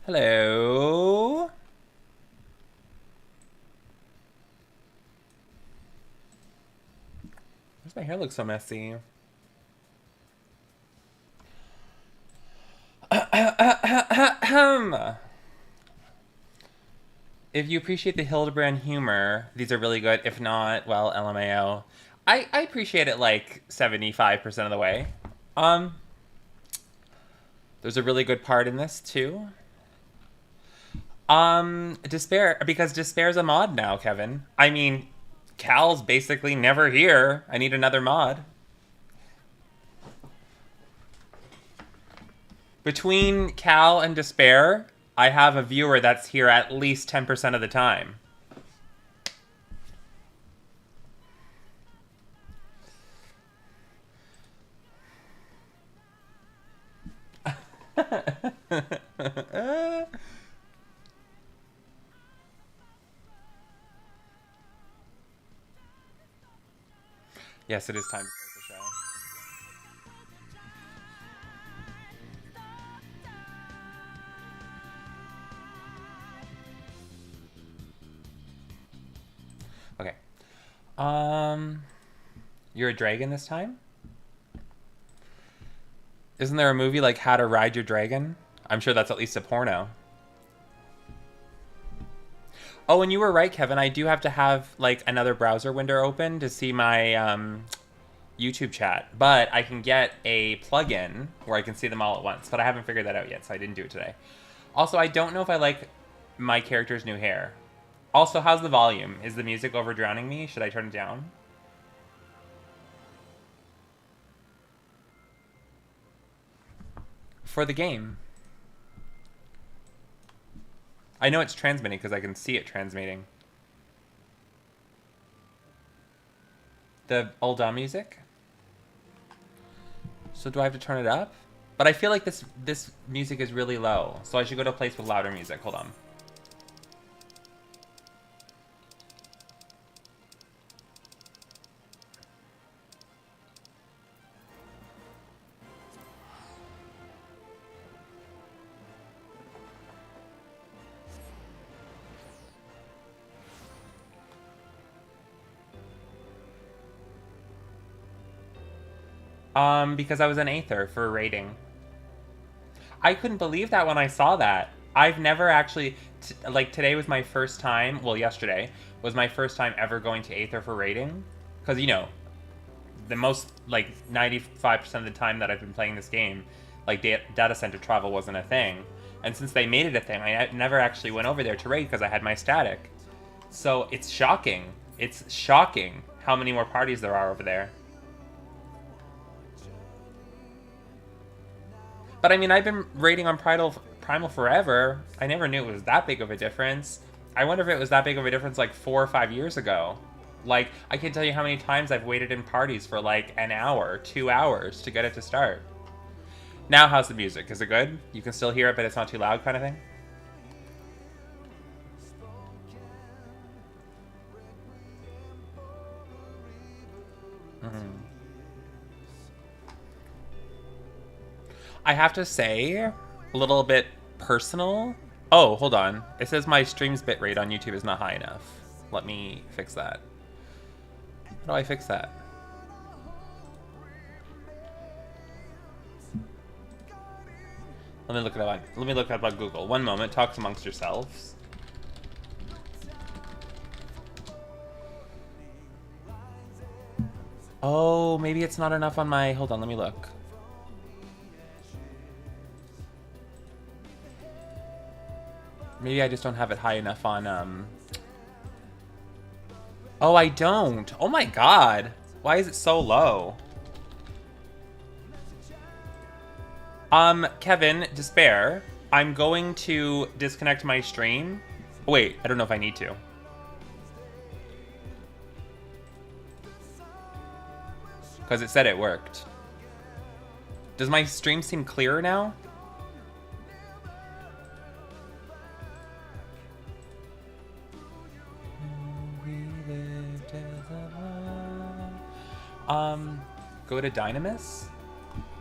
Hello. Why does my hair look so messy? If you appreciate the Hildebrand humor, these are really good. If not, well, LMAO. I appreciate it like 75% of the way. Um, there's a really good part in this too. Despair, because Despair's a mod now, Kevin. I mean, Cal's basically never here. I need another mod. Between Cal and Despair, I have a viewer that's here at least 10% of the time. Yes, it is time to start the show. Okay. You're a dragon this time? Isn't there a movie like How to Ride Your Dragon? I'm sure that's at least a porno. Oh, and you were right, Kevin. I do have to have like another browser window open to see my YouTube chat, but I can get a plugin where I can see them all at once. But I haven't figured that out yet, so I didn't do it today. Also, I don't know if I like my character's new hair. Also, how's the volume? Is the music over drowning me? Should I turn it down? For the game. I know it's transmitting because I can see it transmitting. The old music? So do I have to turn it up? But I feel like this music is really low, so I should go to a place with louder music. Hold on. Because I was an Aether for a rating. I couldn't believe that when I saw that. I've never actually, like, today was my first time, well, yesterday was my first time ever going to Aether for rating. Because, you know, the most, like, 95% of the time that I've been playing this game, like, data center travel wasn't a thing. And since they made it a thing, I never actually went over there to raid because I had my static. So it's shocking. It's shocking how many more parties there are over there. But I mean, I've been raiding on Primal forever. I never knew it was that big of a difference. I wonder if it was that big of a difference like 4 or 5 years ago. Like, I can't tell you how many times I've waited in parties for like an hour, 2 hours to get it to start. Now, how's the music? Is it good? You can still hear it, but it's not too loud kind of thing? Mm-hmm. I have to say, a little bit personal. Oh, hold on. It says my stream's bitrate on YouTube is not high enough. Let me fix that. How do I fix that? Let me look it up. Let me look it up on Google. One moment. Talk amongst yourselves. Oh, maybe it's not enough on my... Hold on, let me look. Maybe I just don't have it high enough on, Oh, I don't. Oh my god. Why is it so low? Kevin, Despair, I'm going to disconnect my stream. Wait, I don't know if I need to. Because it said it worked. Does my stream seem clearer now? Go to Dynamis?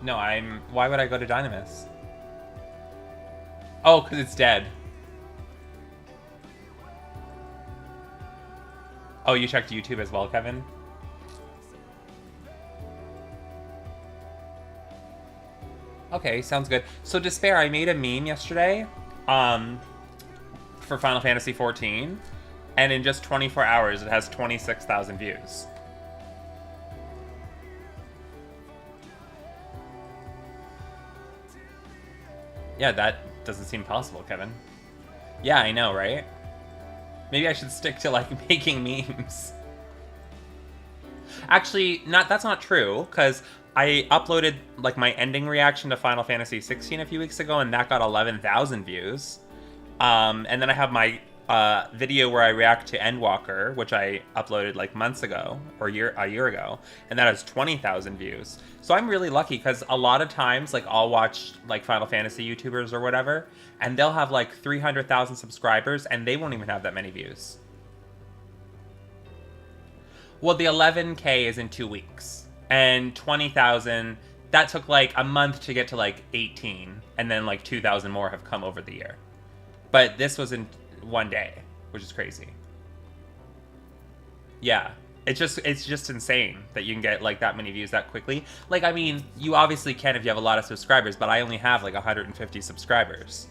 No, why would I go to Dynamis? Oh, because it's dead. Oh, you checked YouTube as well, Kevin? Okay, sounds good. So Despair, I made a meme yesterday for Final Fantasy XIV, and in just 24 hours, it has 26,000 views. Yeah, that doesn't seem possible, Kevin. Yeah, I know, right? Maybe I should stick to, like, making memes. Actually, that's not true, because I uploaded, like, my ending reaction to Final Fantasy XVI a few weeks ago, and that got 11,000 views. And then I have my video where I react to Endwalker, which I uploaded, like, months ago, or a year ago, and that has 20,000 views. So I'm really lucky, because a lot of times, like, I'll watch, like, Final Fantasy YouTubers or whatever, and they'll have, like, 300,000 subscribers, and they won't even have that many views. Well, the 11K is in 2 weeks. And 20,000, that took like a month to get to like 18. And then like 2,000 more have come over the year. But this was in 1 day, which is crazy. Yeah. It's just insane that you can get like that many views that quickly. Like, I mean, you obviously can if you have a lot of subscribers, but I only have like 150 subscribers.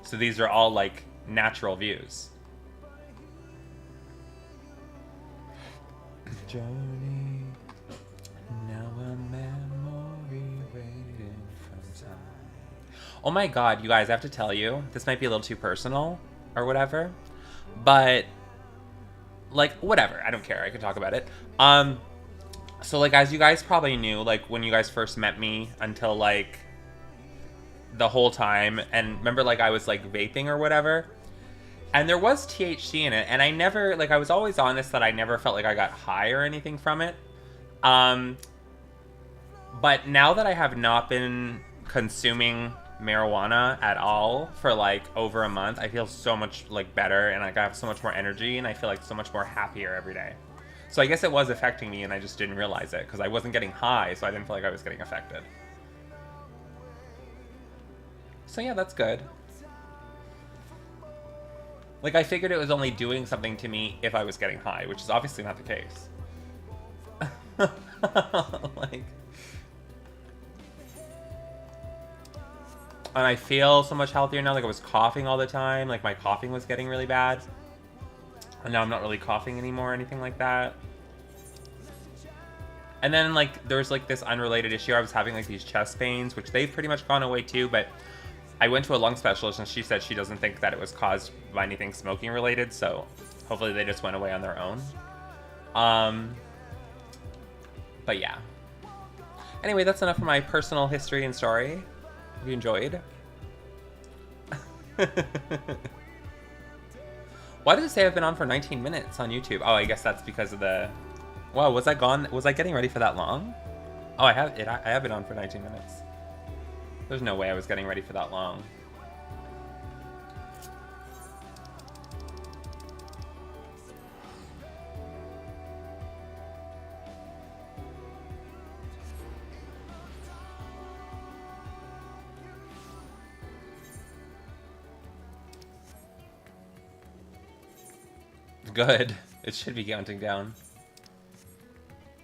So these are all like natural views. Journey, now a memory waiting from time. Oh my god, you guys, I have to tell you, this might be a little too personal or whatever, but like, whatever, I don't care, I can talk about it. So like, as you guys probably knew, like when you guys first met me until like the whole time, and remember like I was like vaping or whatever, and there was THC in it, and I never, like, I was always honest that I never felt like I got high or anything from it. But now that I have not been consuming marijuana at all for, like, over a month, I feel so much, like, better, and, like, I have so much more energy, and I feel, like, so much more happier every day. So I guess it was affecting me, and I just didn't realize it, because I wasn't getting high, so I didn't feel like I was getting affected. So yeah, that's good. Like, I figured it was only doing something to me if I was getting high, which is obviously not the case. Like... And I feel so much healthier now. Like, I was coughing all the time. Like, my coughing was getting really bad. And now I'm not really coughing anymore or anything like that. And then, like, there was, like, this unrelated issue. I was having, like, these chest pains, which they've pretty much gone away, too, but... I went to a lung specialist, and she said she doesn't think that it was caused by anything smoking related, so hopefully they just went away on their own. But yeah. Anyway, that's enough for my personal history and story. Have you enjoyed? Why does it say I've been on for 19 minutes on YouTube? Oh, I guess that's because of the... Wow, was I gone? Was I getting ready for that long? Oh, I have been on for 19 minutes. There's no way I was getting ready for that long. Good. It should be counting down.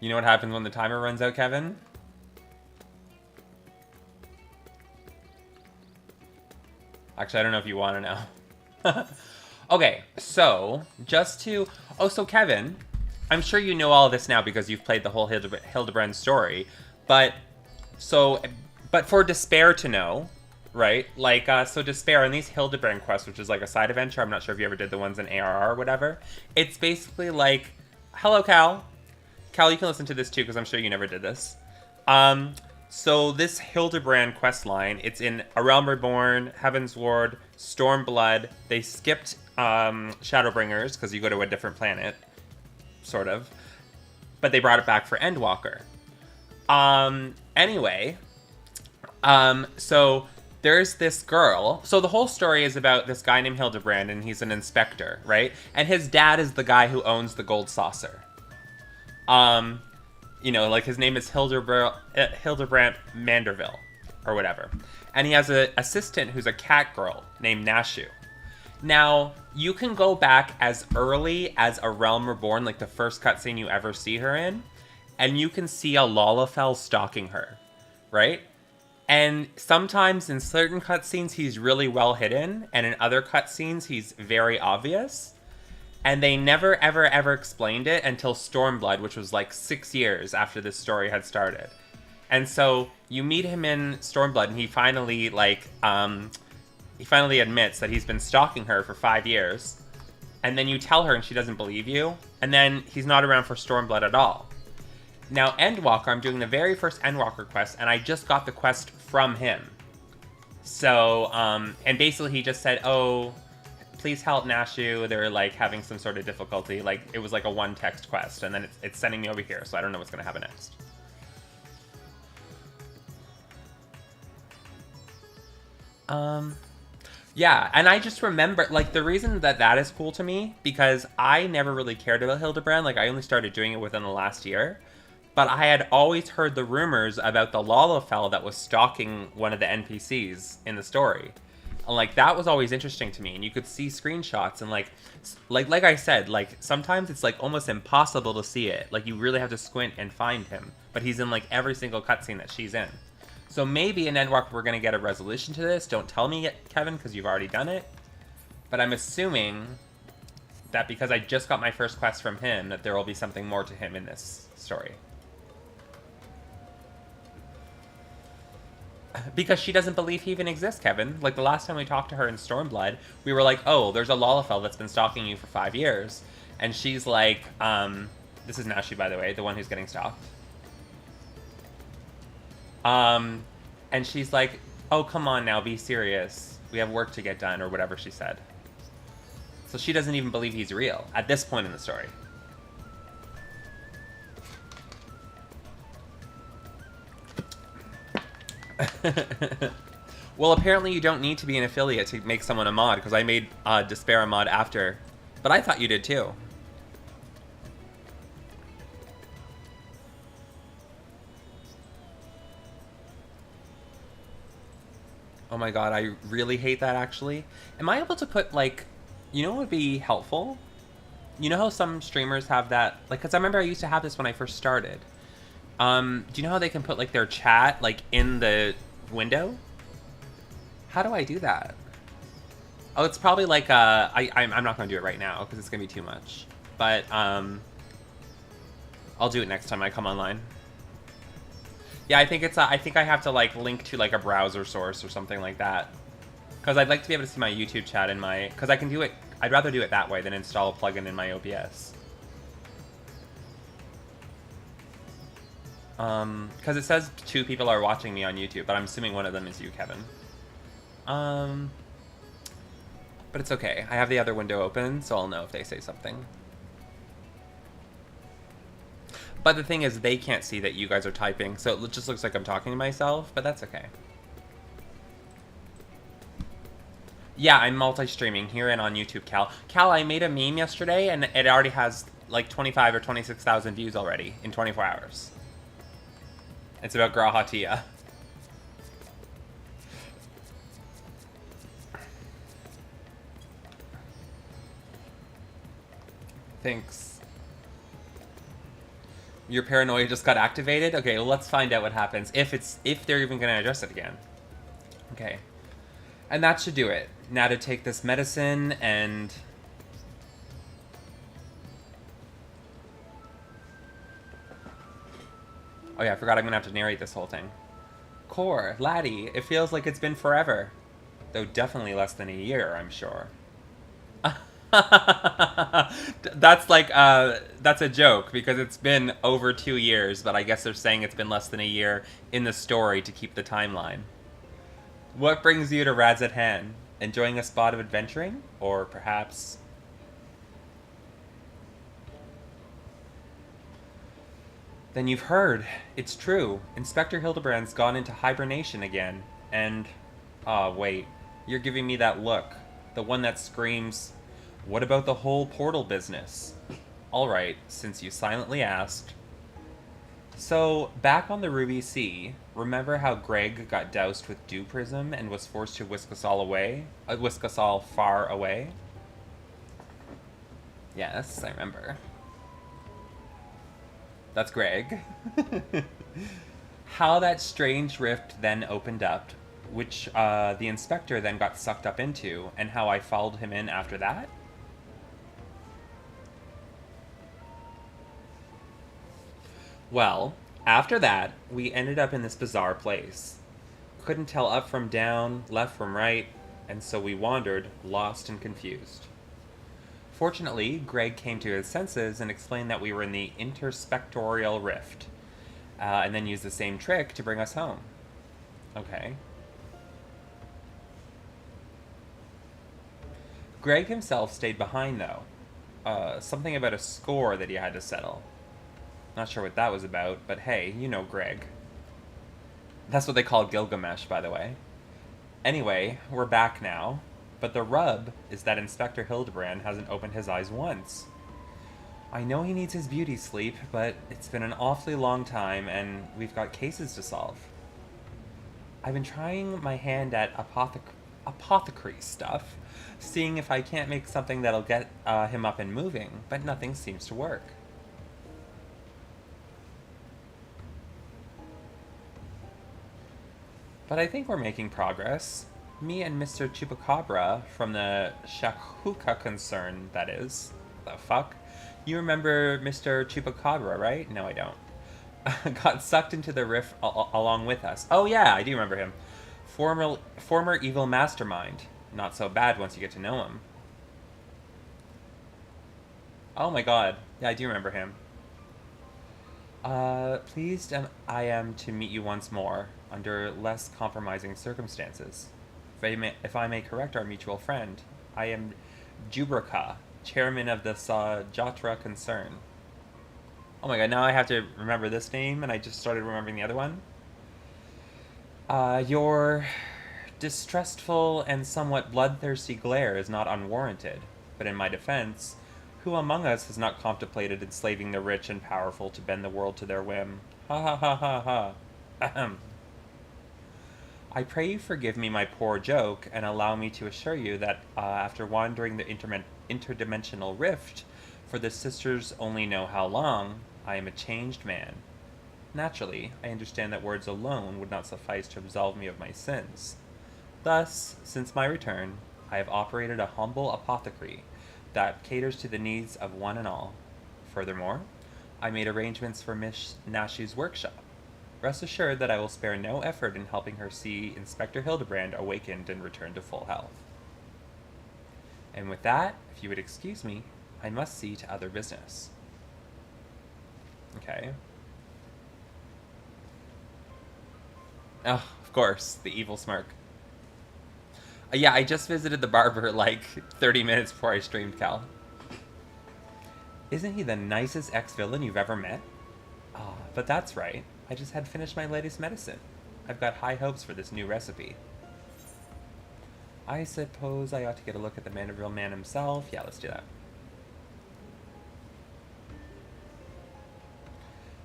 You know what happens when the timer runs out, Kevin? Actually, I don't know if you want to know. Okay, so, just to... Oh, so Kevin, I'm sure you know all of this now because you've played the whole Hildebrand story, but for Despair to know, right? Like, so Despair, in these Hildebrand quests, which is like a side adventure, I'm not sure if you ever did the ones in ARR or whatever, it's basically like... Hello, Cal. Cal, you can listen to this too, because I'm sure you never did this. So this Hildebrand quest line, it's in A Realm Reborn, Heaven's Ward, Stormblood. They skipped Shadowbringers because you go to a different planet, sort of. But they brought it back for Endwalker. Anyway, so there's this girl. So the whole story is about this guy named Hildebrand, and he's an inspector, right? And his dad is the guy who owns the gold saucer. You know, like, his name is Hildebrand Manderville, or whatever. And he has an assistant who's a cat girl named Nashu. Now, you can go back as early as A Realm Reborn, like the first cutscene you ever see her in, and you can see a Lalafell stalking her, right? And sometimes in certain cutscenes he's really well hidden, and in other cutscenes he's very obvious. And they never, ever, ever explained it until Stormblood, which was like 6 years after this story had started. And so you meet him in Stormblood, and he finally admits that he's been stalking her for 5 years. And then you tell her, and she doesn't believe you. And then he's not around for Stormblood at all. Now, Endwalker, I'm doing the very first Endwalker quest, and I just got the quest from him. So, and basically he just said, oh, please help Nashu. They're, like, having some sort of difficulty. Like, it was like a one-text quest, and then it's sending me over here, so I don't know what's going to happen next. Yeah, and I just remember, like, the reason that is cool to me, because I never really cared about Hildebrand. Like, I only started doing it within the last year. But I had always heard the rumors about the Lalafell that was stalking one of the NPCs in the story. And, like, that was always interesting to me. And you could see screenshots and, like I said, like, sometimes it's, like, almost impossible to see it. Like, you really have to squint and find him. But he's in, like, every single cutscene that she's in. So maybe in Endwalker we're going to get a resolution to this. Don't tell me yet, Kevin, because you've already done it. But I'm assuming that because I just got my first quest from him, that there will be something more to him in this story. Because she doesn't believe he even exists, Kevin. Like, the last time we talked to her in Stormblood, we were like, oh, there's a Lalafell that's been stalking you for 5 years. And she's like, this is Nashi, by the way, the one who's getting stalked. And she's like, oh, come on now, be serious. We have work to get done, or whatever she said. So she doesn't even believe he's real at this point in the story. Well, apparently you don't need to be an affiliate to make someone a mod, because I made Despair a mod after. But I thought you did too. Oh my god, I really hate that, actually. Am I able to put, like, you know what would be helpful? You know how some streamers have that, like, because I remember I used to have this when I first started. Do you know how they can put, like, their chat, like, in the window? How do I do that? Oh, it's probably like, I'm not going to do it right now, because it's going to be too much. But, I'll do it next time I come online. Yeah, I think it's, I think I have to, like, link to, like, a browser source or something like that. Because I'd like to be able to see my YouTube chat in my, because I can do it, I'd rather do it that way than install a plugin in my OBS. Because it says 2 people are watching me on YouTube, but I'm assuming one of them is you, Kevin. But it's okay. I have the other window open, so I'll know if they say something. But the thing is, they can't see that you guys are typing, so it just looks like I'm talking to myself, but that's okay. Yeah, I'm multi-streaming here and on YouTube, Cal. Cal, I made a meme yesterday, and it already has, like, 25 or 26,000 views already in 24 hours. It's about Grahatia. Thanks. Your paranoia just got activated? Okay, well, let's find out what happens. If they're even going to address it again. Okay. And that should do it. Now to take this medicine and... Oh yeah, I forgot I'm gonna have to narrate this whole thing. Core, laddie, it feels like it's been forever. Though definitely less than a year, I'm sure. That's like, that's a joke, because it's been over 2 years, but I guess they're saying it's been less than a year in the story to keep the timeline. What brings you to Rad's at Hand? Enjoying a spot of adventuring? Or perhaps... Then you've heard. It's true. Inspector Hildebrand's gone into hibernation again. And... wait. You're giving me that look. The one that screams, what about the whole portal business? Alright, since you silently asked. So, back on the Ruby Sea, remember how Greg got doused with dew prism and was forced to whisk us all away? Whisk us all far away? Yes, I remember. That's Greg. How that strange rift then opened up, which the inspector then got sucked up into, and how I followed him in after that? Well, after that, we ended up in this bizarre place. Couldn't tell up from down, left from right, and so we wandered, lost and confused. Fortunately, Greg came to his senses and explained that we were in the interspectorial rift, and then used the same trick to bring us home. Okay. Greg himself stayed behind, though. Something about a score that he had to settle. Not sure what that was about, but hey, you know Greg. That's what they call Gilgamesh, by the way. Anyway, we're back now, but the rub is that Inspector Hildebrand hasn't opened his eyes once. I know he needs his beauty sleep, but it's been an awfully long time, and we've got cases to solve. I've been trying my hand at apothecary stuff, seeing if I can't make something that'll get him up and moving, but nothing seems to work. But I think we're making progress. Me and Mr. Chupacabra from the Shakuka concern, that is. The fuck? You remember Mr. Chupacabra, right? No, I don't. Got sucked into the rift along with us. Oh yeah, I do remember him. Former evil mastermind. Not so bad once you get to know him. Oh my god. Yeah, I do remember him. Pleased I am to meet you once more, under less compromising circumstances. If I may correct our mutual friend, I am Jubraka, chairman of the Sajatra concern. Oh my god, now I have to remember this name, and I just started remembering the other one. Your distrustful and somewhat bloodthirsty glare is not unwarranted, but in my defense, who among us has not contemplated enslaving the rich and powerful to bend the world to their whim? Ha ha ha ha ha. Ahem. I pray you forgive me my poor joke, and allow me to assure you that after wandering the interdimensional rift for the sisters only know how long, I am a changed man. Naturally, I understand that words alone would not suffice to absolve me of my sins. Thus, since my return, I have operated a humble apothecary that caters to the needs of one and all. Furthermore, I made arrangements for Miss Nashi's workshop. Rest assured that I will spare no effort in helping her see Inspector Hildebrand awakened and return to full health. And with that, if you would excuse me, I must see to other business. Okay. Oh, of course, the evil smirk. Yeah, I just visited the barber like 30 minutes before I streamed, Cal. Isn't he the nicest ex-villain you've ever met? Ah, but that's right. I just had finished my latest medicine. I've got high hopes for this new recipe. I suppose I ought to get a look at the Mandeville man himself. Yeah, let's do that.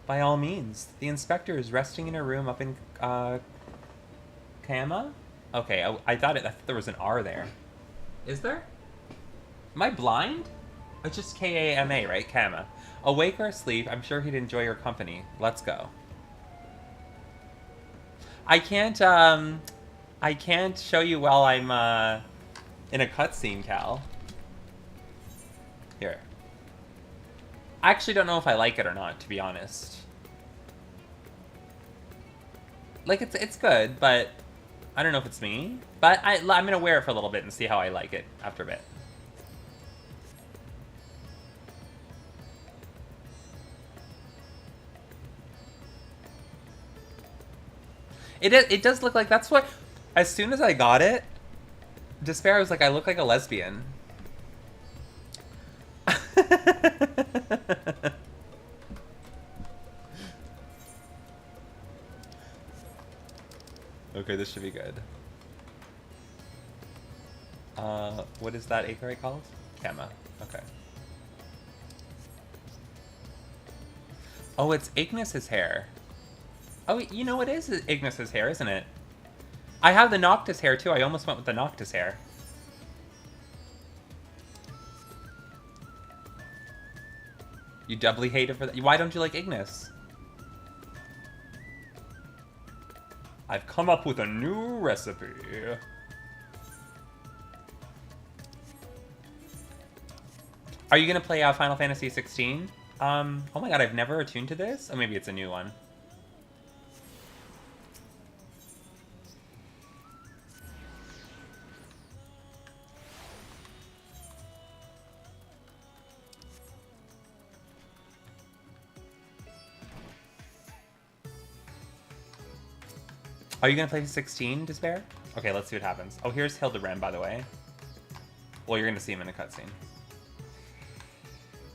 By all means. The inspector is resting in a room up in, Kama? Okay, I thought there was an R there. Is there? Am I blind? It's just K-A-M-A, right? Kama. Awake or asleep, I'm sure he'd enjoy your company. Let's go. I can't show you while I'm, in a cutscene, Cal. Here. I actually don't know if I like it or not, to be honest. Like, it's good, but I don't know if it's me. But I'm gonna wear it for a little bit and see how I like it after a bit. It does look like, that's what, as soon as I got it, Despair was like, I look like a lesbian. Okay, this should be good. What is that acorite called? Kama. Okay. Oh, it's Ignis's hair. Oh, you know it is Ignis's hair, isn't it? I have the Noctis hair too. I almost went with the Noctis hair. You doubly hate it for that? Why don't you like Ignis? I've come up with a new recipe. Are you gonna play Final Fantasy 16? Oh my god, I've never attuned to this? Oh, maybe it's a new one. Are you gonna play 16, Despair? Okay, let's see what happens. Oh, here's Hildebrand, by the way. Well, you're gonna see him in a cutscene.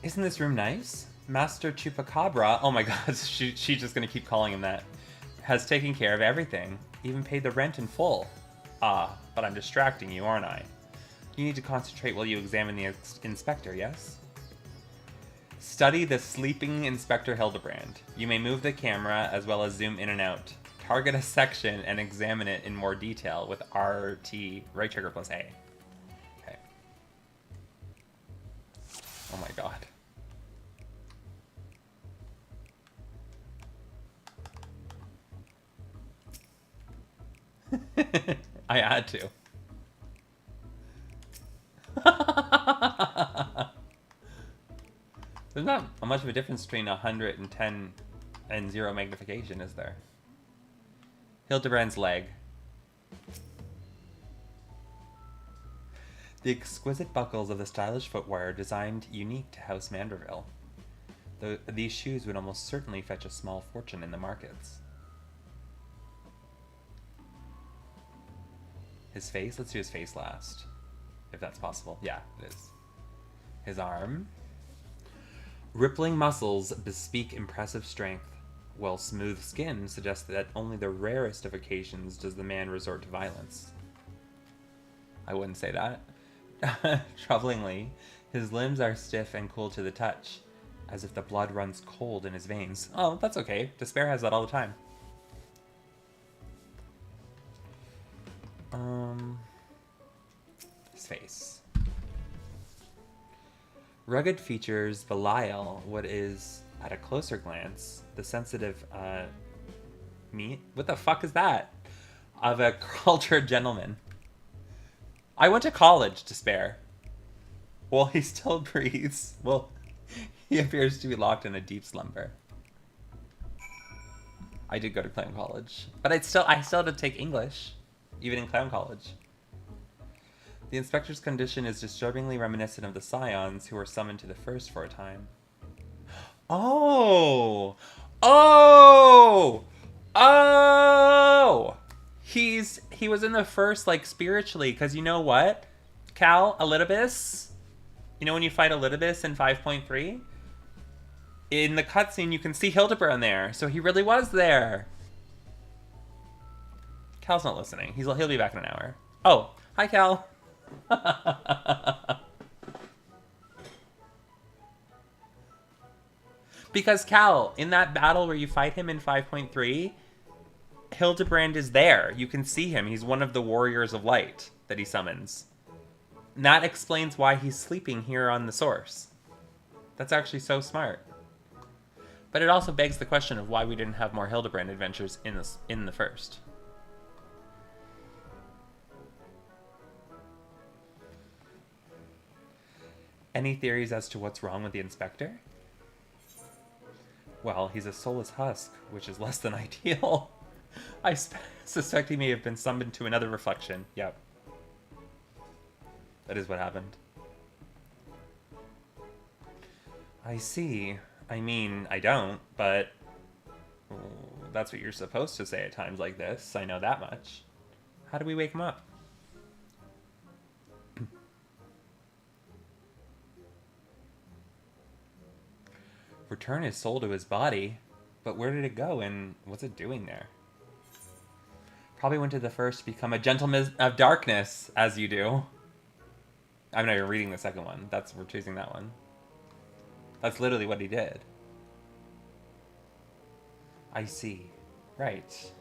Isn't this room nice? Master Chupacabra, oh my god, she's just gonna keep calling him that, has taken care of everything, even paid the rent in full. Ah, but I'm distracting you, aren't I? You need to concentrate while you examine the inspector, yes? Study the sleeping Inspector Hildebrand. You may move the camera as well as zoom in and out. Target a section and examine it in more detail with RT, right trigger plus A. Okay. Oh my god. I had to. There's not much of a difference between 110 and 0 magnification, is there? Hildebrand's leg. The exquisite buckles of the stylish footwear are designed unique to House Manderville. These shoes would almost certainly fetch a small fortune in the markets. His face? Let's do his face last. If that's possible. Yeah, it is. His arm. Rippling muscles bespeak impressive strength, while smooth skin suggests that only the rarest of occasions does the man resort to violence. I wouldn't say that. Troublingly, his limbs are stiff and cool to the touch, as if the blood runs cold in his veins. Oh, that's okay. Despair has that all the time. His face. Rugged features Belial what is, at a closer glance, the sensitive, what the fuck is that? Of a cultured gentleman. I went to college, Despair. Well, he still breathes. Well, he appears to be locked in a deep slumber. I did go to clown college, but I still had to take English, even in clown college. The inspector's condition is disturbingly reminiscent of the scions who were summoned to the first for a time. Oh! Oh! Oh! He was in the first, like, spiritually, because you know what? Cal, Elidibus? You know when you fight Elidibus in 5.3? In the cutscene, you can see Hildebrand there, so he really was there. Cal's not listening. He'll be back in an hour. Oh, hi, Cal. Because Cal, in that battle where you fight him in 5.3, Hildebrand is there. You can see him. He's one of the warriors of light that he summons. And that explains why he's sleeping here on the source. That's actually so smart. But it also begs the question of why we didn't have more Hildebrand adventures in the first. Any theories as to what's wrong with the inspector? Well, he's a soulless husk, which is less than ideal. I suspect he may have been summoned to another reflection. Yep. That is what happened. I see. I mean, I don't, but that's what you're supposed to say at times like this. I know that much. How do we wake him up? Return his soul to his body? But where did it go, and what's it doing there? Probably went to the first to become a gentleman of darkness, as you do. I'm not even reading the second one. We're choosing that one. That's literally what he did. I see. Right.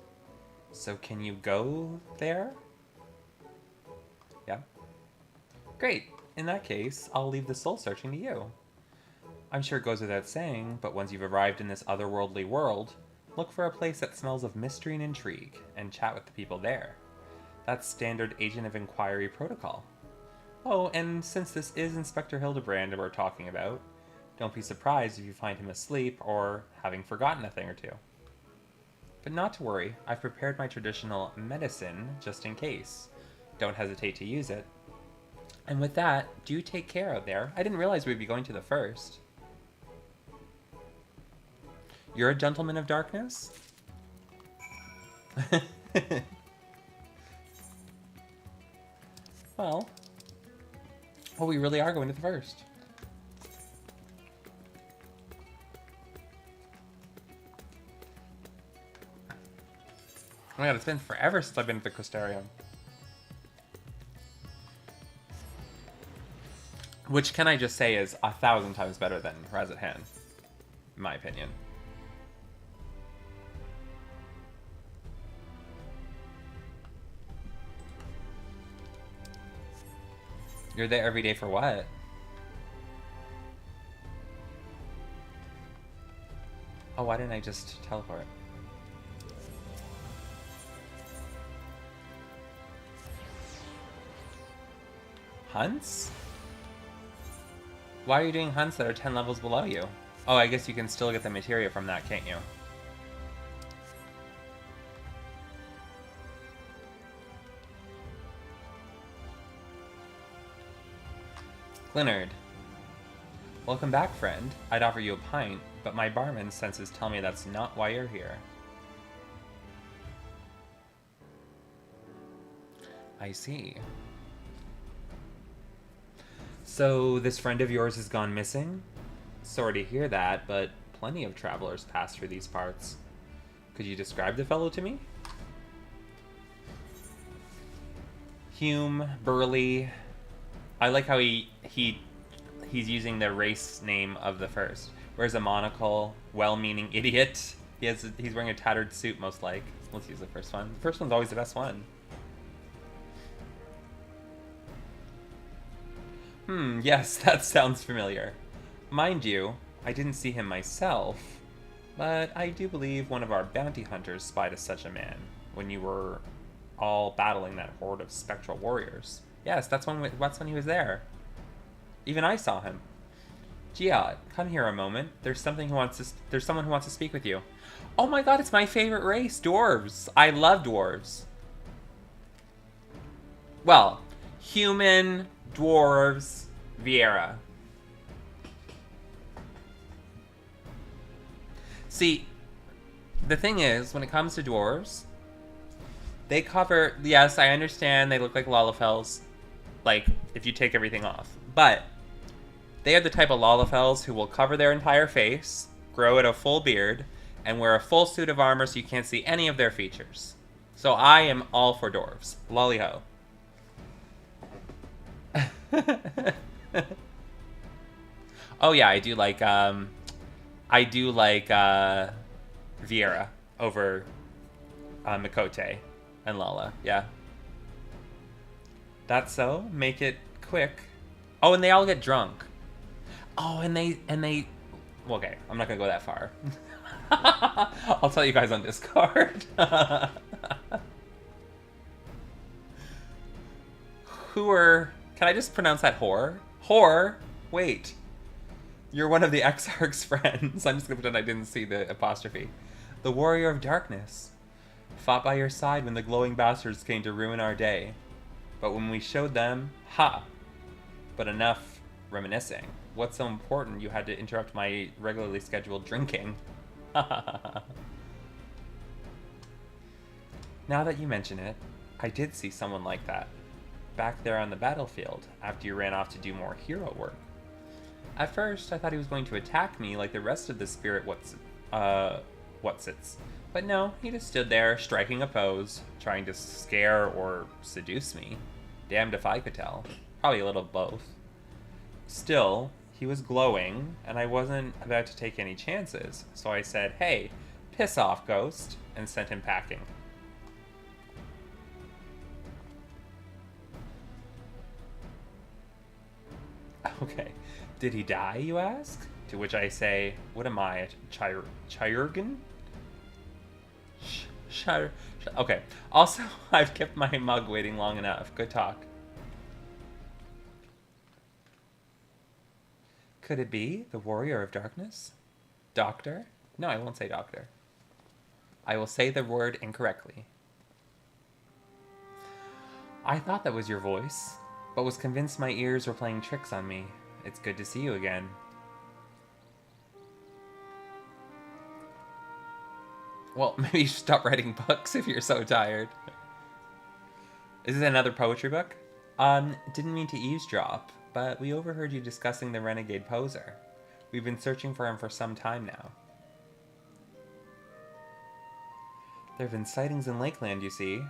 So can you go there? Yeah. Great. In that case, I'll leave the soul searching to you. I'm sure it goes without saying, but once you've arrived in this otherworldly world, look for a place that smells of mystery and intrigue, and chat with the people there. That's standard Agent of Inquiry protocol. Oh, and since this is Inspector Hildebrand we're talking about, don't be surprised if you find him asleep or having forgotten a thing or two. But not to worry, I've prepared my traditional medicine just in case. Don't hesitate to use it. And with that, do take care out there. I didn't realize we'd be going to the first. You're a gentleman of darkness? Well, we really are going to the first. Oh my god, it's been forever since I've been to the Crystarium. Which, can I just say, is 1,000 times better than Razathan, in my opinion. You're there every day for what? Oh, why didn't I just teleport? Hunts? Why are you doing hunts that are 10 levels below you? Oh, I guess you can still get the materia from that, can't you? Glinard. Welcome back, friend. I'd offer you a pint, but my barman senses tell me that's not why you're here. I see. So, this friend of yours has gone missing? Sorry to hear that, but plenty of travelers pass through these parts. Could you describe the fellow to me? Hume, burly. I like how he's using the race name of the first. Wears a monocle, well-meaning idiot. He's wearing a tattered suit, most like. Let's use the first one. The first one's always the best one. Yes, that sounds familiar. Mind you, I didn't see him myself, but I do believe one of our bounty hunters spied such a man when you were all battling that horde of spectral warriors. Yes, that's when he was there. Even I saw him. Giat, come here a moment. There's someone who wants to speak with you. Oh my god, it's my favorite race, dwarves. I love dwarves. Well, human, dwarves, Vieira. See, the thing is, when it comes to dwarves, they cover, yes, I understand they look like Lalafels, like, if you take everything off. But they are the type of Lalafels who will cover their entire face, grow out a full beard, and wear a full suit of armor so you can't see any of their features. So I am all for dwarves. Lolly-ho. Oh yeah, I do like Vieira over Mikote and Lala, yeah. That's so. Make it quick. Oh, and they all get drunk. Oh, and they well, okay, I'm not gonna go that far. I'll tell you guys on Discord. Can I just pronounce that whore? Whore? Wait. You're one of the Exarch's friends. I'm just gonna pretend I didn't see the apostrophe. The warrior of darkness. Fought by your side when the glowing bastards came to ruin our day. But when we showed them, ha! But enough reminiscing. What's so important you had to interrupt my regularly scheduled drinking? Now that you mention it, I did see someone like that. Back there on the battlefield, after you ran off to do more hero work. At first, I thought he was going to attack me like the rest of the spirit Whatsits. But no, he just stood there, striking a pose, trying to scare or seduce me. Damned if I could tell. Probably a little both. Still, he was glowing, and I wasn't about to take any chances, so I said, hey, Piss off, ghost, and sent him packing. Okay. Did he die, you ask? To which I say, what am I, a Chirurgeon? Okay. Also, I've kept my mug waiting long enough. Good talk. Could it be the Warrior of Darkness? Doctor? No, I won't say doctor. I will say the word incorrectly. I thought that was your voice, but was convinced my ears were playing tricks on me. It's good to see you again. Well, maybe you should stop writing books if you're so tired. Is this another poetry book? Didn't mean to eavesdrop, but we overheard you discussing the renegade poser. We've been searching for him for some time now. There have been sightings in Lakeland, you see.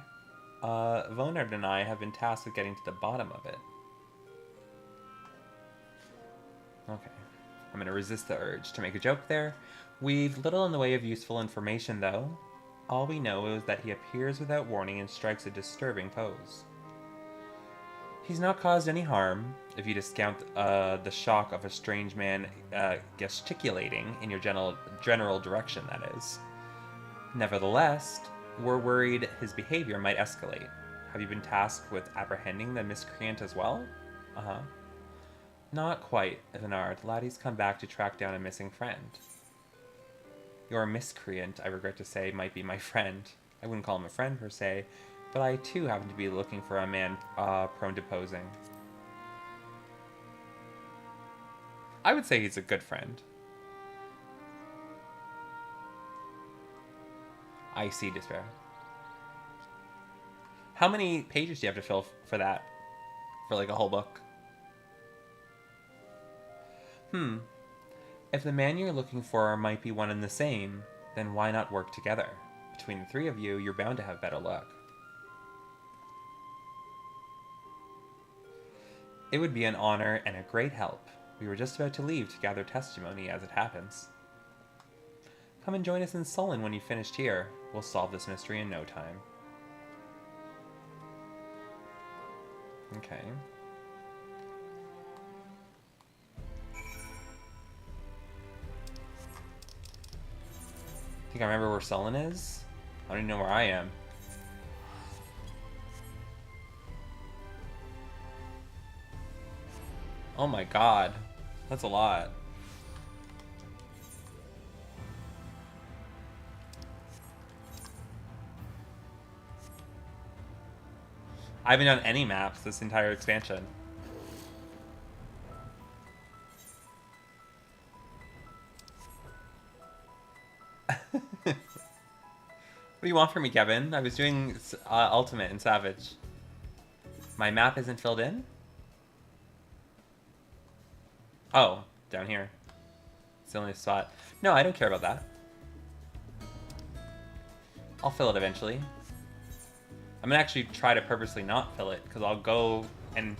Vonard and I have been tasked with getting to the bottom of it. Okay. I'm going to resist the urge to make a joke there. We've little in the way of useful information, though. All we know is that he appears without warning and strikes a disturbing pose. He's not caused any harm, if you discount the shock of a strange man gesticulating in your general direction, that is. Nevertheless, we're worried his behavior might escalate. Have you been tasked with apprehending the miscreant as well? Uh-huh. Not quite, Vinard. Laddie's come back to track down a missing friend. Your miscreant, I regret to say, might be my friend. I wouldn't call him a friend per se, but I too happen to be looking for a man prone to posing. I would say he's a good friend. I see despair. How many pages do you have to fill for that? For like a whole book? If the man you're looking for might be one and the same, then why not work together? Between the three of you, you're bound to have better luck. It would be an honor and a great help. We were just about to leave to gather testimony as it happens. Come and join us in Sullen when you've finished here. We'll solve this mystery in no time. Okay. I think I remember where Sullen is. I don't even know where I am. Oh my god. That's a lot. I haven't done any maps this entire expansion. What do you want from me, Kevin? I was doing Ultimate and Savage. My map isn't filled in? Oh, down here. It's the only spot. No, I don't care about that. I'll fill it eventually. I'm gonna actually try to purposely not fill it, because I'll go and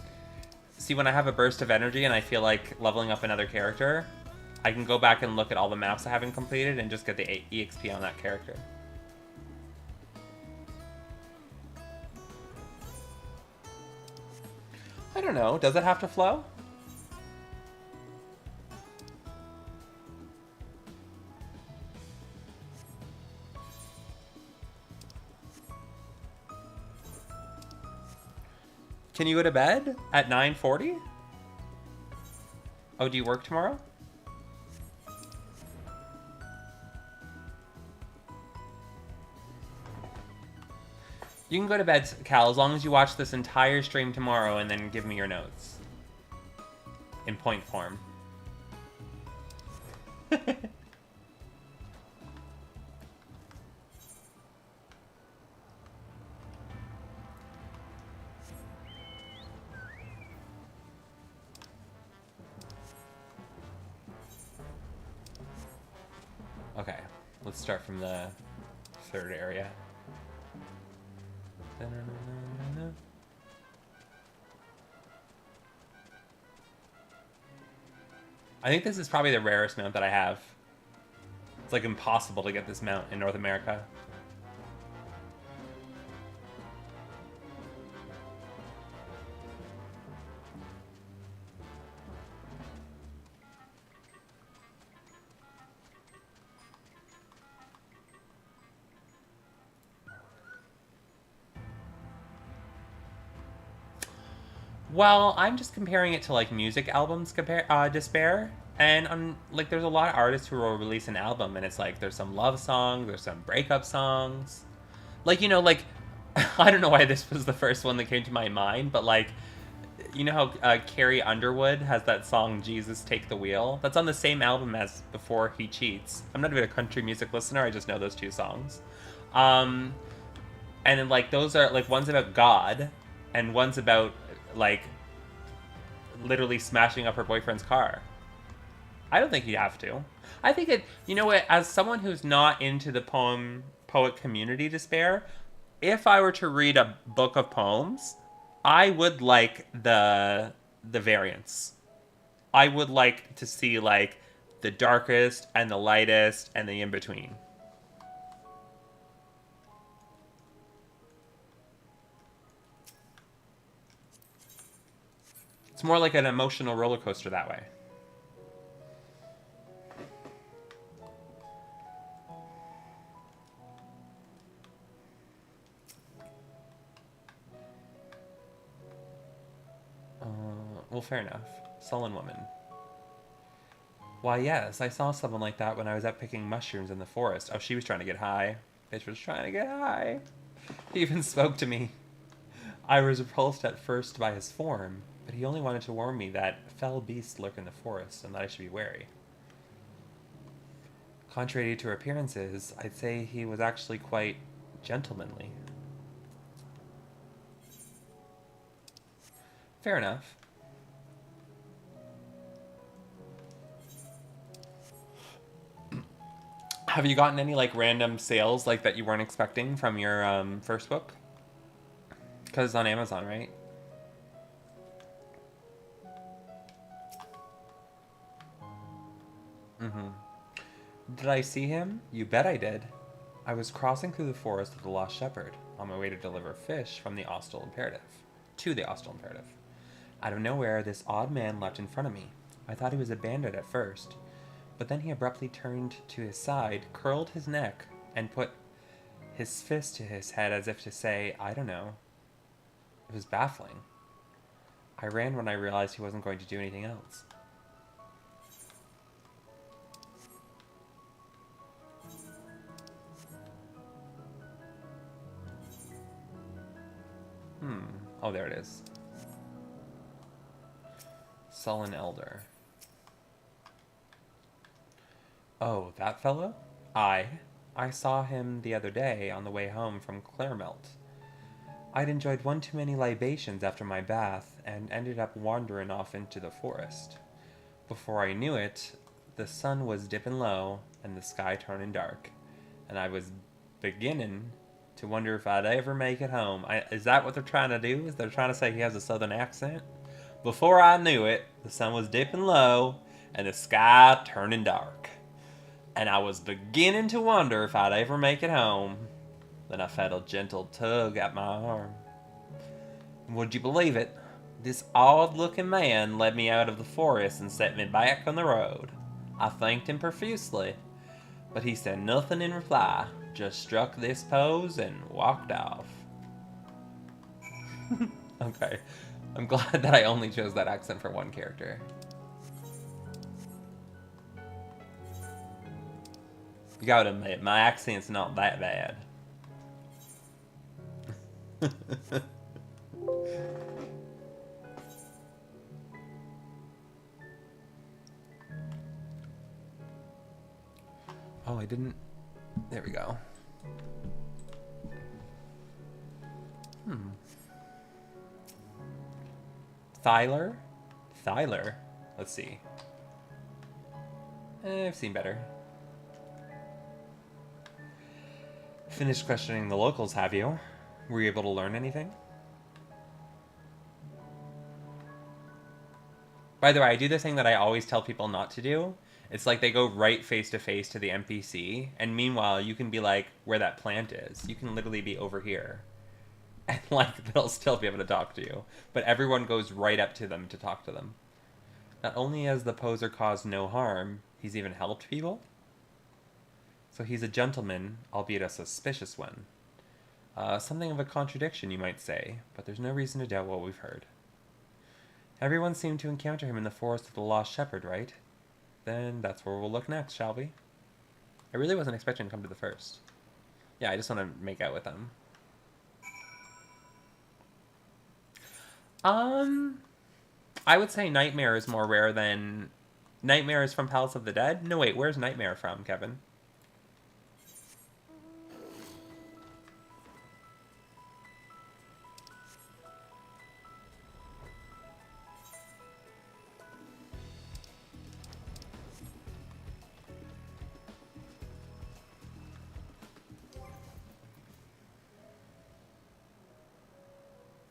see when I have a burst of energy and I feel like leveling up another character, I can go back and look at all the maps I haven't completed and just get the EXP on that character. I don't know. Does it have to flow? Can you go to bed at 9:40? Oh, do you work tomorrow? You can go to bed, Cal, as long as you watch this entire stream tomorrow and then give me your notes. In point form. Okay, let's start from the third area. I think this is probably the rarest mount that I have. It's It's like impossible to get this mount in North America. Well, I'm just comparing it to like music albums despair, and like there's a lot of artists who will release an album, and it's like there's some love songs, there's some breakup songs, like like I don't know why this was the first one that came to my mind, but like how Carrie Underwood has that song "Jesus Take the Wheel." That's on the same album as "Before He Cheats." I'm not even a country music listener; I just know those two songs. Um, and then like those are like one's about God, and one's about like literally smashing up her boyfriend's car. I don't think you have to. I think it. You know what? As someone who's not into the poet community despair, if I were to read a book of poems, I would like the variants. I would like to see like the darkest and the lightest and the in between. It's more like an emotional roller coaster that way. Well, fair enough. Sullen woman. Why, yes, I saw someone like that when I was out picking mushrooms in the forest. Oh, she was trying to get high. Bitch was trying to get high. He even spoke to me. I was repulsed at first by his form, but he only wanted to warn me that fell beasts lurk in the forest and that I should be wary. Contrary to appearances, I'd say he was actually quite gentlemanly. Fair enough. Have you gotten any like random sales like that you weren't expecting from your first book? Because it's on Amazon, right? Mm-hmm. Did I see him? You bet I did. I was crossing through the forest with the lost shepherd on my way to deliver fish from the Austral Imperative. To the Austral Imperative. Out of nowhere, this odd man leapt in front of me. I thought he was a bandit at first, but then he abruptly turned to his side, curled his neck, and put his fist to his head as if to say, I don't know. It was baffling. I ran when I realized he wasn't going to do anything else. Oh, there it is. Sullen Elder. Oh, that fellow? I saw him the other day on the way home from Claremelt. I'd enjoyed one too many libations after my bath and ended up wandering off into the forest. Before I knew it, the sun was dipping low and the sky turning dark, and I was beginning to wonder if I'd ever make it home. Is that what they're trying to do? Is they're trying to say he has a southern accent? Before I knew it, the sun was dipping low and the sky turning dark, and I was beginning to wonder if I'd ever make it home. Then I felt a gentle tug at my arm. Would you believe it? This odd-looking man led me out of the forest and set me back on the road. I thanked him profusely, but he said nothing in reply, just struck this pose and walked off. Okay, I'm glad that I only chose that accent for one character. You gotta admit, my accent's not that bad. Oh, I didn't... There we go. Thyler? Thyler? Let's see. I've seen better. Finished questioning the locals, have you? Were you able to learn anything? By the way, I do the thing that I always tell people not to do, It's like they go right face to face to the NPC, and meanwhile you can be like where that plant is. You can literally be over here, and like they'll still be able to talk to you. But everyone goes right up to them to talk to them. Not only has the poser caused no harm, he's even helped people. So he's a gentleman, albeit a suspicious one. Something of a contradiction, you might say, but there's no reason to doubt what we've heard. Everyone seemed to encounter him in the forest of the Lost Shepherd, right? Then that's where we'll look next, shall we? I really wasn't expecting to come to the first. Yeah, I just want to make out with them. I would say Nightmare is more rare than... Nightmare is from Palace of the Dead? No, wait, where's Nightmare from, Kevin?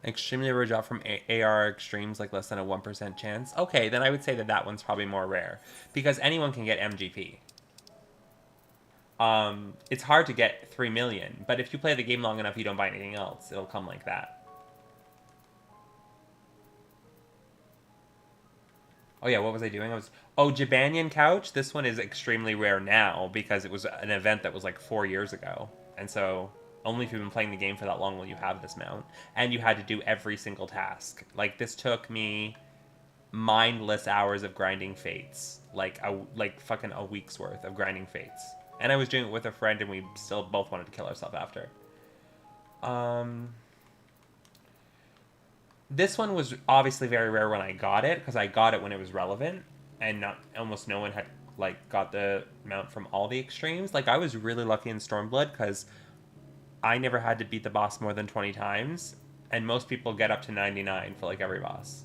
Extremely rare drop from AR extremes, like less than a 1% chance. Okay, then I would say that that one's probably more rare. Because anyone can get MGP. It's hard to get 3 million, but if you play the game long enough, you don't buy anything else. It'll come like that. Oh yeah, what was I doing? Oh, Jabanian Couch. This one is extremely rare now because it was an event that was like 4 years ago. And so only if you've been playing the game for that long will you have this mount. And you had to do every single task. Like, this took me mindless hours of grinding fates. Like fucking a week's worth of grinding fates. And I was doing it with a friend and we still both wanted to kill ourselves after. This one was obviously very rare when I got it, because I got it when it was relevant, and almost no one had like got the mount from all the extremes. Like, I was really lucky in Stormblood because I never had to beat the boss more than 20 times, and most people get up to 99 for like every boss.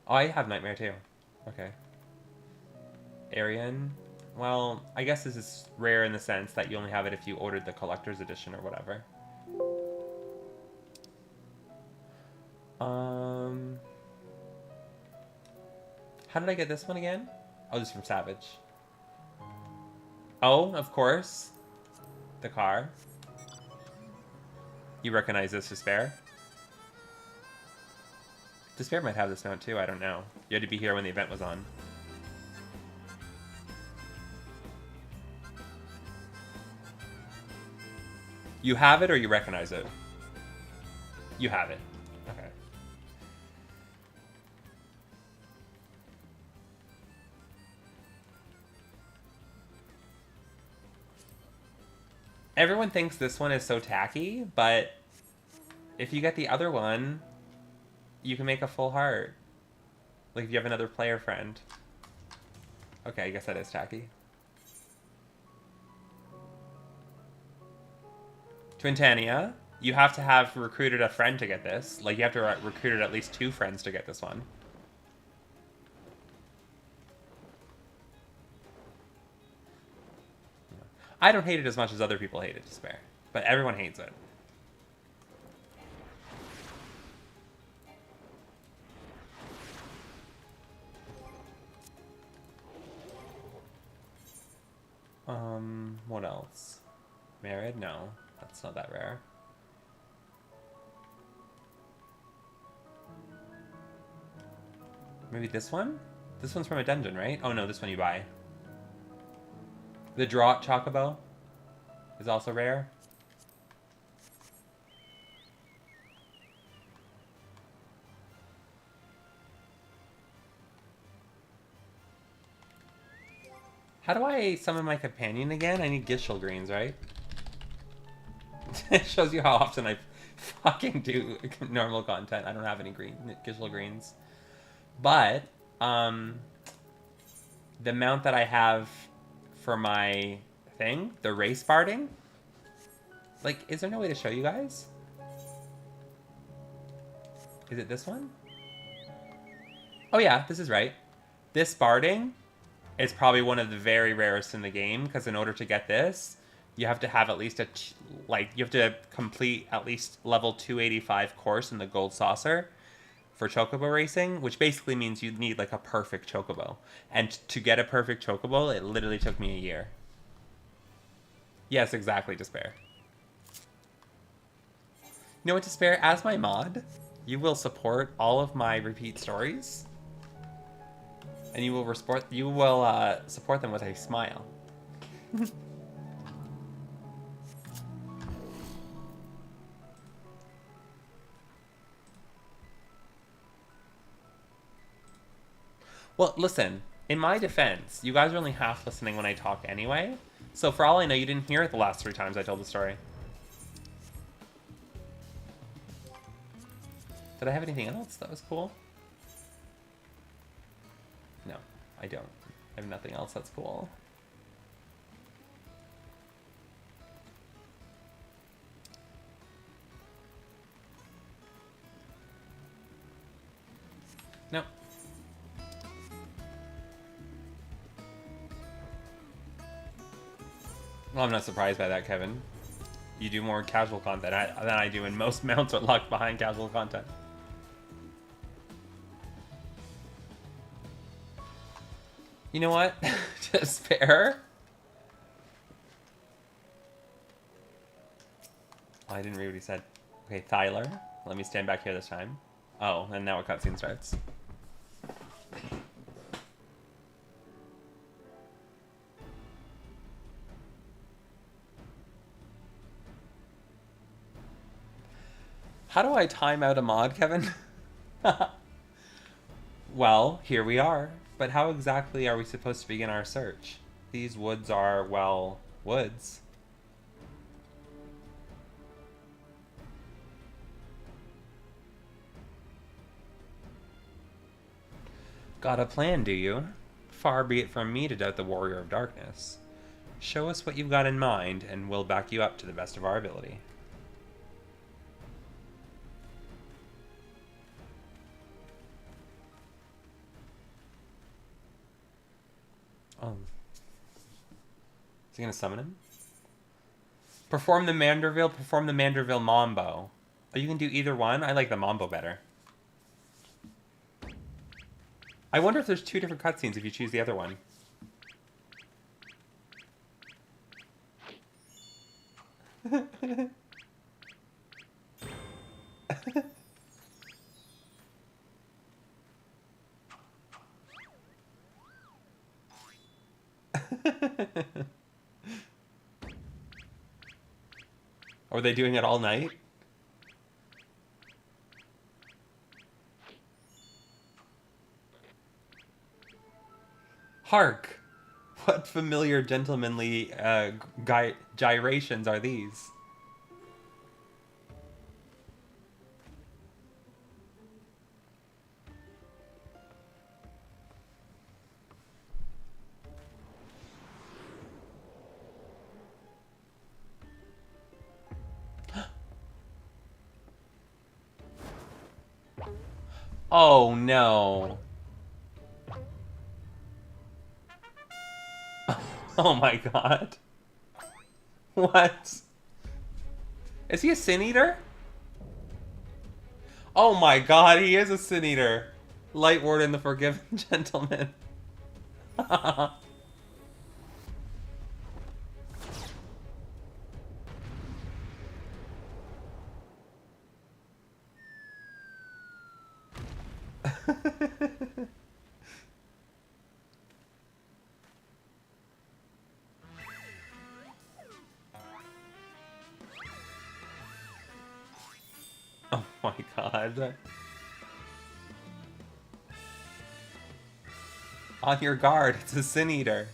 Oh, I have Nightmare too. Okay. Arian. Well, I guess this is rare in the sense that you only have it if you ordered the collector's edition or whatever. How did I get this one again? Oh, this is from Savage. Oh, of course. The car. You recognize this, Despair? Despair might have this mount too, I don't know. You had to be here when the event was on. You have it or you recognize it? You have it. Okay. Everyone thinks this one is so tacky, but if you get the other one, you can make a full heart. Like if you have another player friend. Okay, I guess that is tacky. Twintania, you have to have recruited a friend to get this. Like, you have to recruited at least 2 friends to get this one. I don't hate it as much as other people hate it, Despair. But everyone hates it. What else? Married? No. That's not that rare. Maybe this one? This one's from a dungeon, right? Oh no, this one you buy. The Draught Chocobo is also rare. How do I summon my companion again? I need Gishel greens, right? It shows you how often I fucking do normal content. I don't have any Gishel greens. But, the mount that I have for my thing, the race barding, like, is there no way to show you guys? Is it this one? Oh yeah, this is right. This barding is probably one of the very rarest in the game, because in order to get this, you have to have at least you have to complete at least level 285 course in the Gold Saucer for chocobo racing, which basically means you need like a perfect chocobo. And to get a perfect chocobo, it literally took me a year. Yes, exactly, Despair. You know what, Despair? As my mod, you will support all of my repeat stories, and you will support them with a smile. Well, listen, in my defense, you guys are only half listening when I talk anyway, so for all I know, you didn't hear it the last 3 times I told the story. Did I have anything else that was cool? No, I don't. I have nothing else that's cool. No. Well, I'm not surprised by that, Kevin. You do more casual content than I do, and most mounts are locked behind casual content. You know what? Despair? Oh, I didn't read what he said. Okay, Thyler. Let me stand back here this time. Oh, and now a cutscene starts. How do I time out a mod, Kevin? Well, here we are. But how exactly are we supposed to begin our search? These woods are, well, woods. Got a plan, do you? Far be it from me to doubt the Warrior of Darkness. Show us what you've got in mind, and we'll back you up to the best of our ability. Oh. Is he gonna summon him? Perform the Manderville Mambo. Oh, you can do either one? I like the Mambo better. I wonder if there's 2 different cutscenes if you choose the other one. Are they doing it all night? Hark! What familiar gentlemanly gyrations are these? Oh no. Oh my god. What? Is he a Sin Eater? Oh my god, he is a Sin Eater. Light Warden, the Forgiven Gentleman. Oh my god. On your guard, it's a Sin Eater.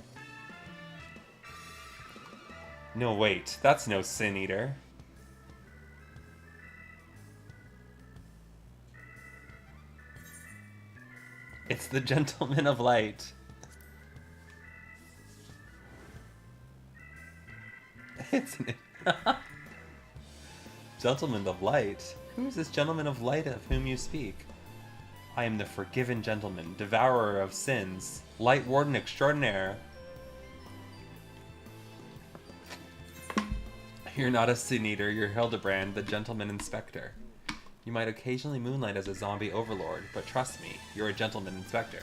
No, wait, that's no Sin Eater. It's the Gentleman of Light. Isn't it? Gentleman of Light? Who is this Gentleman of Light of whom you speak? I am the Forgiven Gentleman, Devourer of Sins, Light Warden Extraordinaire. You're not a Sin Eater, you're Hildebrand, the Gentleman Inspector. You might occasionally moonlight as a zombie overlord, but trust me, you're a gentleman inspector.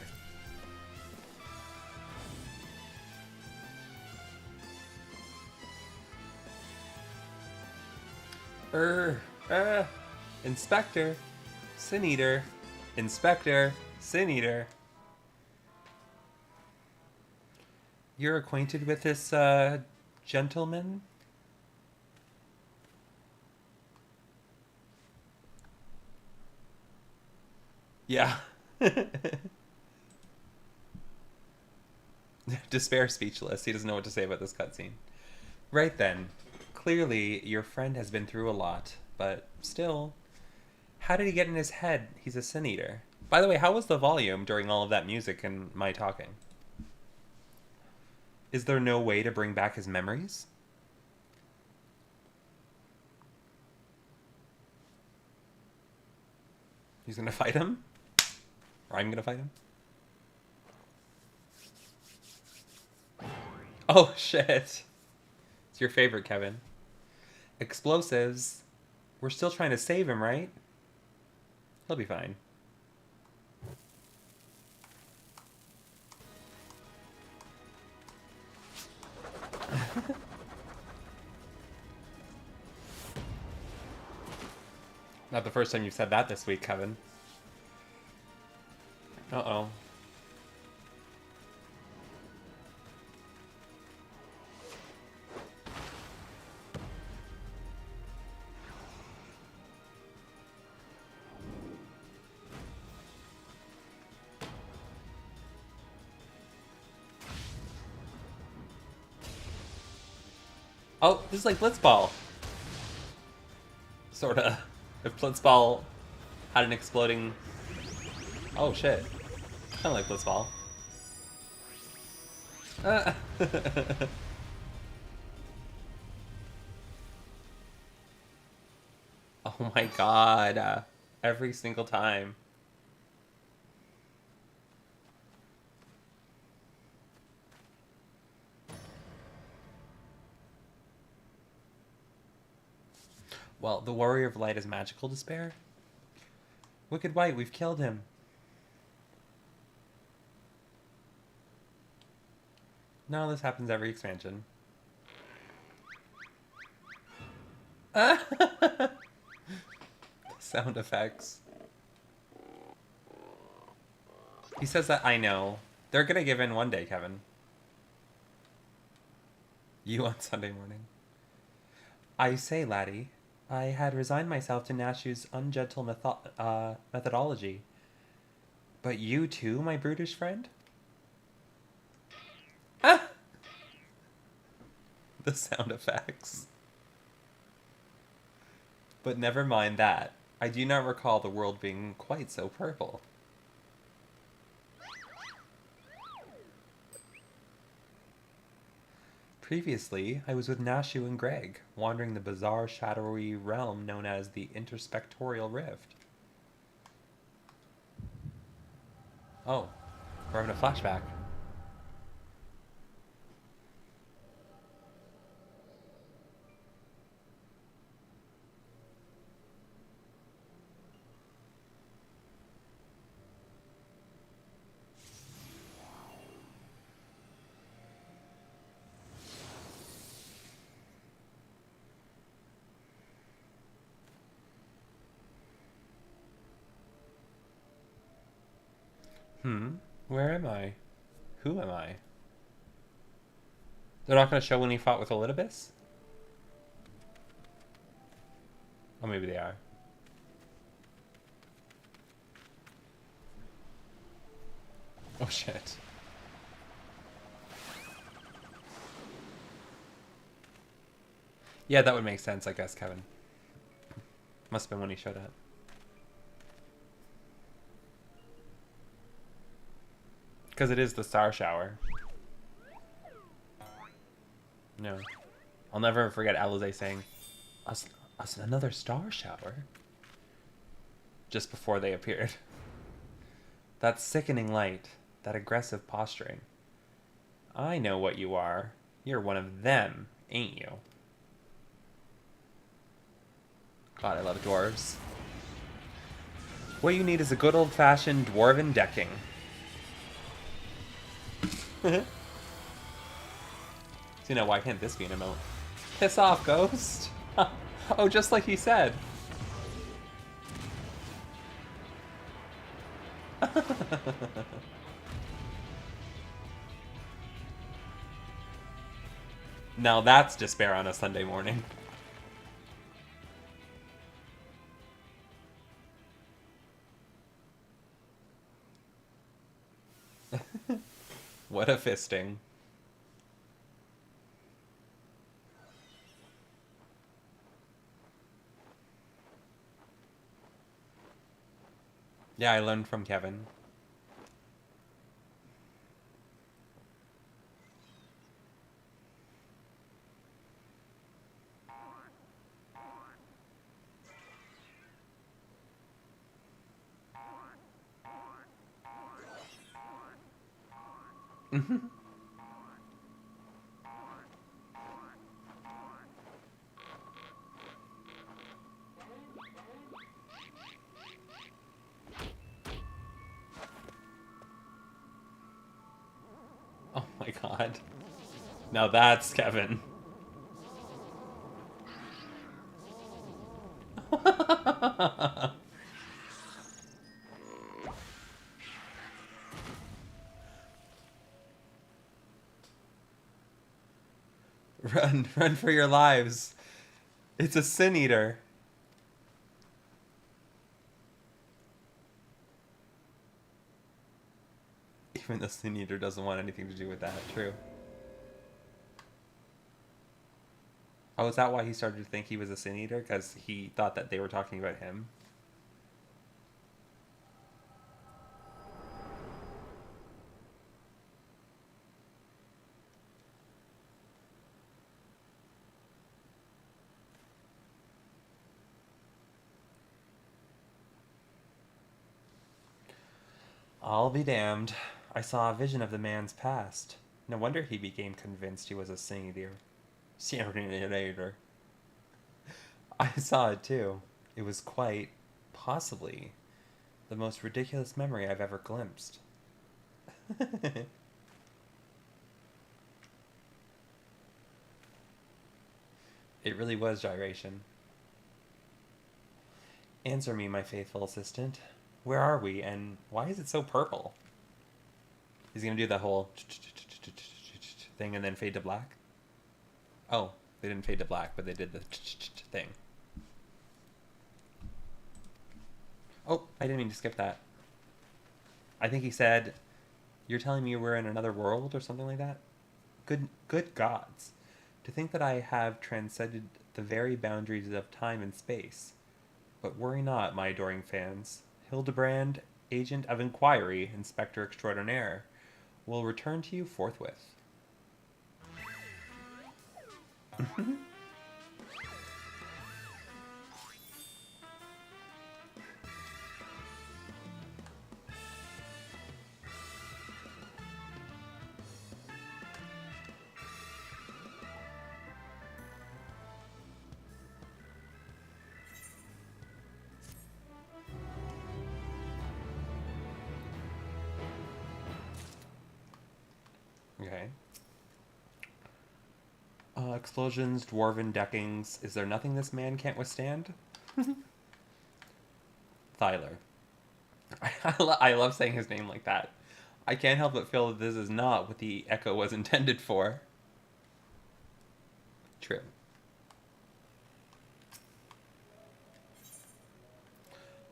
Inspector, Sin Eater, Inspector, Sin Eater. You're acquainted with this, gentleman? Yeah. Despair speechless. He doesn't know what to say about this cutscene. Right then. Clearly, your friend has been through a lot, but still, how did he get in his head he's a Sin Eater? By the way, how was the volume during all of that music and my talking? Is there no way to bring back his memories? He's gonna fight him? Or I'm gonna fight him? Oh, shit. It's your favorite, Kevin. Explosives. We're still trying to save him, right? He'll be fine. Not the first time you've said that this week, Kevin. Uh-oh. Oh, this is like Blitzball. Sorta. If Blitzball had an exploding... Oh, shit. Kinda like Blitzball. Oh my god. Every single time. Well, the Warrior of Light is magical despair? Wicked White, we've killed him. No, this happens every expansion. Sound effects. He says that I know. They're gonna give in one day, Kevin. You on Sunday morning. I say, laddie, I had resigned myself to Nashu's ungentle methodology. But you too, my brutish friend? Ah! The sound effects. But never mind that. I do not recall the world being quite so purple. Previously, I was with Nashu and Greg, wandering the bizarre, shadowy realm known as the Interspectorial Rift. Oh, we're having a flashback. Where am I? Who am I? They're not going to show when he fought with Elidibus? Oh, maybe they are. Oh, shit. Yeah, that would make sense, I guess, Kevin. Must have been when he showed up. Because it is the star shower. No. I'll never forget Alize saying, us another star shower? Just before they appeared. That sickening light. That aggressive posturing. I know what you are. You're one of them, ain't you? God, I love dwarves. What you need is a good old-fashioned dwarven decking. So, you know, why can't this be an emote? Piss off, Ghost! Oh, just like he said. Now that's despair on a Sunday morning. What a fisting. Yeah, I learned from Kevin. Oh my god. Now that's Kevin. Run, run for your lives. It's a sin eater. Even the sin eater doesn't want anything to do with that. True. Oh, is that why he started to think he was a sin eater? Because he thought that they were talking about him? I'll be damned. I saw a vision of the man's past. No wonder he became convinced he was a sin eater. I saw it too. It was quite, possibly, the most ridiculous memory I've ever glimpsed. It really was gyration. Answer me, my faithful assistant. Where are we, and why is it so purple? He's gonna do the whole thing and then fade to black? Oh, they didn't fade to black, but they did the thing. Oh, I didn't mean to skip that. I think he said, "You're telling me we're in another world," or something like that? Good gods. To think that I have transcended the very boundaries of time and space. But worry not, my adoring fans. Hildebrand, Agent of Inquiry, Inspector Extraordinaire, will return to you forthwith. Okay. Explosions, dwarven deckings. Is there nothing this man can't withstand? Thyler. I love saying his name like that. I can't help but feel that this is not what the echo was intended for. True.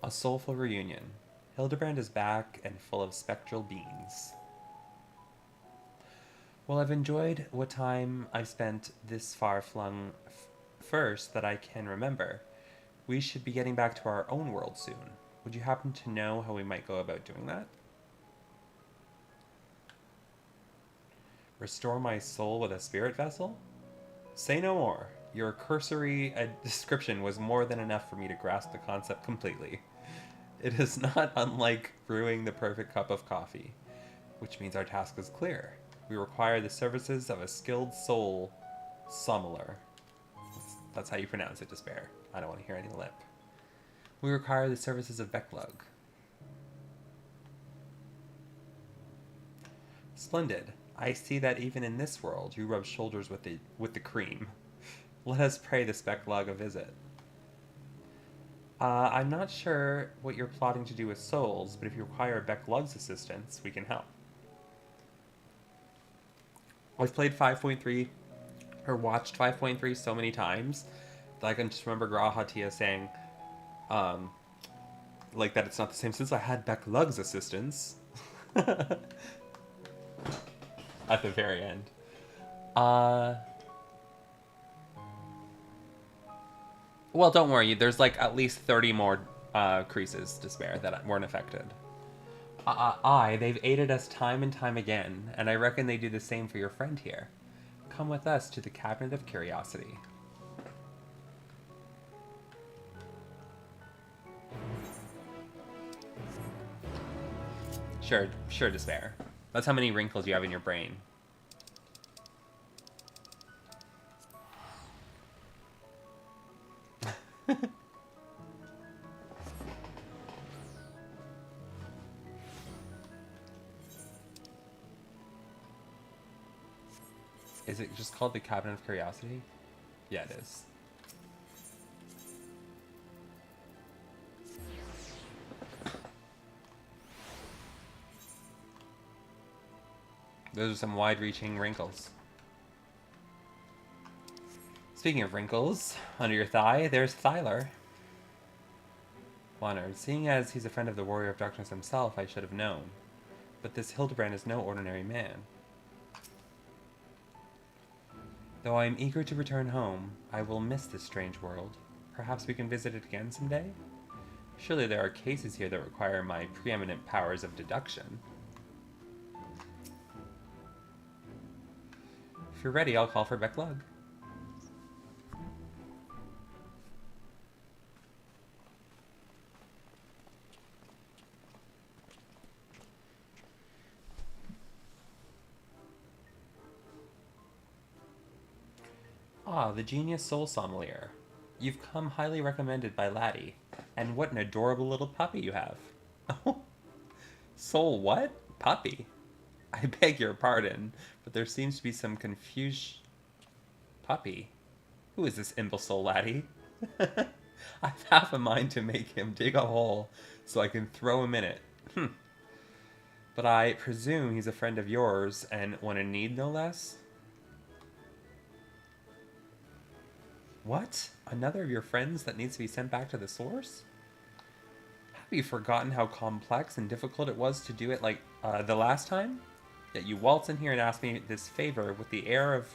A soulful reunion. Hildebrand is back and full of spectral beings. Well, I've enjoyed what time I've spent this far flung first that I can remember. We should be getting back to our own world soon. Would you happen to know how we might go about doing that? Restore my soul with a spirit vessel? Say no more. Your cursory description was more than enough for me to grasp the concept completely. It is not unlike brewing the perfect cup of coffee, which means our task is clear. We require the services of a skilled soul summoner. That's how you pronounce it, Despair. I don't want to hear any lip. We require the services of Becklug. Splendid. I see that even in this world, you rub shoulders with the cream. Let us pray the Specklug a visit. I'm not sure what you're plotting to do with souls, but if you require Becklug's assistance, we can help. I've played 5.3, or watched 5.3 so many times, that I can just remember Grahatia saying, like, that it's not the same since I had Becklug's assistance. At the very end. Well, don't worry. There's like at least 30 more creases to spare that weren't affected. They've aided us time and time again, and I reckon they do the same for your friend here. Come with us to the Cabinet of Curiosity. Sure, Despair. That's how many wrinkles you have in your brain. Is it just called the Cabinet of Curiosity? Yeah, it is. Those are some wide-reaching wrinkles. Speaking of wrinkles, under your thigh, there's Thyler. Honored. Seeing as he's a friend of the Warrior of Darkness himself, I should have known. But this Hildebrand is no ordinary man. Though I am eager to return home, I will miss this strange world. Perhaps we can visit it again someday? Surely there are cases here that require my preeminent powers of deduction. If you're ready, I'll call for Becklug. Ah, the genius soul sommelier. You've come highly recommended by Laddie. And what an adorable little puppy you have. Soul what? Puppy? I beg your pardon, but there seems to be some confusion. Puppy? Who is this imbecile Laddie? I've half a mind to make him dig a hole so I can throw him in it. But I presume he's a friend of yours and one in need, no less? What? Another of your friends that needs to be sent back to the source? Have you forgotten how complex and difficult it was to do it like the last time? Yet you waltz in here and ask me this favor with the air of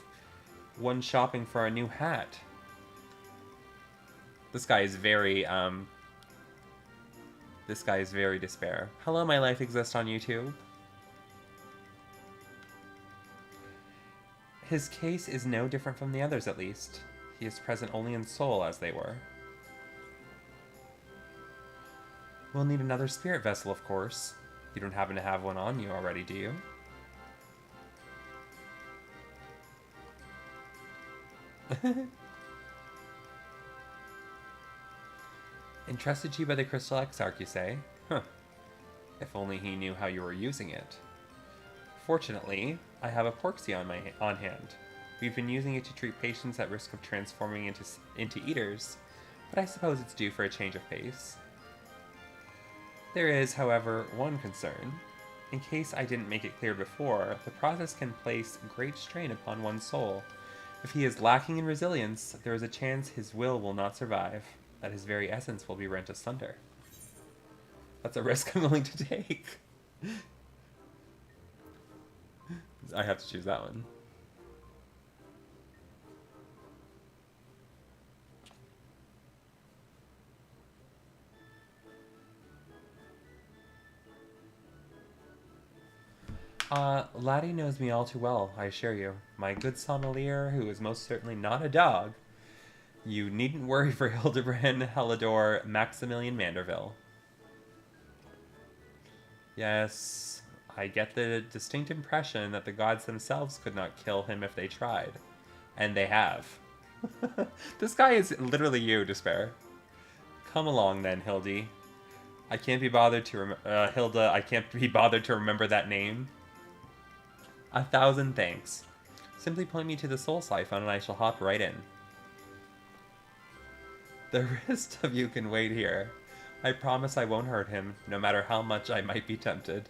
one shopping for a new hat. This guy is very despair. Hello, my life exists on YouTube. His case is no different from the others, at least. He is present only in soul, as they were. We'll need another spirit vessel, of course. You don't happen to have one on you already, do you? Entrusted to you by the Crystal Exarch, you say? Huh. If only he knew how you were using it. Fortunately, I have a Porksy on hand. We've been using it to treat patients at risk of transforming into eaters, but I suppose it's due for a change of pace. There is, however, one concern. In case I didn't make it clear before, the process can place great strain upon one's soul. If he is lacking in resilience, there is a chance his will not survive, that his very essence will be rent asunder. That's a risk I'm willing to take. I have to choose that one. Laddie knows me all too well, I assure you. My good sommelier, who is most certainly not a dog. You needn't worry for Hildebrand Helidor Maximilian Manderville. Yes, I get the distinct impression that the gods themselves could not kill him if they tried. And they have. This guy is literally you, Despair. Come along then, Hildy. I can't be bothered to Hilda, I can't be bothered to remember that name. 1,000 thanks. Simply point me to the soul siphon and I shall hop right in. The rest of you can wait here. I promise I won't hurt him, no matter how much I might be tempted.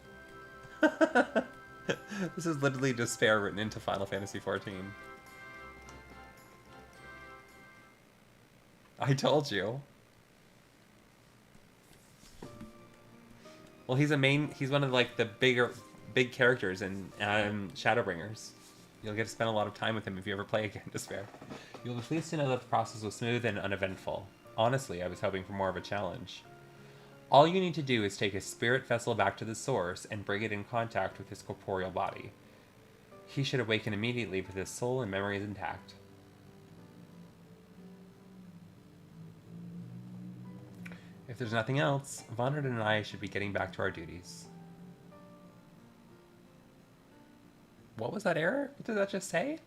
This is literally despair written into Final Fantasy XIV. I told you. Well, he's one of like the big characters in Shadowbringers. You'll get to spend a lot of time with him if you ever play again, Despair. You'll be pleased to know that the process was smooth and uneventful. Honestly, I was hoping for more of a challenge. All you need to do is take his spirit vessel back to the source and bring it in contact with his corporeal body. He should awaken immediately with his soul and memories intact. If there's nothing else, Vonnegut and I should be getting back to our duties. What was that error? What did that just say?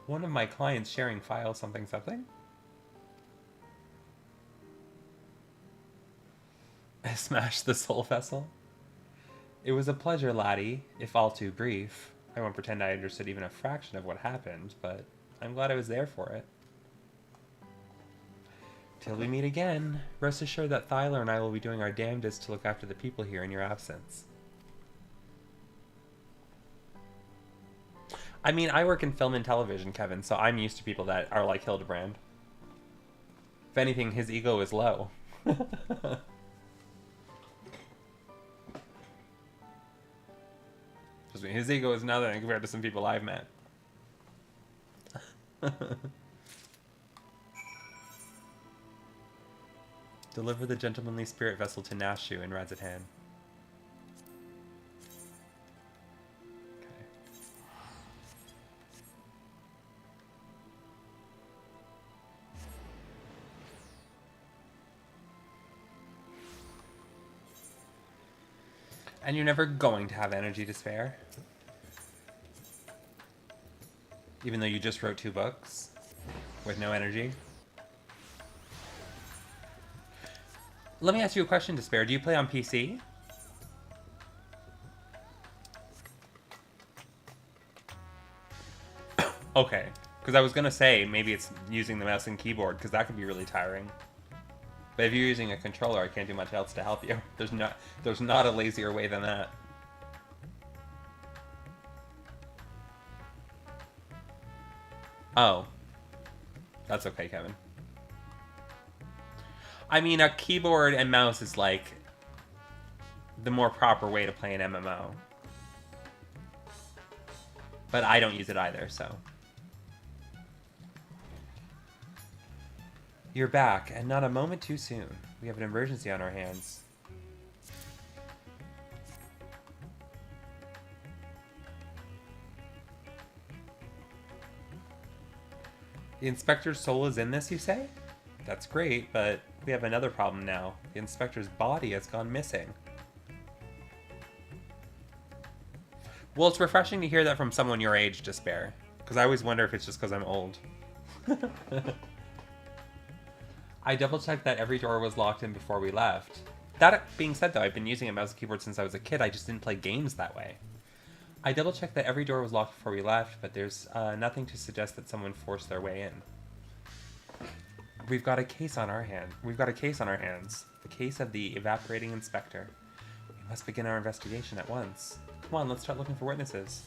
One of my clients sharing files something something? I smashed the soul vessel. It was a pleasure, laddie, if all too brief. I won't pretend I understood even a fraction of what happened, but I'm glad I was there for it. Till we meet again, rest assured that Thyler and I will be doing our damnedest to look after the people here in your absence. I mean, I work in film and television, Kevin, so I'm used to people that are like Hildebrand. If anything, his ego is low. His ego is nothing compared to some people I've met. Deliver the gentlemanly spirit vessel to Nashu in Razatan. Okay. And you're never going to have energy to spare. Even though you just wrote 2 books with no energy. Let me ask you a question, Despair. Do you play on PC? Okay. Because I was going to say, maybe it's using the mouse and keyboard, because that could be really tiring. But if you're using a controller, I can't do much else to help you. There's not a lazier way than that. Oh. That's okay, Kevin. I mean, a keyboard and mouse is like the more proper way to play an MMO. But I don't use it either, so. You're back, and not a moment too soon. We have an emergency on our hands. The inspector's soul is in this, you say? That's great, but we have another problem now. The inspector's body has gone missing. Well, it's refreshing to hear that from someone your age, Despair. Because I always wonder if it's just because I'm old. I double-checked that every door was locked in before we left. That being said, though, I've been using a mouse and keyboard since I was a kid. I just didn't play games that way. I double-checked that every door was locked before we left, but there's nothing to suggest that someone forced their way in. We've got a case on our hands. The case of the evaporating inspector. We must begin our investigation at once. Come on, let's start looking for witnesses.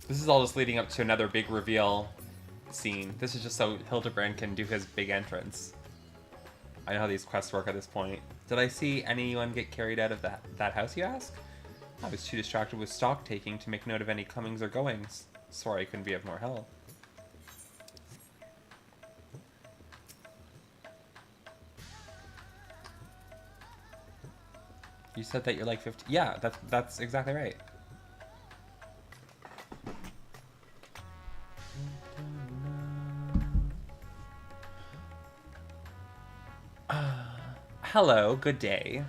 This is all just leading up to another big reveal scene. This is just so Hildebrand can do his big entrance. I know how these quests work at this point. Did I see anyone get carried out of that house, you ask? I was too distracted with stock taking to make note of any comings or goings. Sorry I couldn't be of more help. You said that you're like 50. Yeah, that's exactly right. Hello, good day,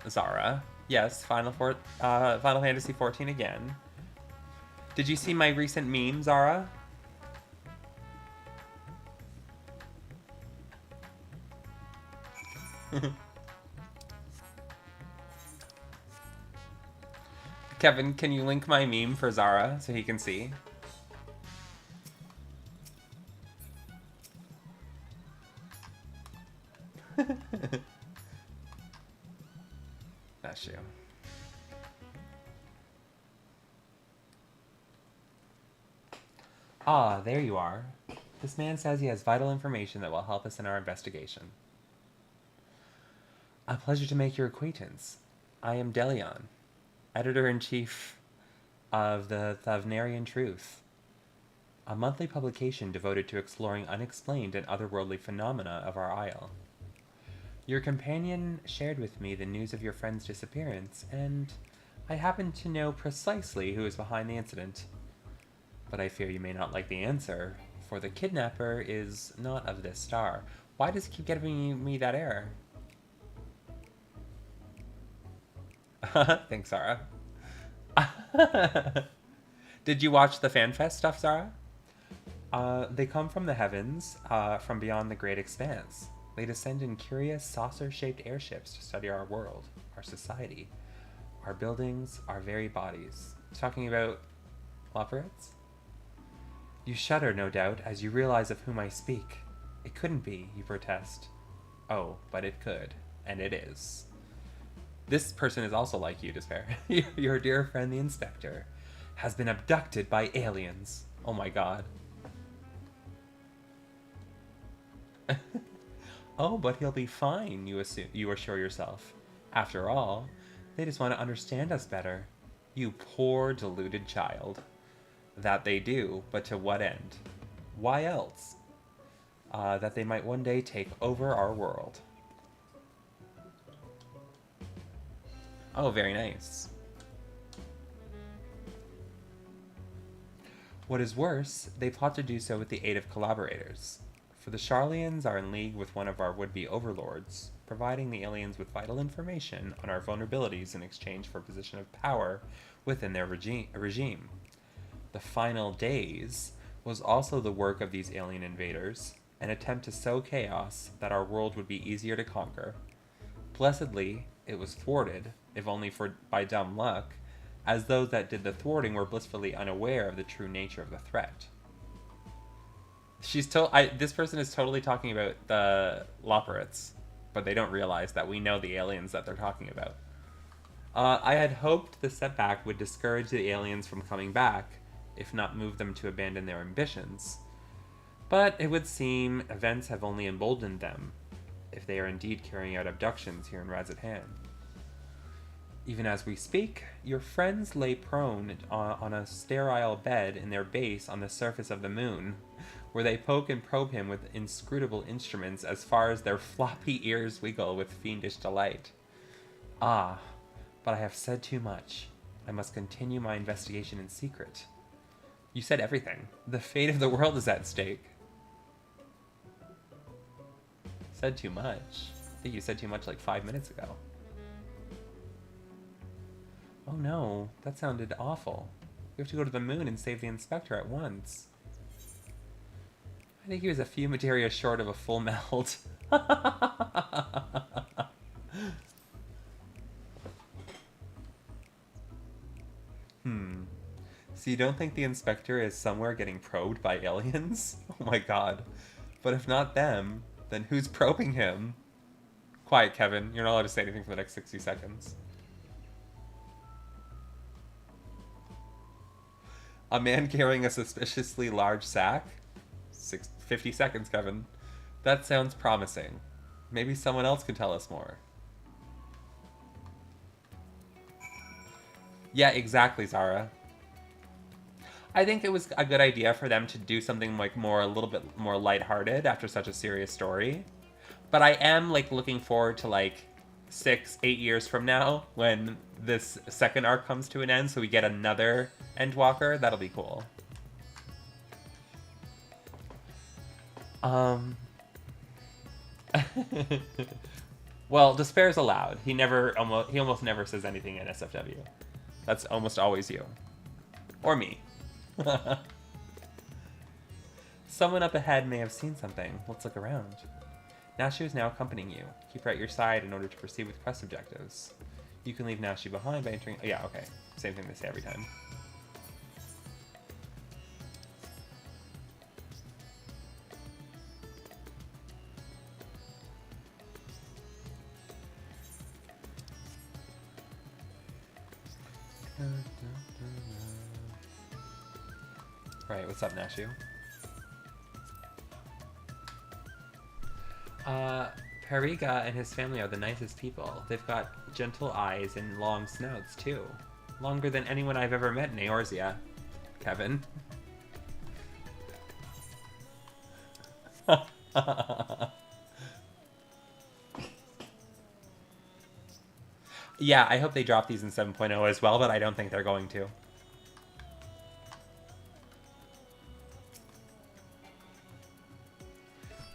Zara. Yes, Final Fantasy XIV again. Did you see my recent meme, Zara? Kevin, can you link my meme for Zara so he can see? That's you. Ah, there you are. This man says he has vital information that will help us in our investigation. A pleasure to make your acquaintance. I am Delion, Editor-in-Chief of the Thavnarian Truth, a monthly publication devoted to exploring unexplained and otherworldly phenomena of our isle. Your companion shared with me the news of your friend's disappearance, and I happen to know precisely who is behind the incident. But I fear you may not like the answer, for the kidnapper is not of this star. Why does he keep giving me that error? Thanks, Zara. Did you watch the FanFest stuff, Zara? They come from the heavens, from beyond the great expanse. They descend in curious saucer-shaped airships to study our world, our society, our buildings, our very bodies. Talking about Loporits? You shudder, no doubt, as you realize of whom I speak. It couldn't be, you protest. Oh, but it could, and it is. This person is also like you, Despair. Your dear friend the Inspector has been abducted by aliens. Oh my god. Oh, but he'll be fine, you assure yourself. After all, they just want to understand us better. You poor, deluded child. That they do, but to what end? Why else? That they might one day take over our world. Oh, very nice. What is worse, they plot to do so with the aid of collaborators. For the Charlians are in league with one of our would-be overlords, providing the aliens with vital information on our vulnerabilities in exchange for a position of power within their regime. The Final Days was also the work of these alien invaders, an attempt to sow chaos that our world would be easier to conquer. Blessedly, it was thwarted, if only by dumb luck, as those that did the thwarting were blissfully unaware of the true nature of the threat. This person is totally talking about the Loporits, but they don't realize that we know the aliens that they're talking about. I had hoped the setback would discourage the aliens from coming back, if not move them to abandon their ambitions. But it would seem events have only emboldened them, if they are indeed carrying out abductions here in Razathan. Even as we speak, your friends lay prone on a sterile bed in their base on the surface of the moon, where they poke and probe him with inscrutable instruments as far as their floppy ears wiggle with fiendish delight. Ah, but I have said too much. I must continue my investigation in secret. You said everything. The fate of the world is at stake. Said too much? I think you said too much like 5 minutes ago. Oh no, that sounded awful. We have to go to the moon and save the Inspector at once. I think he was a few materia short of a full melt. So you don't think the Inspector is somewhere getting probed by aliens? Oh my god. But if not them, then who's probing him? Quiet, Kevin. You're not allowed to say anything for the next 60 seconds. A man carrying a suspiciously large sack? 50 seconds, Kevin. That sounds promising. Maybe someone else can tell us more. Yeah, exactly, Zara. I think it was a good idea for them to do something like a little bit more lighthearted after such a serious story. But I am like looking forward to like 6-8 years from now when this second arc comes to an end, so we get another Endwalker. That'll be cool. Well, Despair's allowed. He almost never says anything in SFW. That's almost always you. Or me. Someone up ahead may have seen something. Let's look around. Nashi is now accompanying you. Keep her at your side in order to proceed with quest objectives. You can leave Nashi behind by entering... Yeah, okay. Same thing they say every time. Right, what's up, Nashu? Pariga and his family are the nicest people. They've got gentle eyes and long snouts, too. Longer than anyone I've ever met in Eorzea. Kevin. Yeah, I hope they drop these in 7.0 as well, but I don't think they're going to.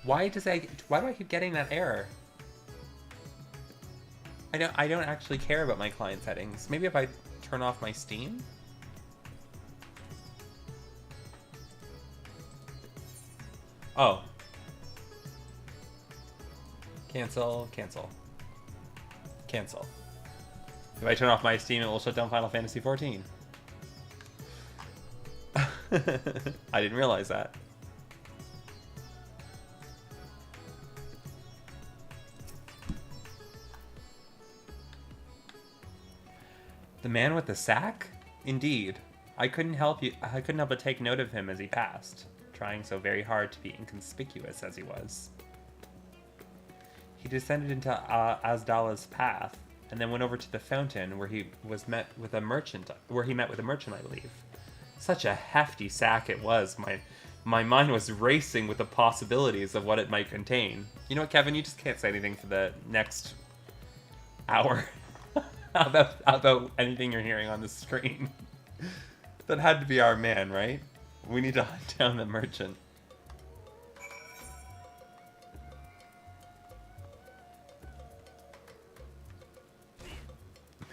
Why do I keep getting that error? I don't actually care about my client settings. Maybe if I turn off my Steam? Oh. Cancel, cancel. Cancel. If I turn off my Steam, it will shut down Final Fantasy XIV. I didn't realize that. The man with the sack? Indeed. I couldn't help but take note of him as he passed, trying so very hard to be inconspicuous as he was. He descended into Asdala's path, and then went over to the fountain where he met with a merchant, I believe. Such a hefty sack it was. My mind was racing with the possibilities of what it might contain. You know what, Kevin? You just can't say anything for the next hour about anything you're hearing on the screen. That had to be our man, right? We need to hunt down the merchant.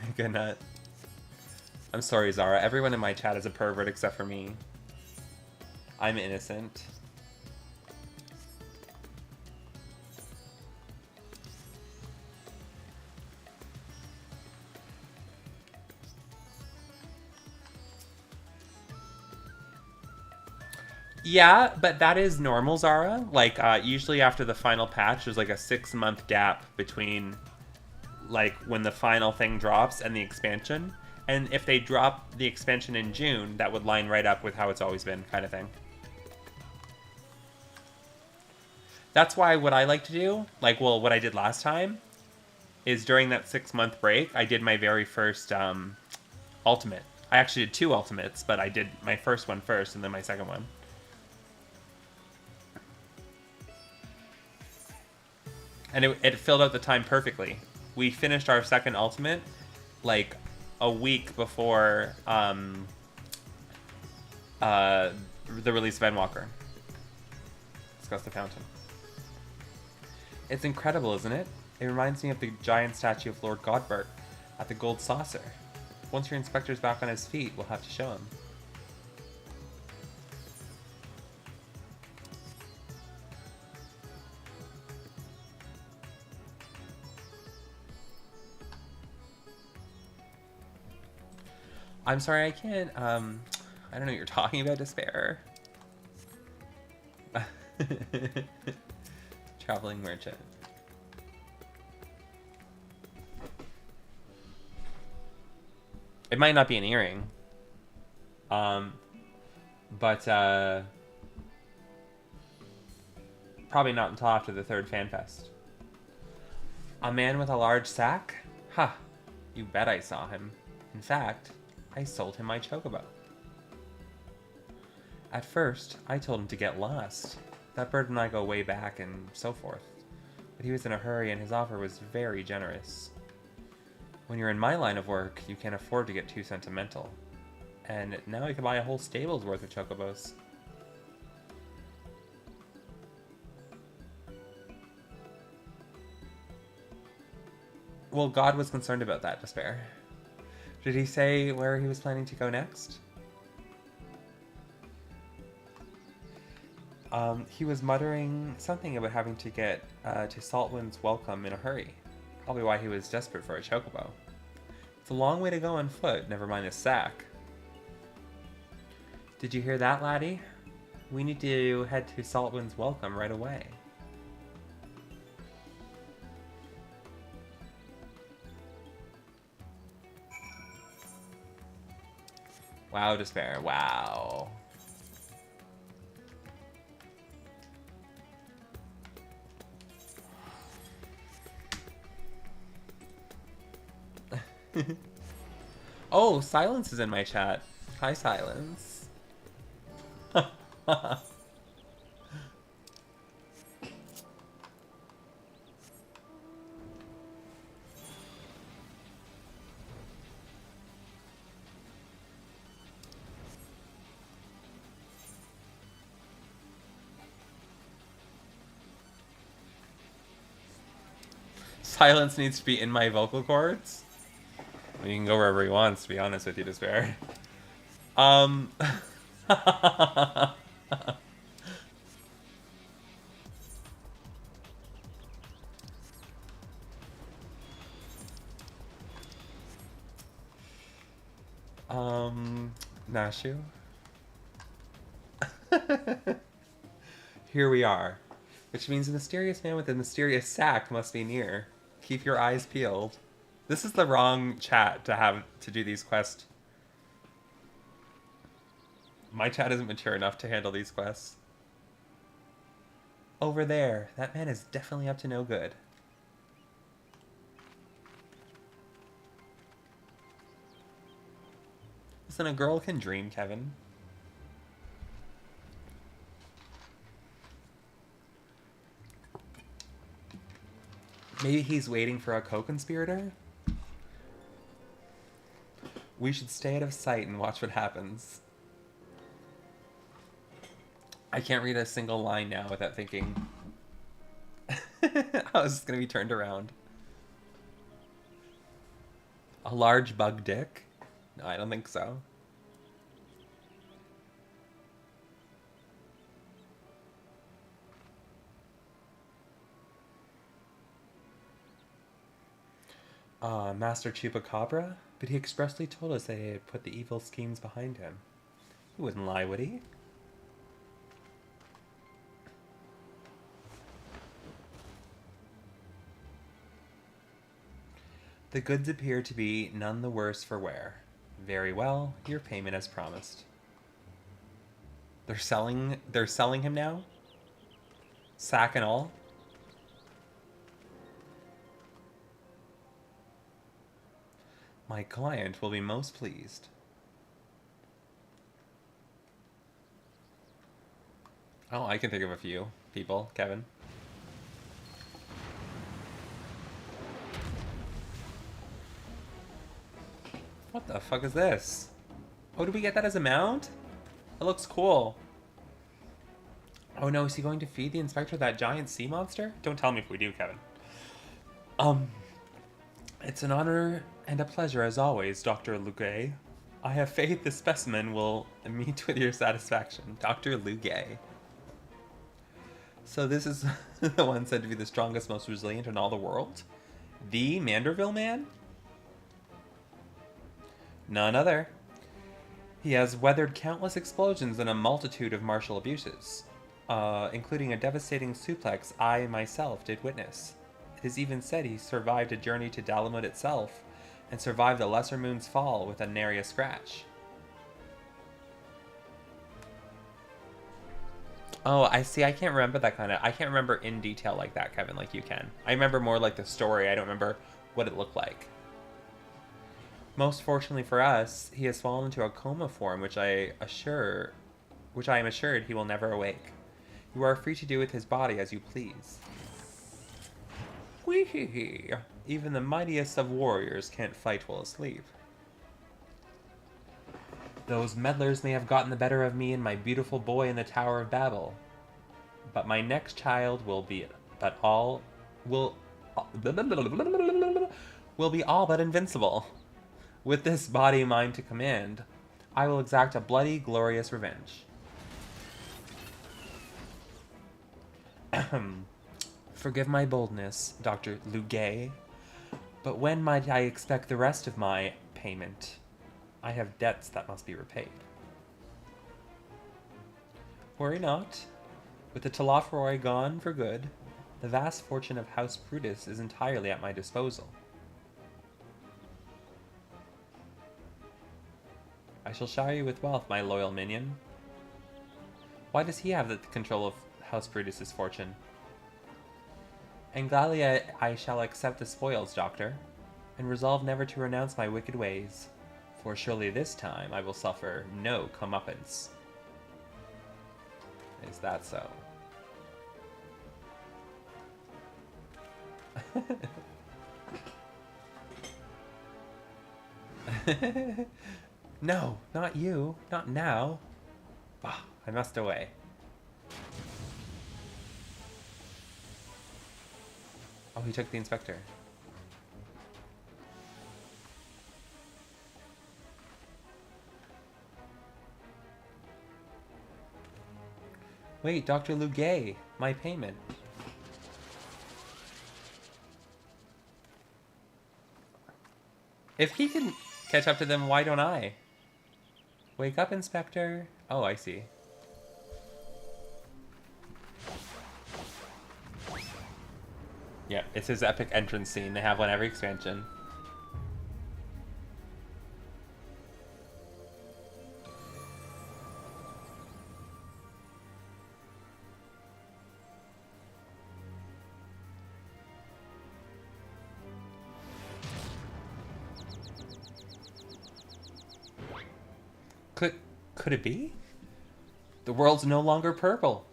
Mega nut. I'm sorry, Zara. Everyone in my chat is a pervert except for me. I'm innocent. Yeah, but that is normal, Zara. Like, usually after the final patch, there's like a 6-month gap between, like, when the final thing drops and the expansion. And if they drop the expansion in June, that would line right up with how it's always been, kind of thing. That's why what I like to do, like, well, what I did last time, is during that 6-month break, I did my very first ultimate. I actually did 2 ultimates, but I did my first one first and then my second one. And it filled out the time perfectly. We finished our second ultimate, like, a week before the release of Endwalker. Discuss the fountain. It's incredible, isn't it? It reminds me of the giant statue of Lord Godbert at the Gold Saucer. Once your inspector's back on his feet, we'll have to show him. I'm sorry, I can't, I don't know what you're talking about, Despair. Traveling merchant. It might not be an earring. But, probably not until after the 3rd FanFest. A man with a large sack? Ha! Huh, you bet I saw him. In fact, I sold him my chocobo. At first, I told him to get lost. That bird and I go way back and so forth. But he was in a hurry and his offer was very generous. When you're in my line of work, you can't afford to get too sentimental. And now you can buy a whole stable's worth of chocobos. Well, God was concerned about that, Despair. Did he say where he was planning to go next? He was muttering something about having to get to Saltwind's welcome in a hurry. Probably why he was desperate for a chocobo. It's a long way to go on foot, never mind a sack. Did you hear that, laddie? We need to head to Saltwind's welcome right away. Wow, despair. Wow. Oh, Silence is in my chat. Hi, Silence. Silence needs to be in my vocal cords. Well, you can go wherever he wants, to be honest with you, Despair. Nashu? Here we are. Which means a mysterious man with a mysterious sack must be near. Keep your eyes peeled. This is the wrong chat to have to do these quests. My chat isn't mature enough to handle these quests. Over there. That man is definitely up to no good. Listen, a girl can dream, Kevin. Maybe he's waiting for a co-conspirator? We should stay out of sight and watch what happens. I can't read a single line now without thinking... how is this going to be turned around? A large bug dick? No, I don't think so. Master Chupacabra? But he expressly told us that he had put the evil schemes behind him. He wouldn't lie, would he? The goods appear to be none the worse for wear. Very well, your payment as promised. They're selling him now? Sack and all? My client will be most pleased. Oh, I can think of a few people, Kevin. What the fuck is this? Oh, did we get that as a mount? It looks cool. Oh no, is he going to feed the inspector that giant sea monster? Don't tell me if we do, Kevin. It's an honor and a pleasure as always, Dr. Lugay. I have faith this specimen will meet with your satisfaction. Dr. Lugay. So this is the one said to be the strongest, most resilient in all the world? The Manderville Man? None other. He has weathered countless explosions and a multitude of martial abuses, including a devastating suplex I myself did witness. It is even said he survived a journey to Dalamud itself, and survived the Lesser Moon's fall with a nary a scratch. Oh, I see. I can't remember that kind of... I can't remember in detail like that, Kevin, like you can. I remember more like the story. I don't remember what it looked like. Most fortunately for us, he has fallen into a coma form, which I am assured he will never awake. You are free to do with his body as you please. Whee! Even the mightiest of warriors can't fight while asleep. Those meddlers may have gotten the better of me and my beautiful boy in the Tower of Babel, but my next child will be all but invincible. With this body mine to command, I will exact a bloody, glorious revenge. Forgive my boldness, Dr. Lugay, but when might I expect the rest of my payment? I have debts that must be repaid. Worry not. With the Telafroi gone for good, the vast fortune of House Brutus is entirely at my disposal. I shall shower you with wealth, my loyal minion. Why does he have the control of House Brutus's fortune? And gladly I shall accept the spoils, Doctor, and resolve never to renounce my wicked ways, for surely this time I will suffer no comeuppance. Is that so? No, not you. Not now. Bah, I must away. Oh, he took the inspector. Wait, Dr. Lugay, my payment. If he can catch up to them, why don't I? Wake up, Inspector. Oh, I see. Yeah, it's his epic entrance scene. They have one every expansion. Could it be? The world's no longer purple.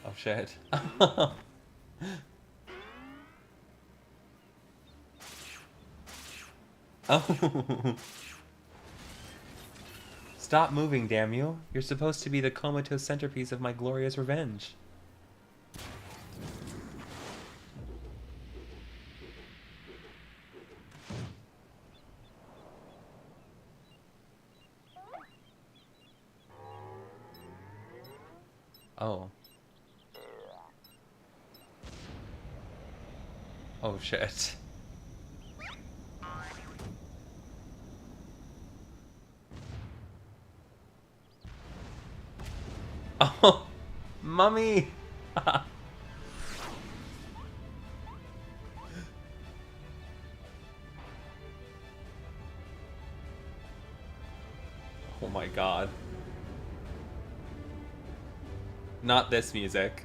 Oh shit. Oh. Stop moving, damn you. You're supposed to be the comatose centerpiece of my glorious revenge. Oh. Oh shit. Oh, mummy. Oh my god. Not this music.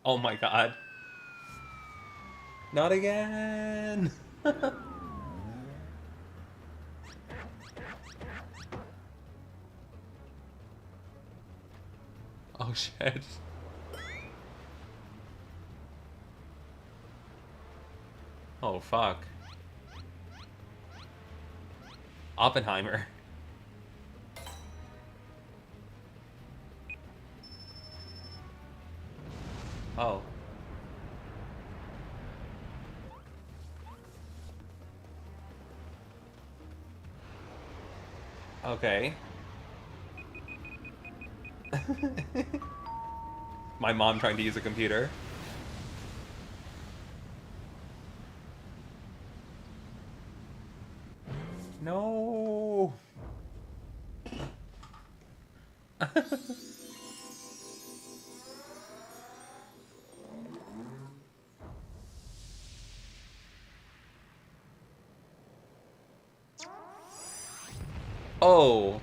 Oh my god. Not again. Oh shit. Oh fuck. Oppenheimer. Oh. Okay. My mom trying to use a computer. No. Oh.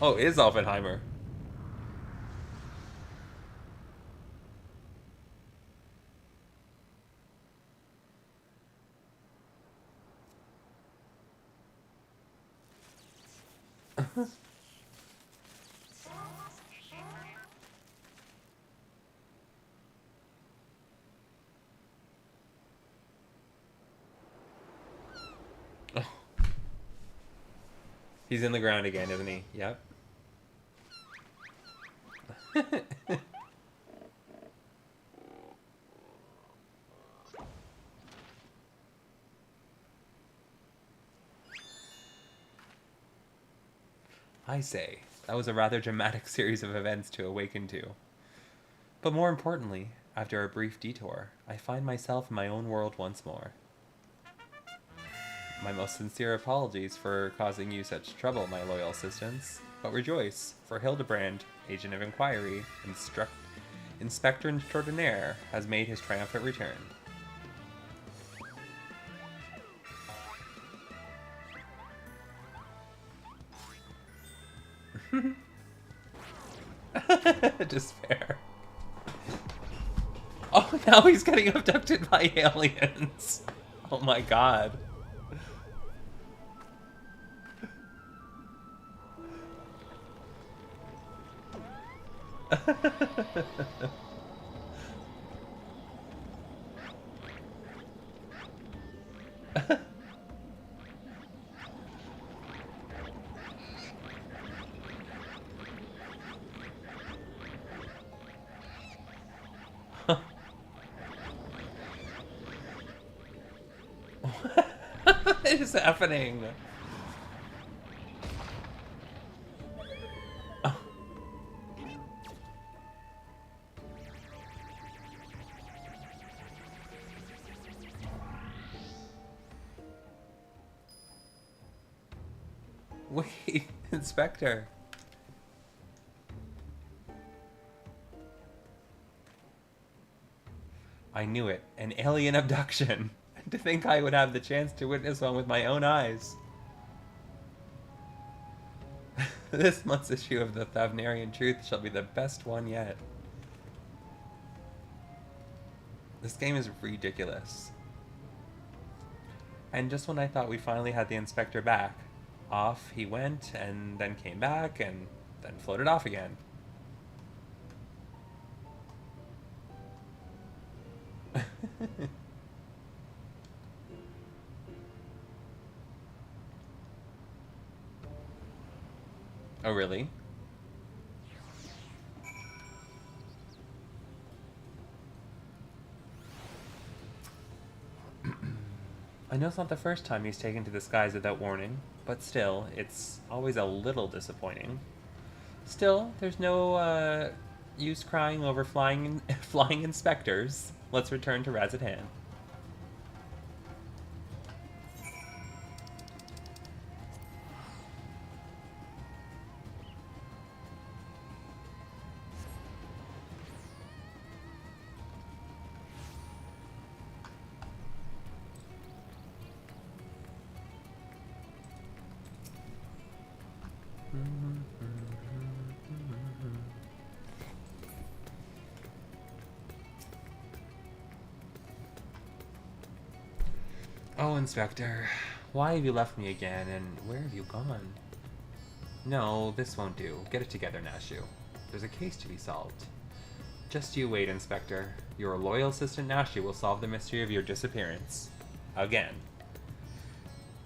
Oh, it is Oppenheimer. Oh. He's in the ground again, isn't he? Yep. I say, that was a rather dramatic series of events to awaken to. But more importantly, after a brief detour, I find myself in my own world once more. My most sincere apologies for causing you such trouble, my loyal assistants, but rejoice, for Hildebrand, Agent of Inquiry, Inspector Extraordinaire, has made his triumphant return. Despair. Oh, now he's getting abducted by aliens. Oh my god. What is happening? Oh. Wait, Inspector. I knew it. An alien abduction. To think I would have the chance to witness one with my own eyes. This month's issue of the Thavnarian Truth shall be the best one yet. This game is ridiculous. And just when I thought we finally had the Inspector back, off he went, and then came back, and then floated off again. Oh, really? I know it's not the first time he's taken to the skies without warning, but still, it's always a little disappointing. Still, there's no use crying over flying inspectors. Let's return to Razatan. Oh, Inspector, why have you left me again, and where have you gone? No, this won't do. Get it together, Nashu. There's a case to be solved. Just you wait, Inspector. Your loyal assistant Nashu will solve the mystery of your disappearance. Again.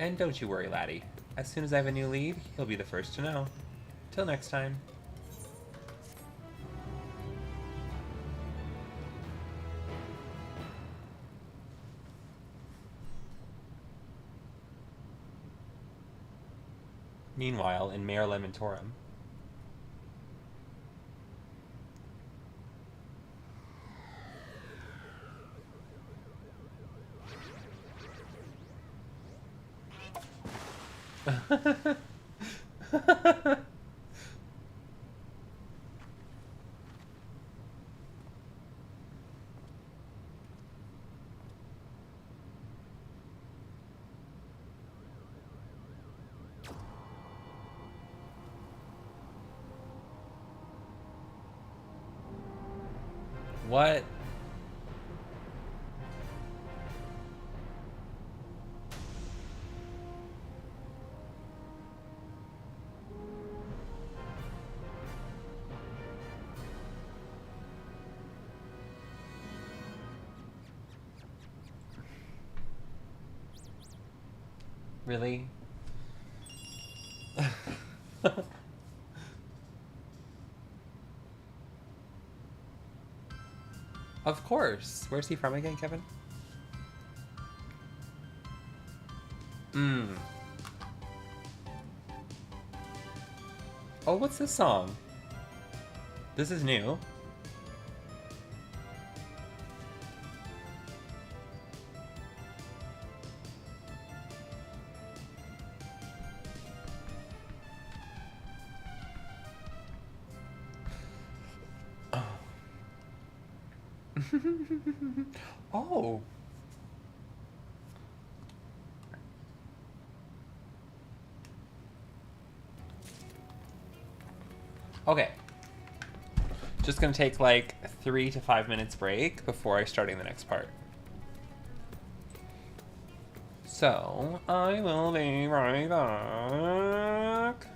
And don't you worry, laddie. As soon as I have a new lead, he'll be the first to know. Till next time. Meanwhile, in Mare Lamentorum. What? Really? Of course. Where's he from again, Kevin? Oh, what's this song? This is new. Oh. Okay. Just gonna take like 3 to 5 minutes break before I starting the next part. So, I will be right back.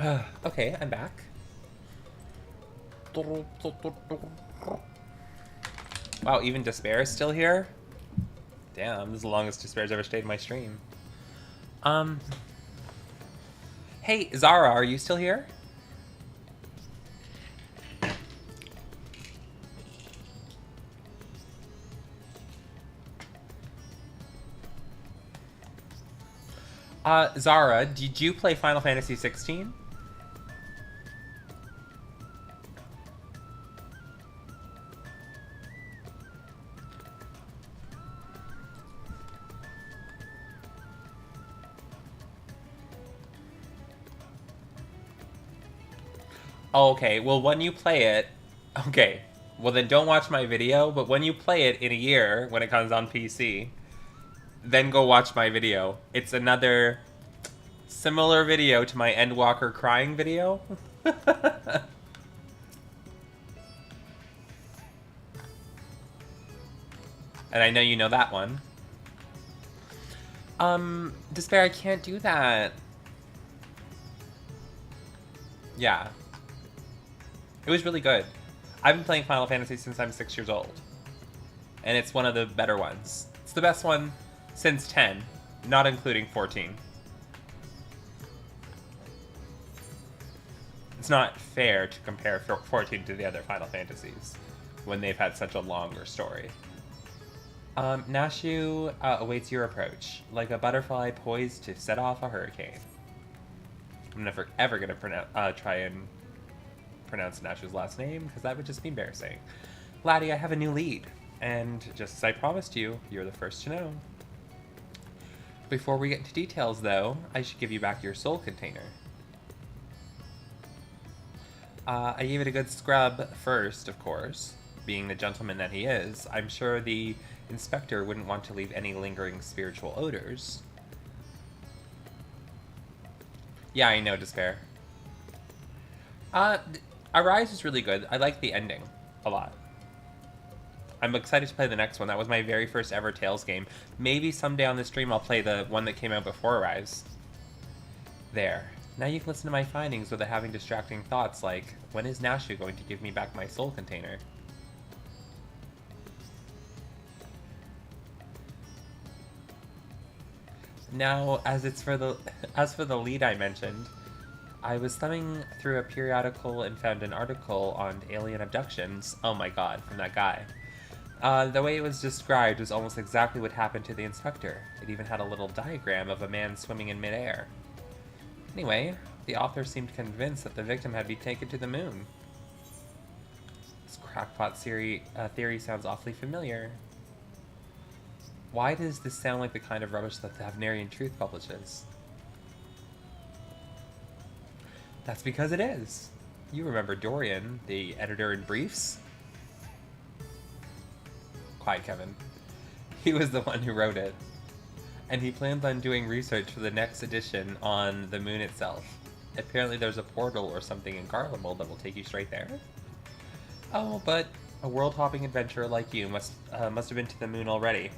Okay, I'm back. Wow, even Despair is still here? Damn, this is the longest Despair's ever stayed in my stream. Hey, Zara, are you still here? Zara, did you play Final Fantasy 16? Okay, well, when you play it... Okay, well then don't watch my video, but when you play it in a year, when it comes on PC, then go watch my video. It's another similar video to my Endwalker crying video. And I know you know that one. Despair, I can't do that. Yeah. It was really good. I've been playing Final Fantasy since I'm 6 years old. And it's one of the better ones. It's the best one since 10, not including 14. It's not fair to compare 14 to the other Final Fantasies when they've had such a longer story. Nashu awaits your approach, like a butterfly poised to set off a hurricane. I'm never ever gonna try and pronounce Nashu's last name, because that would just be embarrassing. Laddie, I have a new lead, and just as I promised you, you're the first to know. Before we get into details, though, I should give you back your soul container. I gave it a good scrub first, of course. Being the gentleman that he is, I'm sure the inspector wouldn't want to leave any lingering spiritual odors. Yeah, I know, Despair. Arise is really good. I like the ending a lot. I'm excited to play the next one. That was my very first ever Tales game. Maybe someday on the stream I'll play the one that came out before Arise. There. Now you can listen to my findings without having distracting thoughts like, when is Nashu going to give me back my soul container? Now, as for the lead I mentioned, I was thumbing through a periodical and found an article on alien abductions. Oh my god, from that guy. The way it was described was almost exactly what happened to the inspector. It even had a little diagram of a man swimming in midair. Anyway, the author seemed convinced that the victim had been taken to the moon. This crackpot theory sounds awfully familiar. Why does this sound like the kind of rubbish that the Havnarian Truth publishes? That's because it is. You remember Dorian, the editor in briefs? Quiet, Kevin. He was the one who wrote it. And he plans on doing research for the next edition on the moon itself. Apparently there's a portal or something in Garlemald that will take you straight there. Oh, but a world-hopping adventurer like you must have been to the moon already.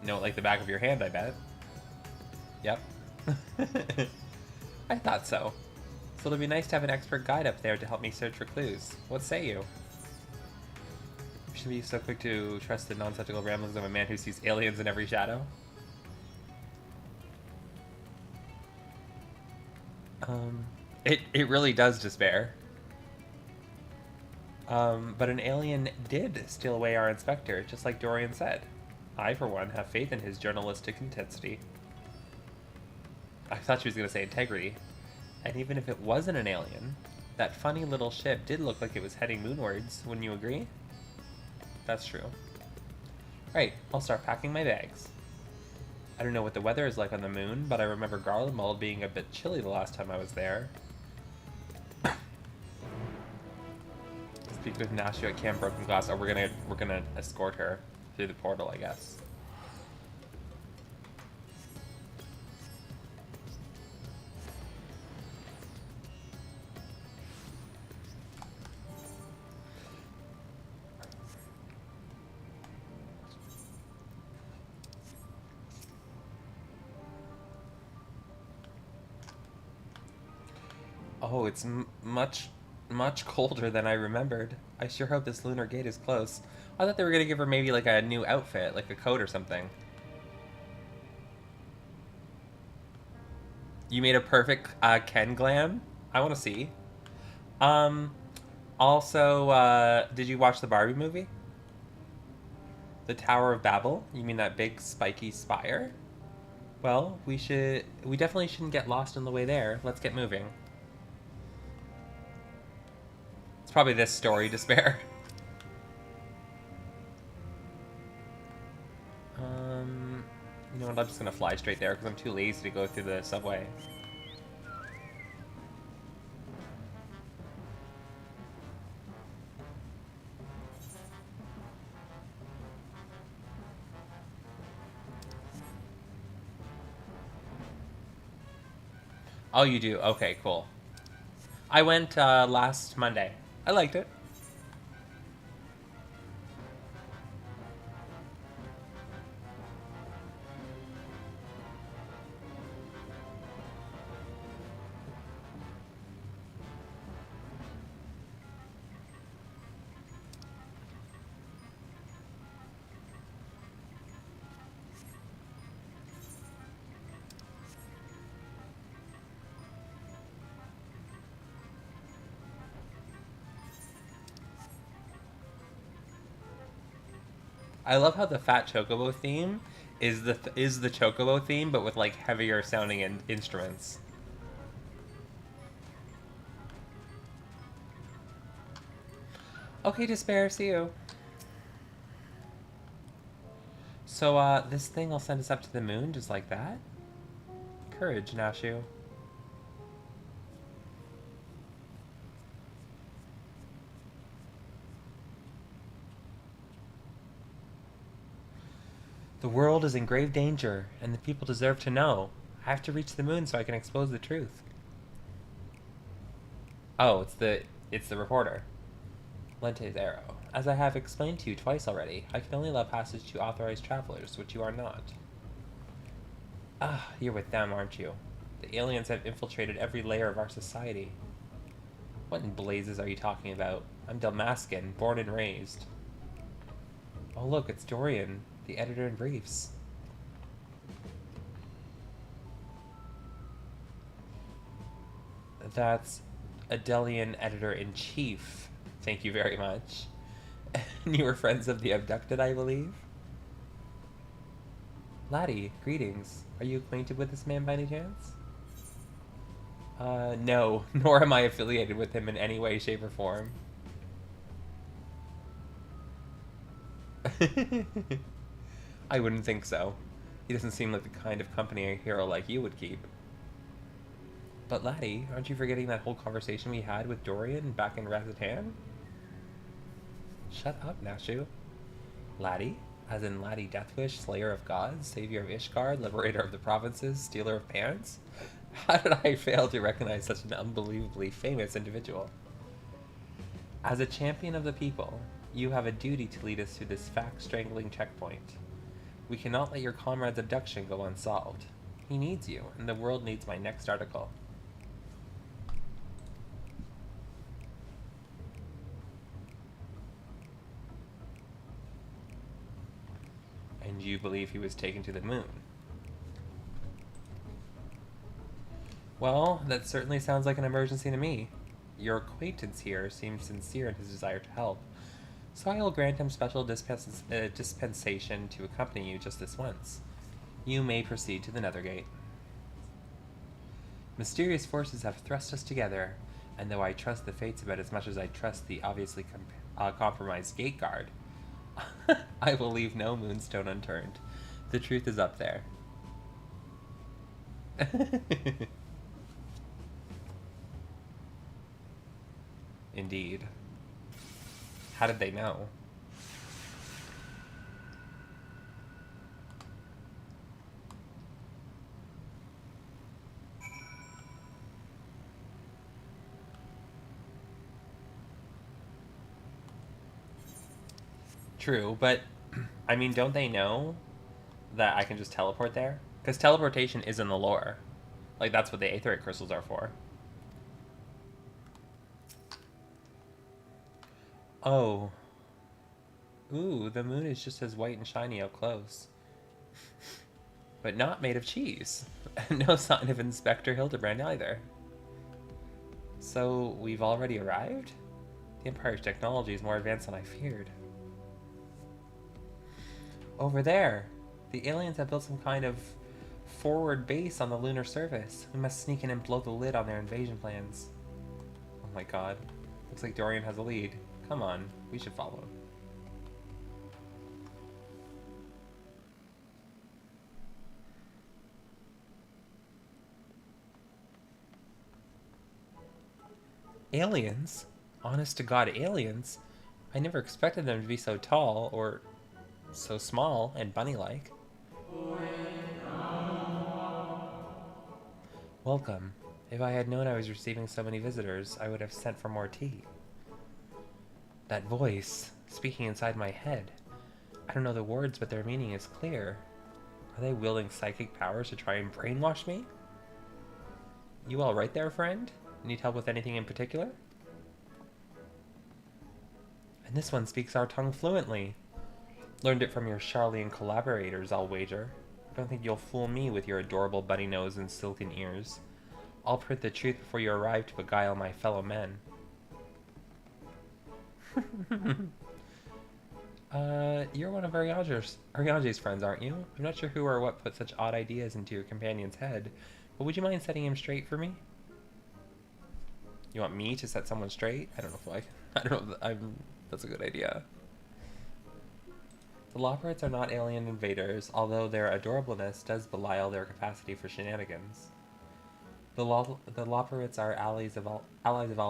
You know it like the back of your hand, I bet. Yep. I thought so. So it'll be nice to have an expert guide up there to help me search for clues. What say you? You should be so quick to trust the nonsensical ramblings of a man who sees aliens in every shadow. It really does despair. But an alien did steal away our inspector, just like Dorian said. I, for one, have faith in his journalistic intensity. I thought she was going to say integrity. And even if it wasn't an alien, that funny little ship did look like it was heading moonwards, wouldn't you agree? That's true. Right, I'll start packing my bags. I don't know what the weather is like on the moon, but I remember Garlemald being a bit chilly the last time I was there. Speak with Nashu at Camp Broken Glass. Oh, we're gonna escort her through the portal, I guess. Oh, it's much colder than I remembered. I sure hope this lunar gate is close. I thought they were gonna give her maybe like a new outfit, like a coat or something. You made a perfect Ken glam. I want to see. Um, Also, did you watch the Barbie movie? The Tower of Babel? You mean that big spiky spire? Well, we definitely shouldn't get lost on the way there. Let's get moving. It's probably this story, Despair. You know what? I'm just gonna fly straight there because I'm too lazy to go through the subway. Oh, you do? Okay, cool. I went last Monday. I liked it. I love how the Fat Chocobo theme is the Chocobo theme, but with like heavier sounding instruments. Okay, Despair, see you. So, this thing will send us up to the moon just like that? Courage, Nashu. The world is in grave danger, and the people deserve to know. I have to reach the moon so I can expose the truth. Oh, it's the reporter. Lente's arrow. As I have explained to you twice already, I can only allow passage to authorized travelers, which you are not. Ah, you're with them, aren't you? The aliens have infiltrated every layer of our society. What in blazes are you talking about? I'm Dalmascan, born and raised. Oh look, it's Dorian, the editor-in-briefs. That's Adelian editor-in-chief. Thank you very much. And you were friends of the abducted, I believe? Laddie, greetings. Are you acquainted with this man by any chance? No, nor am I affiliated with him in any way, shape, or form. I wouldn't think so. He doesn't seem like the kind of company a hero like you would keep. But Laddie, aren't you forgetting that whole conversation we had with Dorian back in Razatan? Shut up, Nashu. Laddie? As in Laddie Deathwish, slayer of gods, savior of Ishgard, liberator of the provinces, stealer of parents? How did I fail to recognize such an unbelievably famous individual? As a champion of the people, you have a duty to lead us through this fact-strangling checkpoint. We cannot let your comrade's abduction go unsolved. He needs you, and the world needs my next article. And you believe he was taken to the moon? Well, that certainly sounds like an emergency to me. Your acquaintance here seems sincere in his desire to help, so I will grant him special dispensation to accompany you just this once. You may proceed to the Nethergate. Mysterious forces have thrust us together, and though I trust the fates about as much as I trust the obviously compromised gate guard, I will leave no moonstone unturned. The truth is up there. Indeed. How did they know? True, but I mean, don't they know that I can just teleport there? Because teleportation is in the lore. Like, that's what the aetheryte crystals are for. Oh. Ooh, the moon is just as white and shiny up close. But not made of cheese. No sign of Inspector Hildebrand either. So, we've already arrived? The Empire's technology is more advanced than I feared. Over there! The aliens have built some kind of forward base on the lunar surface. We must sneak in and blow the lid on their invasion plans. Oh my god. Looks like Dorian has a lead. Come on, we should follow him. Aliens? Honest to God, aliens? I never expected them to be so tall, or so small and bunny-like. Welcome. If I had known I was receiving so many visitors, I would have sent for more tea. That voice, speaking inside my head. I don't know the words, but their meaning is clear. Are they wielding psychic powers to try and brainwash me? You all right there, friend? Need help with anything in particular? And this one speaks our tongue fluently. Learned it from your Charlian collaborators, I'll wager. I don't think you'll fool me with your adorable bunny nose and silken ears. I'll print the truth before you arrive to beguile my fellow men. You're one of Ariange's friends, aren't you? I'm not sure who or what put such odd ideas into your companion's head, but would you mind setting him straight for me? You want me to set someone straight? I don't know if I don't know if that's a good idea. The Loperites are not alien invaders, although their adorableness does belie their capacity for shenanigans. The Loperites are allies of all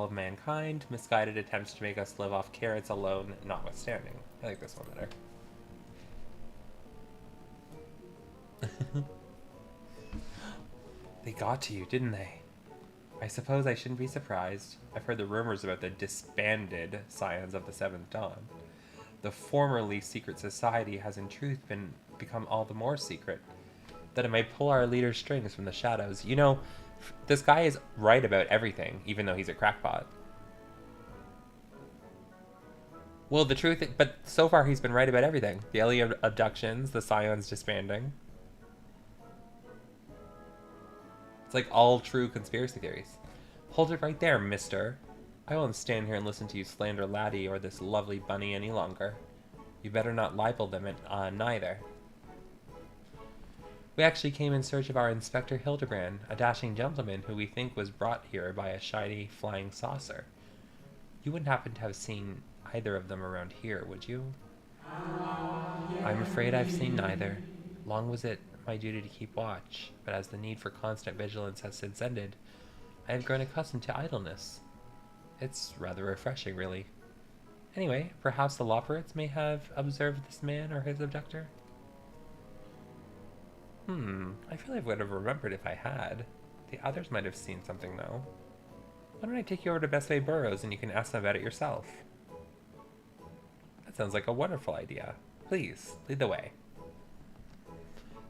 of mankind, misguided attempts to make us live off carrots alone notwithstanding. I like this one better. They got to you, didn't they? I suppose I shouldn't be surprised. I've heard the rumors about the disbanded Scions of the Seventh Dawn. The formerly secret society has in truth become all the more secret, that it might pull our leader's strings from the shadows. You know, this guy is right about everything, even though he's a crackpot. Well, the truth, but so far he's been right about everything. The alien abductions, the Scions disbanding. It's like all true conspiracy theories. Hold it right there, mister. I won't stand here and listen to you slander Laddie or this lovely bunny any longer. You better not libel them neither. We actually came in search of our Inspector Hildebrand, a dashing gentleman who we think was brought here by a shiny flying saucer. You wouldn't happen to have seen either of them around here, would you? I'm afraid I've seen neither. Long was it my duty to keep watch, but as the need for constant vigilance has since ended, I have grown accustomed to idleness. It's rather refreshing, really. Anyway, perhaps the Loperites may have observed this man or his abductor? I feel like I would have remembered if I had. The others might have seen something, though. Why don't I take you over to Best Bay Burrows and you can ask them about it yourself? That sounds like a wonderful idea. Please, lead the way.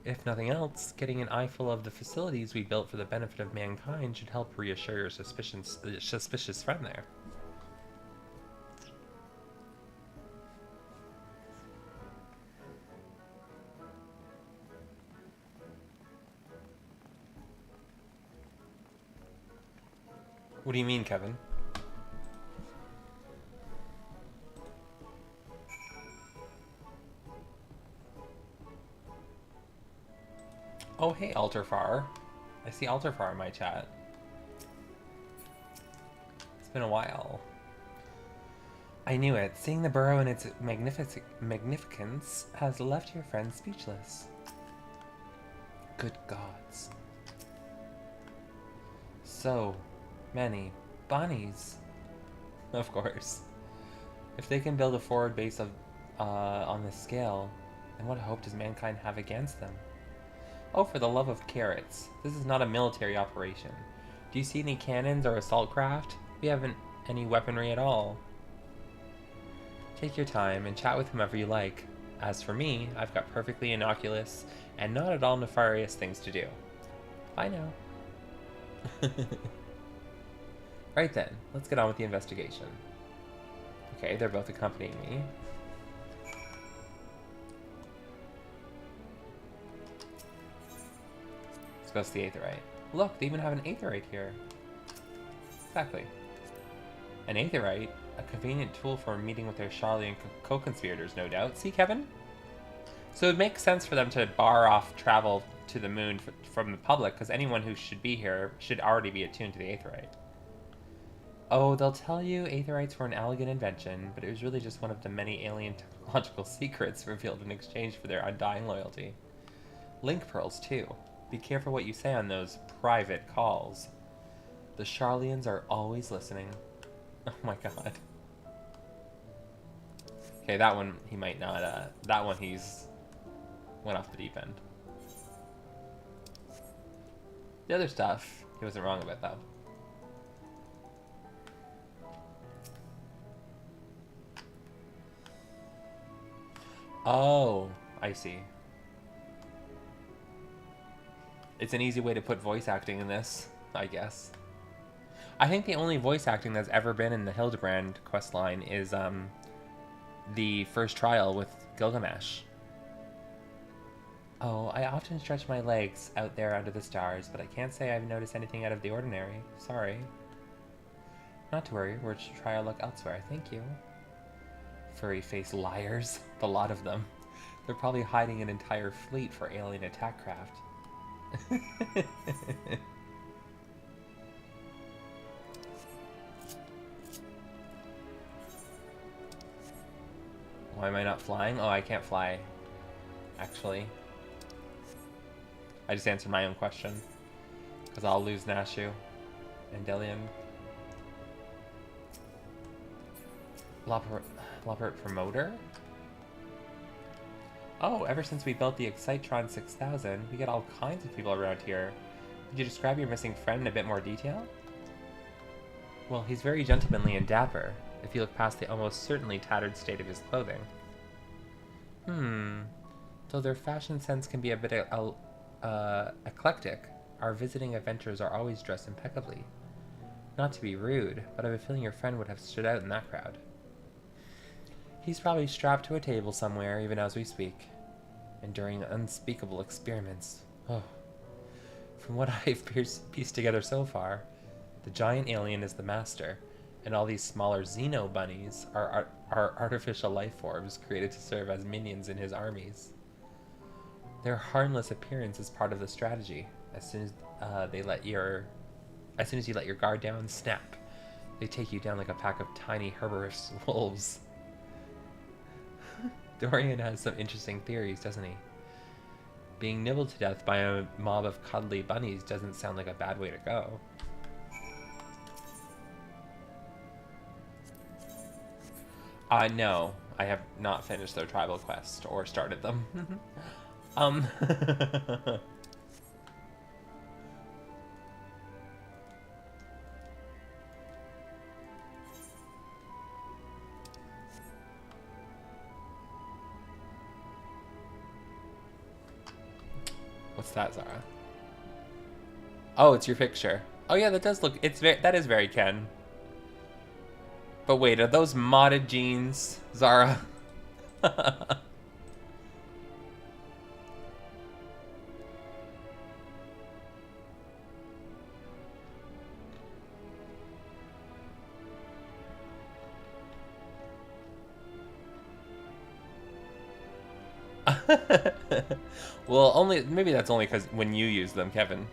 If nothing else, getting an eyeful of the facilities we built for the benefit of mankind should help reassure your suspicious friend there. What do you mean, Kevin? Oh, hey, Alterfar. I see Alterfar in my chat. It's been a while. I knew it. Seeing the burrow in its magnificence has left your friend speechless. Good gods. So many bunnies. Of course. If they can build a forward base on this scale, then what hope does mankind have against them? Oh, for the love of carrots. This is not a military operation. Do you see any cannons or assault craft? We haven't any weaponry at all. Take your time and chat with whomever you like. As for me, I've got perfectly innocuous and not at all nefarious things to do. Bye now. Right then, let's get on with the investigation. Okay, they're both accompanying me. Let's go to the Aetheryte. Look, they even have an Aetheryte here. Exactly. An Aetheryte, a convenient tool for meeting with their Charlian co-conspirators, no doubt. See, Kevin? So it makes sense for them to bar off travel to the moon from the public, because anyone who should be here should already be attuned to the Aetheryte. Oh, they'll tell you Aetherites were an elegant invention, but it was really just one of the many alien technological secrets revealed in exchange for their undying loyalty. Link pearls, too. Be careful what you say on those private calls. The Charlians are always listening. Oh my god. Okay, that one he might not, that one he's went off the deep end. The other stuff, he wasn't wrong about, though. Oh, I see. It's an easy way to put voice acting in this, I guess. I think the only voice acting that's ever been in the Hildebrand quest line is the first trial with Gilgamesh. Oh, I often stretch my legs out there under the stars, but I can't say I've noticed anything out of the ordinary. Sorry. Not to worry, we'll try our luck elsewhere. Thank you. Furry-faced liars. The lot of them. They're probably hiding an entire fleet for alien attack craft. Why am I not flying? Oh, I can't fly. Actually. I just answered my own question. Because I'll lose Nashu and Delian. Lopert Promoter? Oh, ever since we built the Excitron 6000, we get all kinds of people around here. Could you describe your missing friend in a bit more detail? Well, he's very gentlemanly and dapper, if you look past the almost certainly tattered state of his clothing. Though their fashion sense can be a bit eclectic, our visiting adventurers are always dressed impeccably. Not to be rude, but I have a feeling your friend would have stood out in that crowd. He's probably strapped to a table somewhere, even as we speak, enduring unspeakable experiments. Oh. From what I've pieced together so far, the giant alien is the master, and all these smaller Xeno bunnies are artificial life forms created to serve as minions in his armies. Their harmless appearance is part of the strategy. As soon as you let your guard down, snap. They take you down like a pack of tiny herbivorous wolves. Dorian has some interesting theories, doesn't he? Being nibbled to death by a mob of cuddly bunnies doesn't sound like a bad way to go. No, I have not finished their tribal quest or started them. What's that, Zara? Oh, it's your picture. Oh yeah, that does look. That is very Ken. But wait, are those modded jeans, Zara? Well, maybe that's only because when you use them, Kevin.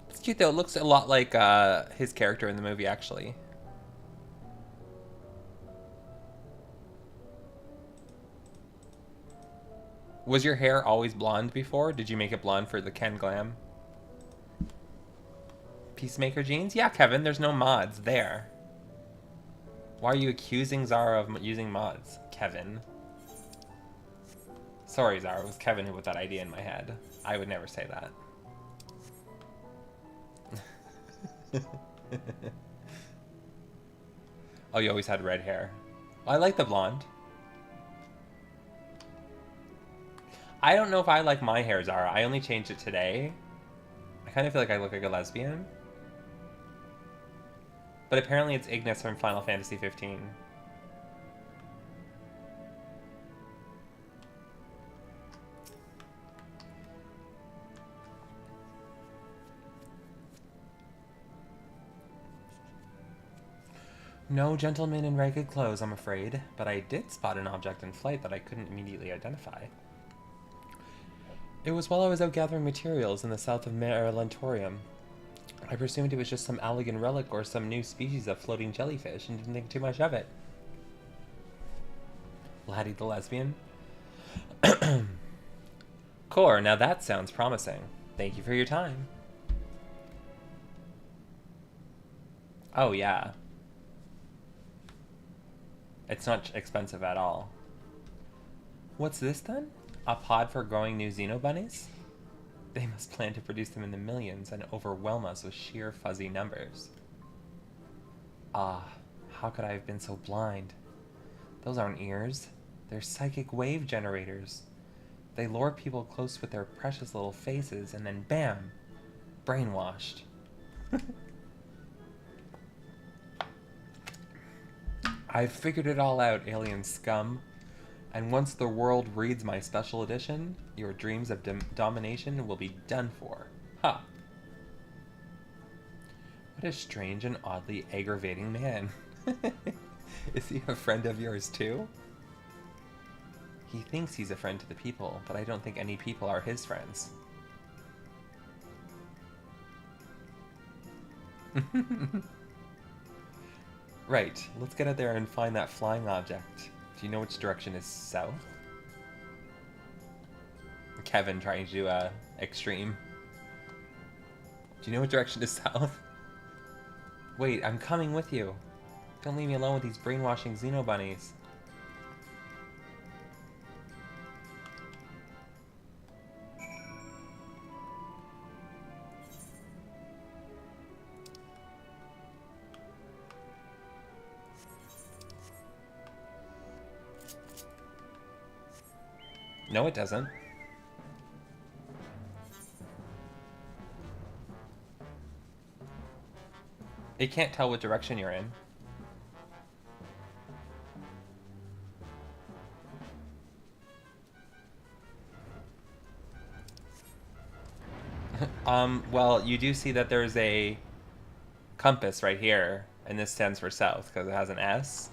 It's cute though. It looks a lot like his character in the movie, actually. Was your hair always blonde before? Did you make it blonde for the Ken Glam? Peacemaker jeans? Yeah, Kevin, there's no mods there. Why are you accusing Zara of using mods, Kevin? Sorry, Zara, it was Kevin who put that idea in my head. I would never say that. Oh, you always had red hair. I like the blonde. I don't know if I like my hair, Zara. I only changed it today. I kind of feel like I look like a lesbian. But apparently it's Ignis from Final Fantasy 15. No gentleman in ragged clothes, I'm afraid, but I did spot an object in flight that I couldn't immediately identify. It was while I was out gathering materials in the south of Mare Lentorium. I presumed it was just some elegant relic or some new species of floating jellyfish and didn't think too much of it. Laddie the lesbian. Core, now that sounds promising. Thank you for your time. Oh, yeah. It's not expensive at all. What's this then? A pod for growing new xenobunnies? They must plan to produce them in the millions and overwhelm us with sheer fuzzy numbers. Ah, how could I have been so blind? Those aren't ears. They're psychic wave generators. They lure people close with their precious little faces and then bam! Brainwashed. I've figured it all out, alien scum. And once the world reads my special edition, your dreams of domination will be done for. Ha! What a strange and oddly aggravating man. Is he a friend of yours too? He thinks he's a friend to the people, but I don't think any people are his friends. Right, let's get out there and find that flying object. Do you know which direction is south? Kevin trying to do extreme. Do you know what direction is south? Wait, I'm coming with you. Don't leave me alone with these brainwashing xenobunnies. No, it doesn't. It can't tell what direction you're in. Well, you do see that there's a compass right here, and this stands for south because it has an S,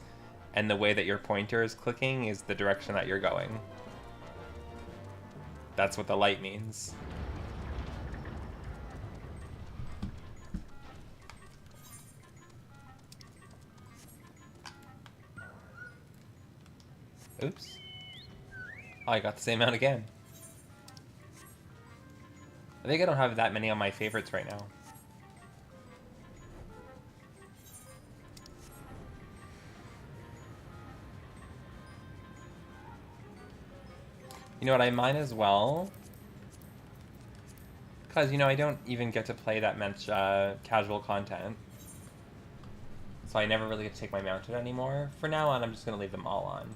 and the way that your pointer is clicking is the direction that you're going. That's what the light means. Oops. Oh, I got the same amount again. I think I don't have that many on my favorites right now. You know what, I might as well. Because, you know, I don't even get to play that much casual content. So I never really get to take my mounted anymore. For now on, I'm just going to leave them all on.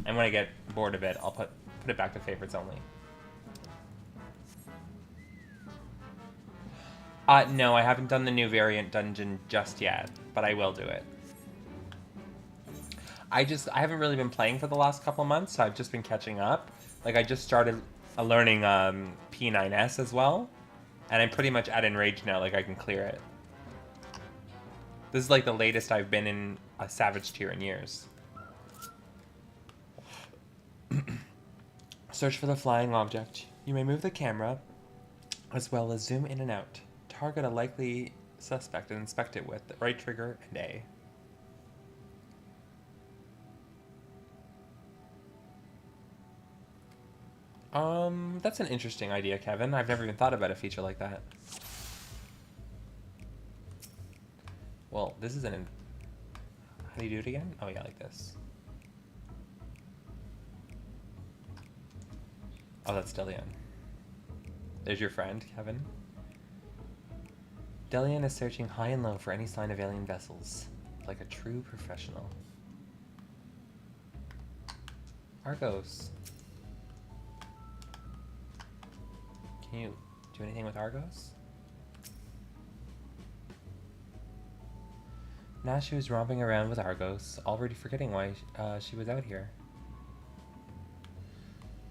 And when I get bored of it, I'll put it back to favorites only. No, I haven't done the new variant dungeon just yet, but I will do it. I haven't really been playing for the last couple months, so I've just been catching up. Like, I just started learning P9S as well, and I'm pretty much at Enraged now, like I can clear it. This is like the latest I've been in a Savage tier in years. Search for the flying object. You may move the camera, as well as zoom in and out. Target a likely suspect and inspect it with the right trigger and A. That's an interesting idea, Kevin. I've never even thought about a feature like that. Well, this is an... How do you do it again? Oh yeah, like this. Oh, that's Delian. There's your friend, Kevin. Delian is searching high and low for any sign of alien vessels, like a true professional. Argos. Can you do anything with Argos? Now she was romping around with Argos, already forgetting why she was out here.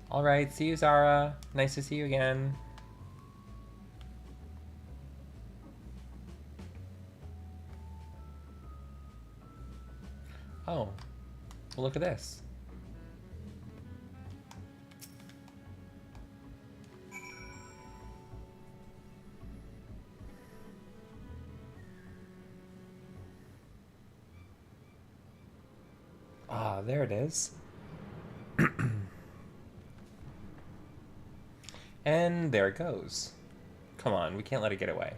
Alright, see you, Zara. Nice to see you again. Oh, well, look at this. Ah, there it is. And there it goes. Come on, we can't let it get away.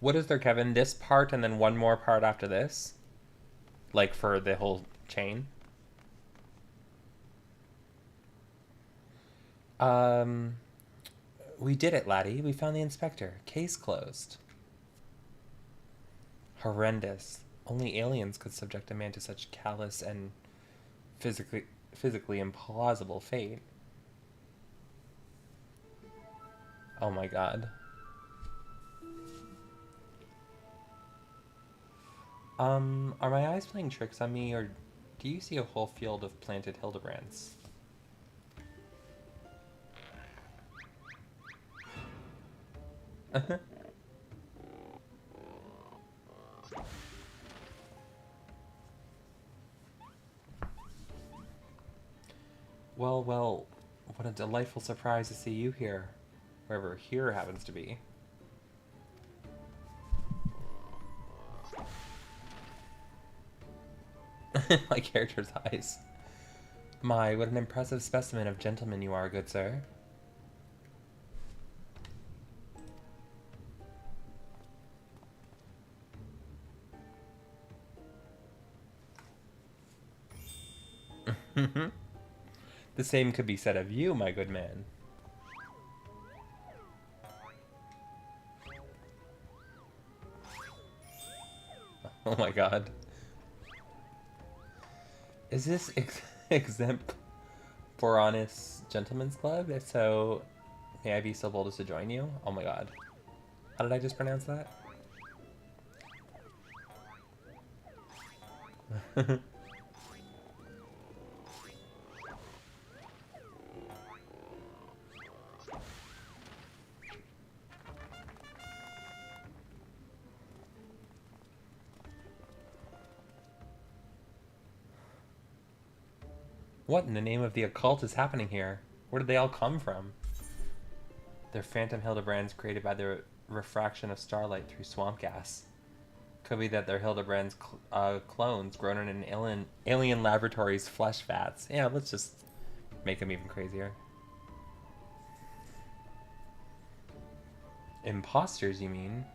What is there, Kevin? This part and then one more part after this? Like for the whole chain? We did it, laddie. We found the inspector. Case closed. Horrendous. Only aliens could subject a man to such callous and physically implausible fate. Oh my god. Are my eyes playing tricks on me, or do you see a whole field of planted Hildebrands? Well, what a delightful surprise to see you here, wherever here happens to be. My character's eyes. My, what an impressive specimen of gentleman you are, good sir. The same could be said of you, my good man. Oh my god. Is this exempt for honest gentlemen's club? If so, may I be so bold as to join you? Oh my god. How did I just pronounce that? What in the name of the occult is happening here? Where did they all come from? They're phantom Hildebrands created by the refraction of starlight through swamp gas. Could be that they're Hildebrands clones grown in an alien laboratory's flesh vats. Yeah, let's just make them even crazier. Imposters, you mean?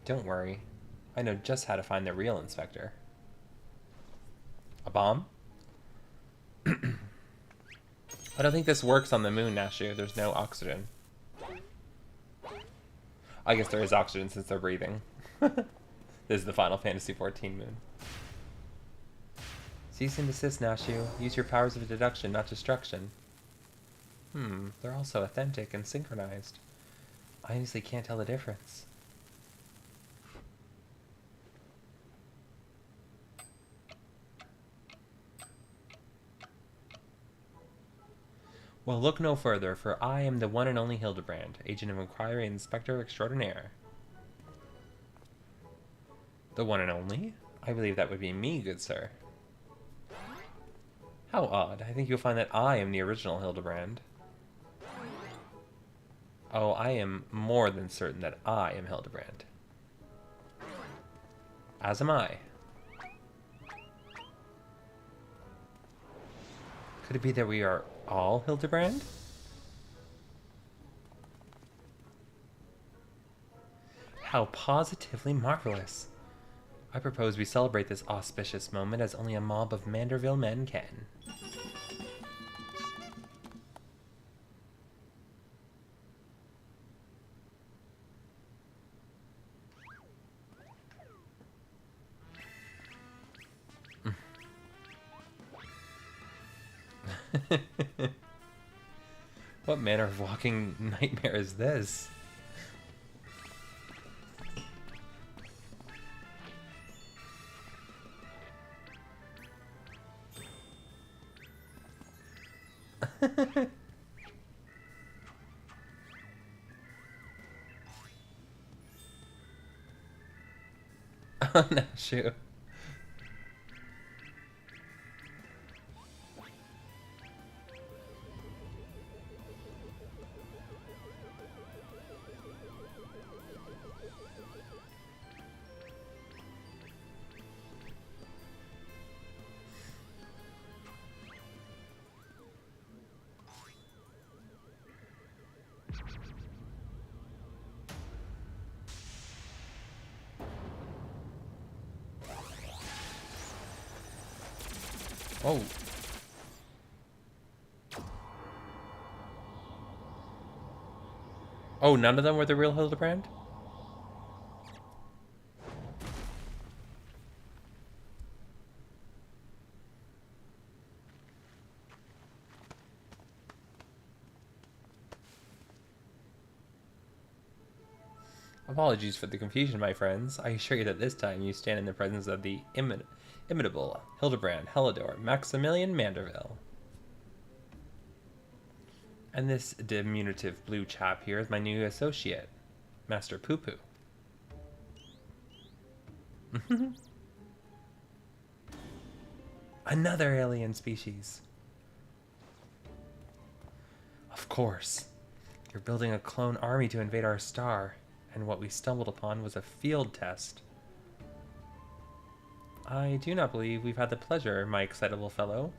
Don't worry. I know just how to find the real inspector. A bomb? I don't think this works on the moon, Nashu. There's no oxygen. I guess there is oxygen since they're breathing. This is the Final Fantasy XIV moon. Cease and desist, Nashu. Use your powers of deduction, not destruction. They're also authentic and synchronized. I honestly can't tell the difference. Well, look no further, for I am the one and only Hildebrand, agent of inquiry and inspector extraordinaire. The one and only? I believe that would be me, good sir. How odd. I think you'll find that I am the original Hildebrand. Oh, I am more than certain that I am Hildebrand. As am I. Could it be that we are all Hildebrand? How positively marvelous. I propose we celebrate this auspicious moment as only a mob of Manderville men can. What manner of walking nightmare is this? Oh no, shoot. Oh. Oh, none of them were the real Hildebrand? Apologies for the confusion, my friends. I assure you that this time you stand in the presence of the imitable Hildebrand Helidor Maximilian Manderville. And this diminutive blue chap here is my new associate, Master Poo Poo. Another alien species. Of course. You're building a clone army to invade our star, and what we stumbled upon was a field test. I do not believe we've had the pleasure, my excitable fellow,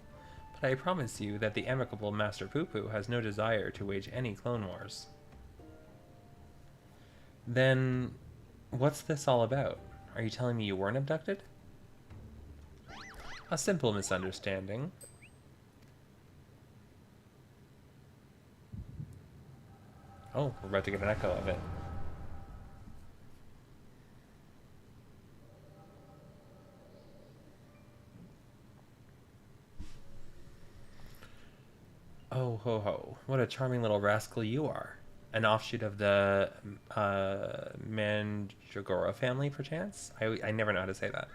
but I promise you that the amicable Master Poo Poo has no desire to wage any clone wars. Then, what's this all about? Are you telling me you weren't abducted? A simple misunderstanding. Oh, we're about to get an echo of it. Oh, ho, ho. What a charming little rascal you are. An offshoot of the Mandragora family, perchance? I never know how to say that.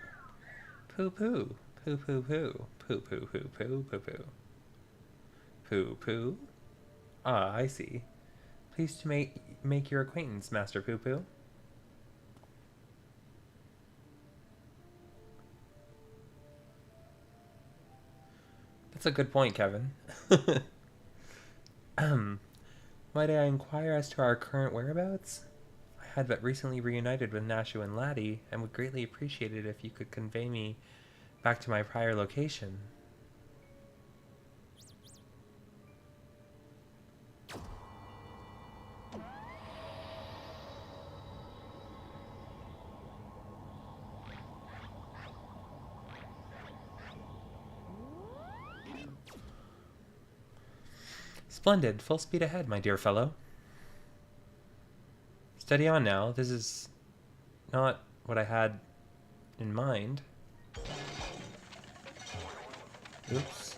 Poo poo. Poo poo poo. Poo poo poo poo poo poo. Poo poo? Ah, I see. Pleased to make your acquaintance, Master Poo Poo. That's a good point, Kevin. Might I inquire as to our current whereabouts? I had but recently reunited with Nashu and Laddie, and would greatly appreciate it if you could convey me back to my prior location. Splendid. Full speed ahead, my dear fellow. Steady on now. This is not what I had in mind. Oops.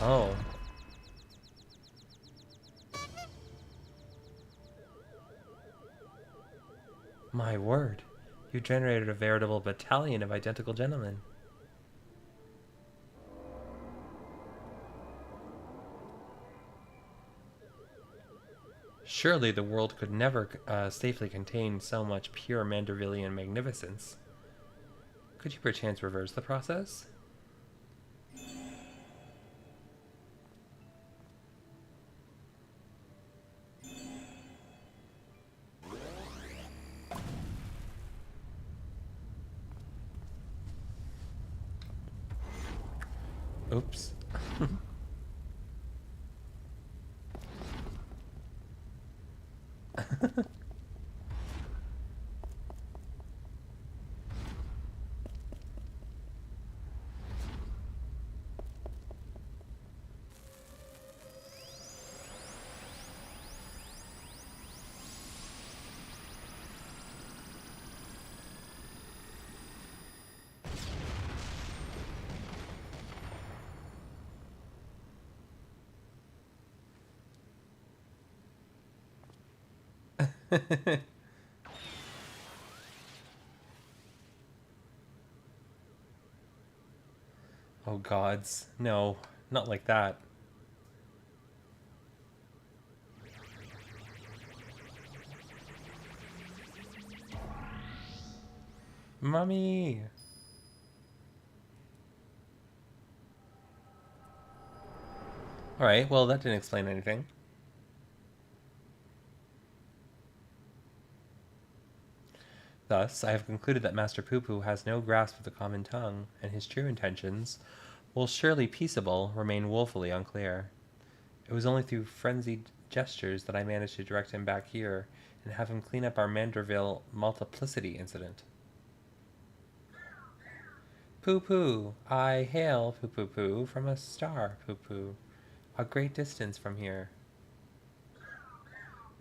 Oh. My word. You generated a veritable battalion of identical gentlemen. Surely the world could never safely contain so much pure Mandervillian magnificence. Could you perchance reverse the process? Oops. Oh gods. No, not like that. Mommy! Alright, well that didn't explain anything. Thus, I have concluded that Master Poo-Poo has no grasp of the common tongue, and his true intentions, while surely peaceable, remain woefully unclear. It was only through frenzied gestures that I managed to direct him back here and have him clean up our Manderville multiplicity incident. Poo-Poo, I hail Poo-Poo-Poo from a star, Poo-Poo, a great distance from here.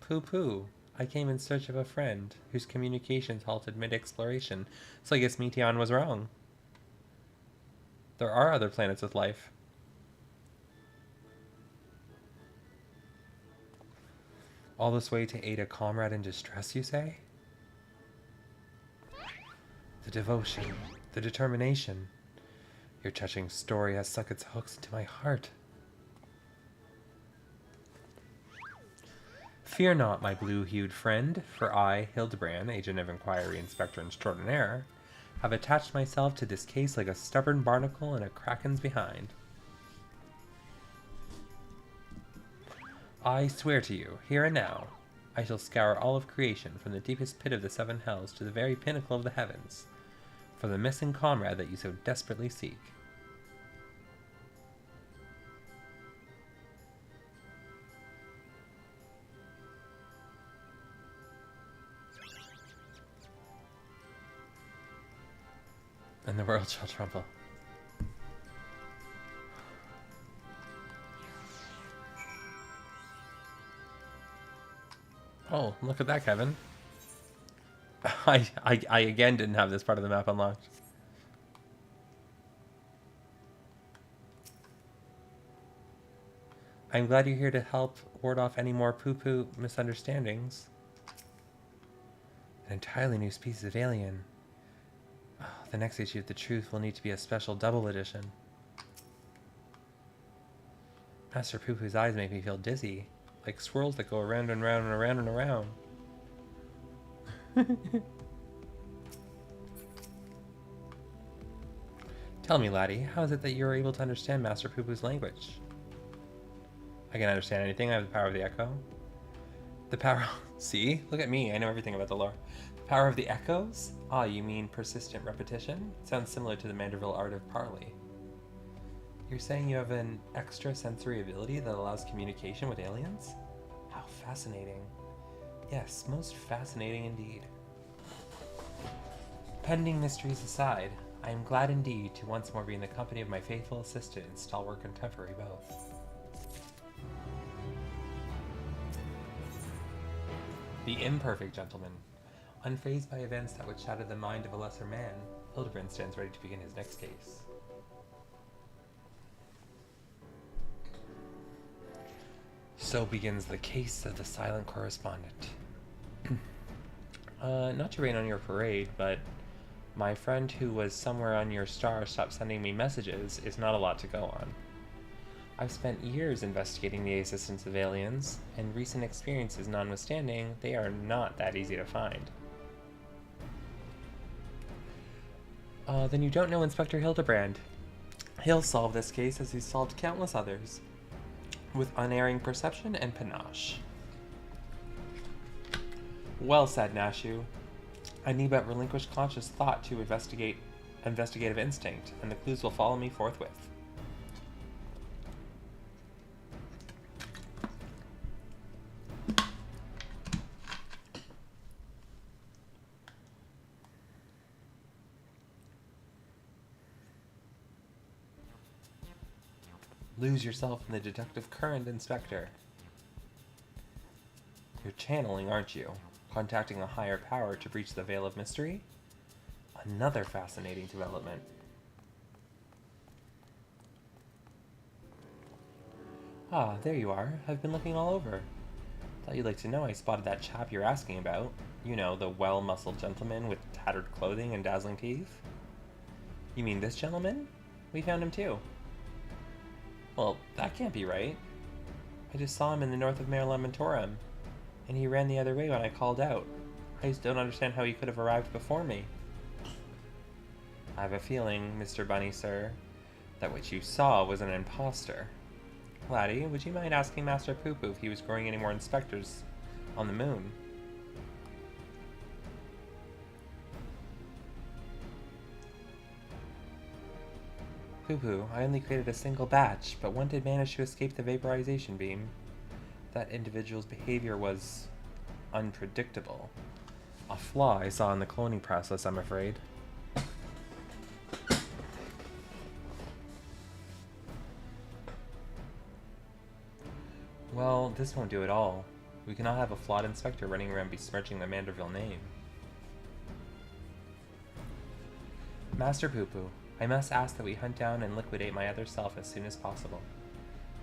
Poo-Poo, I came in search of a friend whose communications halted mid-exploration, so I guess Meteon was wrong. There are other planets with life. All this way to aid a comrade in distress, you say? The devotion, the determination. Your touching story has sunk its hooks into my heart. Fear not, my blue-hued friend, for I, Hildebrand, Agent of Inquiry Inspector Extraordinaire, have attached myself to this case like a stubborn barnacle in a kraken's behind. I swear to you, here and now, I shall scour all of creation, from the deepest pit of the seven hells to the very pinnacle of the heavens, for the missing comrade that you so desperately seek. And the world shall tremble. Oh, look at that, Kevin. I again didn't have this part of the map unlocked. I'm glad you're here to help ward off any more poo-poo misunderstandings. An entirely new species of alien. Oh, the next issue of The Truth will need to be a special double edition. Master Poo-Poo's eyes make me feel dizzy, like swirls that go around and round and around and around. Tell me, laddie, how is it that you are able to understand Master Poo-Poo's language? I can understand anything. I have the power of the echo. The power... See? Look at me. I know everything about the lore. The power of the echoes? Ah, you mean persistent repetition? Sounds similar to the Manderville art of parley. You're saying you have an extra sensory ability that allows communication with aliens? How fascinating. Yes, most fascinating indeed. Pending mysteries aside, I am glad indeed to once more be in the company of my faithful assistant and stalwart contemporary both. The imperfect gentleman. Unfazed by events that would shatter the mind of a lesser man, Hildebrand stands ready to begin his next case. So begins the case of the silent correspondent. Not to rain on your parade, but my friend who was somewhere on your star stopped sending me messages is not a lot to go on. I've spent years investigating the existence of aliens, and recent experiences notwithstanding, they are not that easy to find. Then you don't know Inspector Hildebrand. He'll solve this case as he's solved countless others, with unerring perception and panache. Well said, Nashu. I need but relinquish conscious thought to investigative instinct, and the clues will follow me forthwith. Lose yourself in the deductive current, Inspector. You're channeling, aren't you? Contacting a higher power to breach the veil of mystery? Another fascinating development. Ah, there you are. I've been looking all over. Thought you'd like to know I spotted that chap you're asking about. You know, the well-muscled gentleman with tattered clothing and dazzling teeth. You mean this gentleman? We found him too. Well, that can't be right. I just saw him in the north of Mare Lamentorum, and he ran the other way when I called out. I just don't understand how he could have arrived before me. I have a feeling, Mr. Bunny, sir, that what you saw was an imposter. Laddie, would you mind asking Master Poo-Poo if he was growing any more inspectors on the moon? Poo-Poo, I only created a single batch, but one did manage to escape the vaporization beam. That individual's behavior was unpredictable. A flaw I saw in the cloning process, I'm afraid. Well, this won't do at all. We cannot have a flawed inspector running around besmirching the Manderville name. Master Poo-Poo, I must ask that we hunt down and liquidate my other self as soon as possible.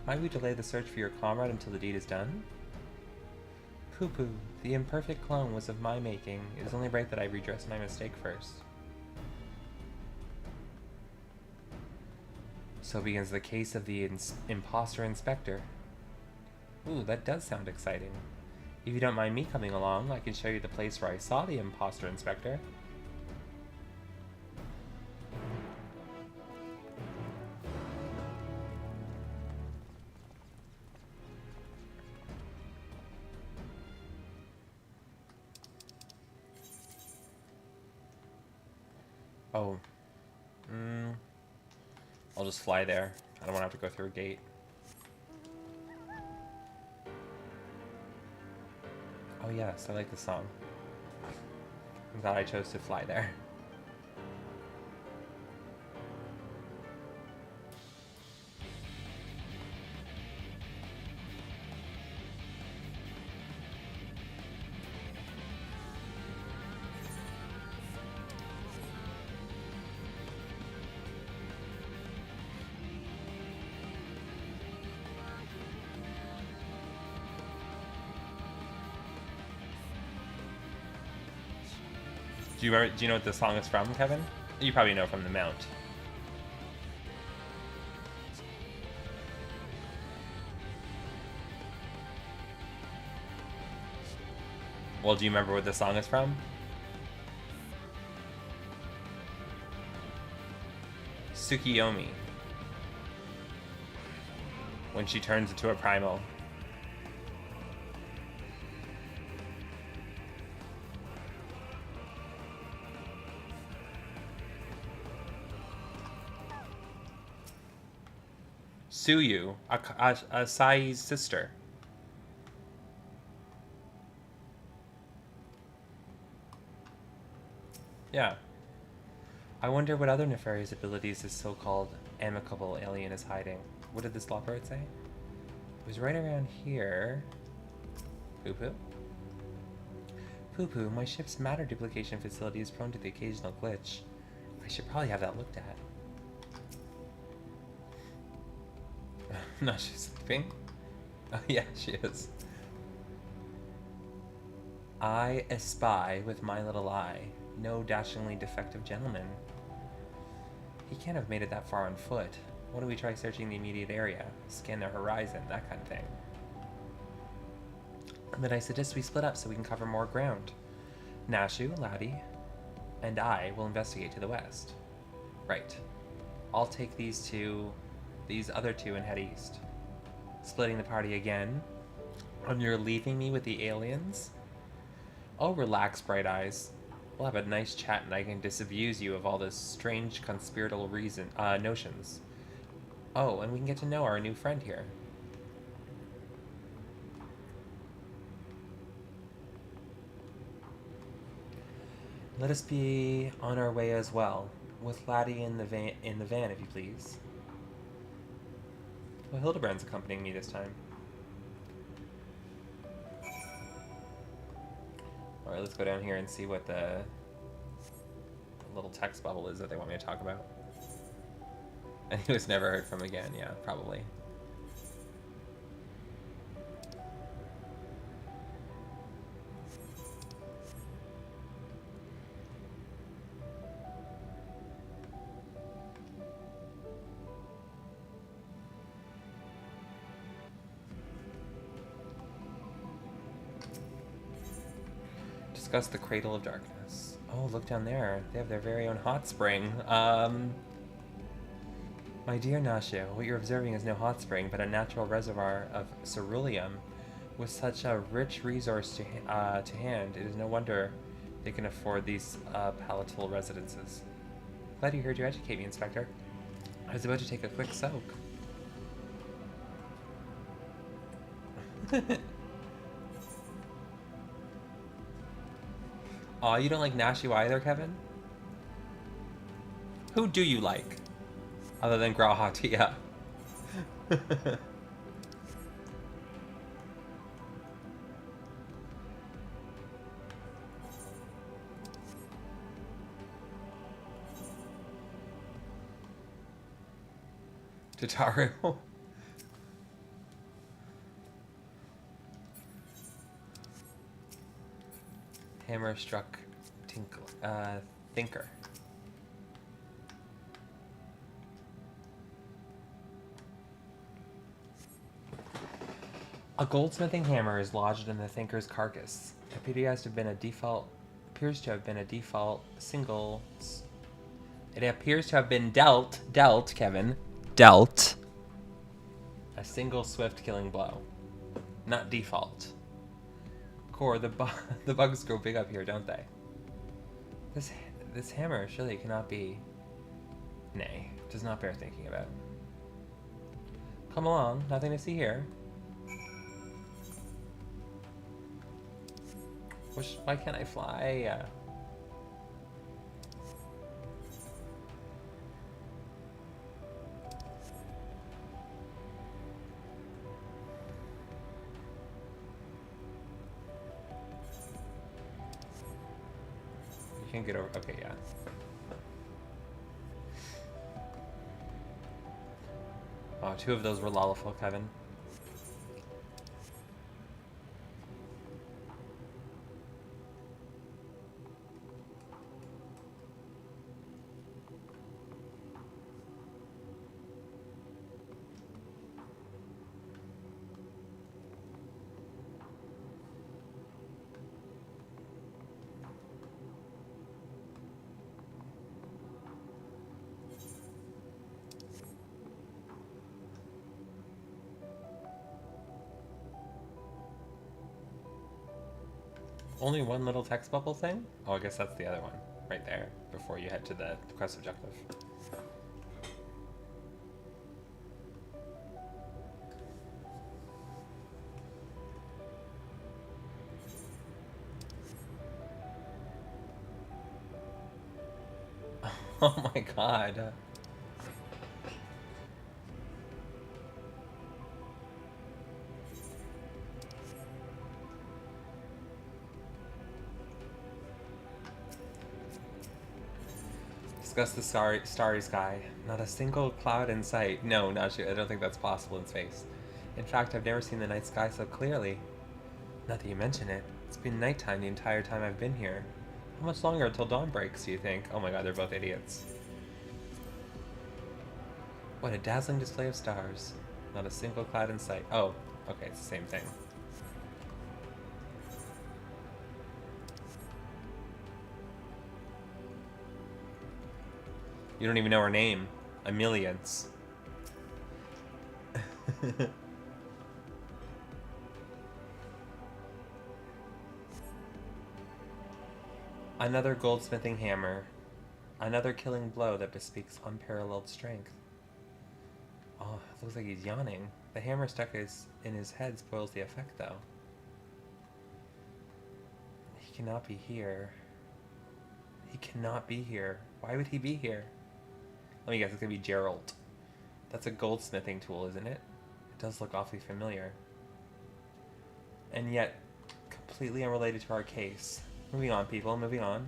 Might we delay the search for your comrade until the deed is done? Poo-Poo, the imperfect clone was of my making. It is only right that I redress my mistake first. So begins the case of the imposter inspector. Ooh, that does sound exciting. If you don't mind me coming along, I can show you the place where I saw the imposter inspector. Oh. I'll just fly there. I don't want to have to go through a gate. Oh yes, I like this song. I'm glad I chose to fly there. Do you know what this song is from, Kevin? You probably know from the Mount. Well, do you remember what this song is from? Tsukiyomi. When she turns into a primal. Suyu, Asai's sister. Yeah. I wonder what other nefarious abilities this so-called amicable alien is hiding. What did this lawbird say? It was right around here. Poo-Poo? Poo-Poo, my ship's matter duplication facility is prone to the occasional glitch. I should probably have that looked at. No, she's sleeping? Oh yeah, she is. I espy with my little eye no dashingly defective gentleman. He can't have made it that far on foot. Why don't we try searching the immediate area? Scan the horizon, that kind of thing. And then I suggest we split up so we can cover more ground. Nashu, Laddie, and I will investigate to the west. Right. I'll take these other two and head east. Splitting the party again. And you're leaving me with the aliens? Oh, relax, Bright Eyes. We'll have a nice chat and I can disabuse you of all those strange conspiratorial notions. Oh, and we can get to know our new friend here. Let us be on our way as well, with Laddie in the van, if you please. Well, Hildebrand's accompanying me this time. Alright, let's go down here and see what the little text bubble is that they want me to talk about. And he was never heard from again, yeah, probably. Discuss the Cradle of Darkness. Oh, look down there. They have their very own hot spring. My dear Nashu, what you're observing is no hot spring, but a natural reservoir of ceruleum. With such a rich resource to hand, it is no wonder they can afford these palatable residences. Glad you heard you educate me, Inspector. I was about to take a quick soak. Aw, you don't like Nashu either, Kevin? Who do you like? Other than Grahatia. Tataru. Hammer struck Thinker. A goldsmithing hammer is lodged in the Thinker's carcass. It appears to have been a default single. It appears to have been dealt, Kevin, dealt a single swift killing blow, not default. Core, the bugs grow big up here, don't they? This hammer surely cannot be. Nay, does not bear thinking about. Come along, nothing to see here. Why can't I fly? You can get over. Okay, yeah. Oh, two of those were Lalaful, Kevin. Only one little text bubble thing? Oh, I guess that's the other one. Right there, before you head to the quest objective. Oh my god. Discuss the starry sky. Not a single cloud in sight. No, I don't think that's possible in space. In fact, I've never seen the night sky so clearly. Not that you mention it. It's been nighttime the entire time I've been here. How much longer until dawn breaks, do you think? Oh my god, they're both idiots. What a dazzling display of stars. Not a single cloud in sight. Oh, okay, it's the same thing. You don't even know her name. Ameliance. Another goldsmithing hammer. Another killing blow that bespeaks unparalleled strength. Oh, it looks like he's yawning. The hammer stuck in his head spoils the effect, though. He cannot be here. He cannot be here. Why would he be here? Let me guess, it's gonna be Gerald. That's a goldsmithing tool, isn't it? It does look awfully familiar. And yet, completely unrelated to our case. Moving on, people, moving on.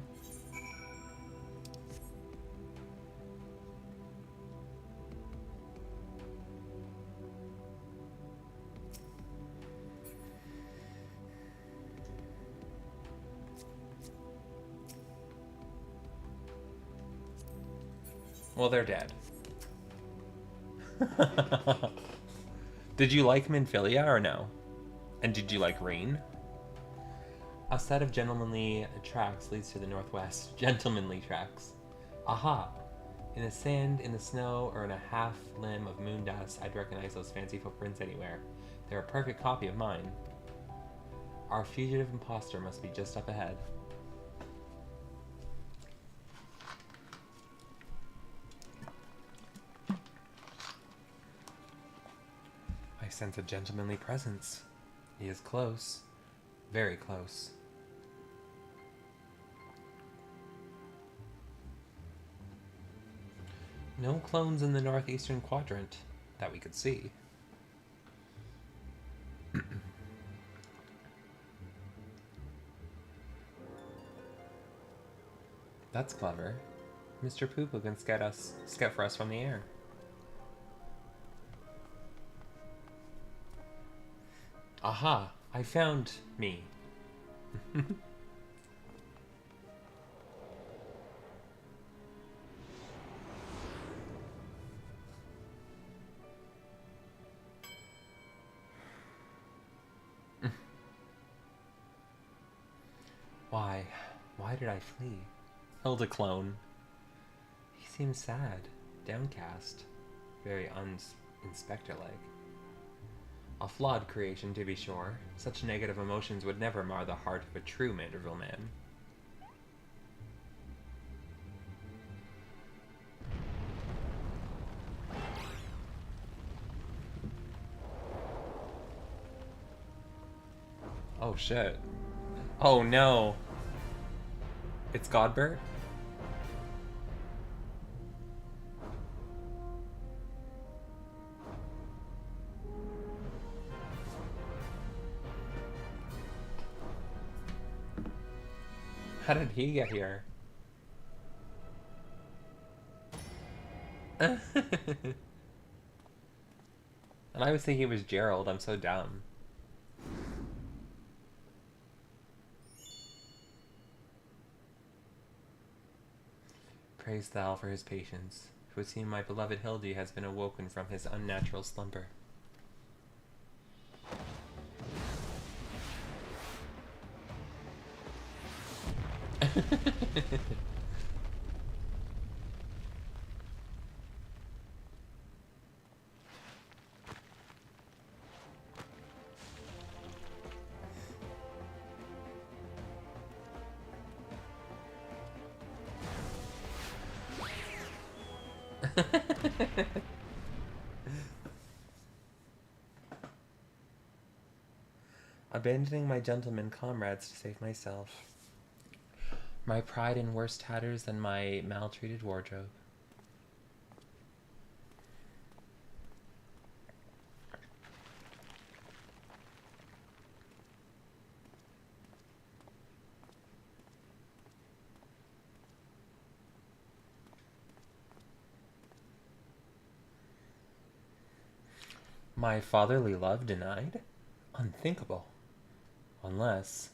Well, they're dead. Did you like Minfilia or no? And did you like Rain? A set of gentlemanly tracks leads to the northwest. Gentlemanly tracks. Aha! In the sand, in the snow, or in a half limb of moon dust, I'd recognize those fancy footprints anywhere. They're a perfect copy of mine. Our fugitive imposter must be just up ahead. I sense a gentlemanly presence. He is close. Very close. No clones in the northeastern quadrant that we could see. That's clever. Mr. Poo-Poo can scout for us from the air. Aha! I found me. Why? Why did I flee? Hilda clone. He seems sad, downcast, very un-inspector-like. A flawed creation, to be sure. Such negative emotions would never mar the heart of a true Manderville man. Oh shit. Oh no. It's Godbert? How did he get here? And I was thinking it was Gerald. I'm so dumb. Praise thou for his patience. It would seem my beloved Hildy has been awoken from his unnatural slumber. Abandoning my gentleman comrades to save myself. My pride in worse tatters than my maltreated wardrobe. My fatherly love denied? Unthinkable. Unless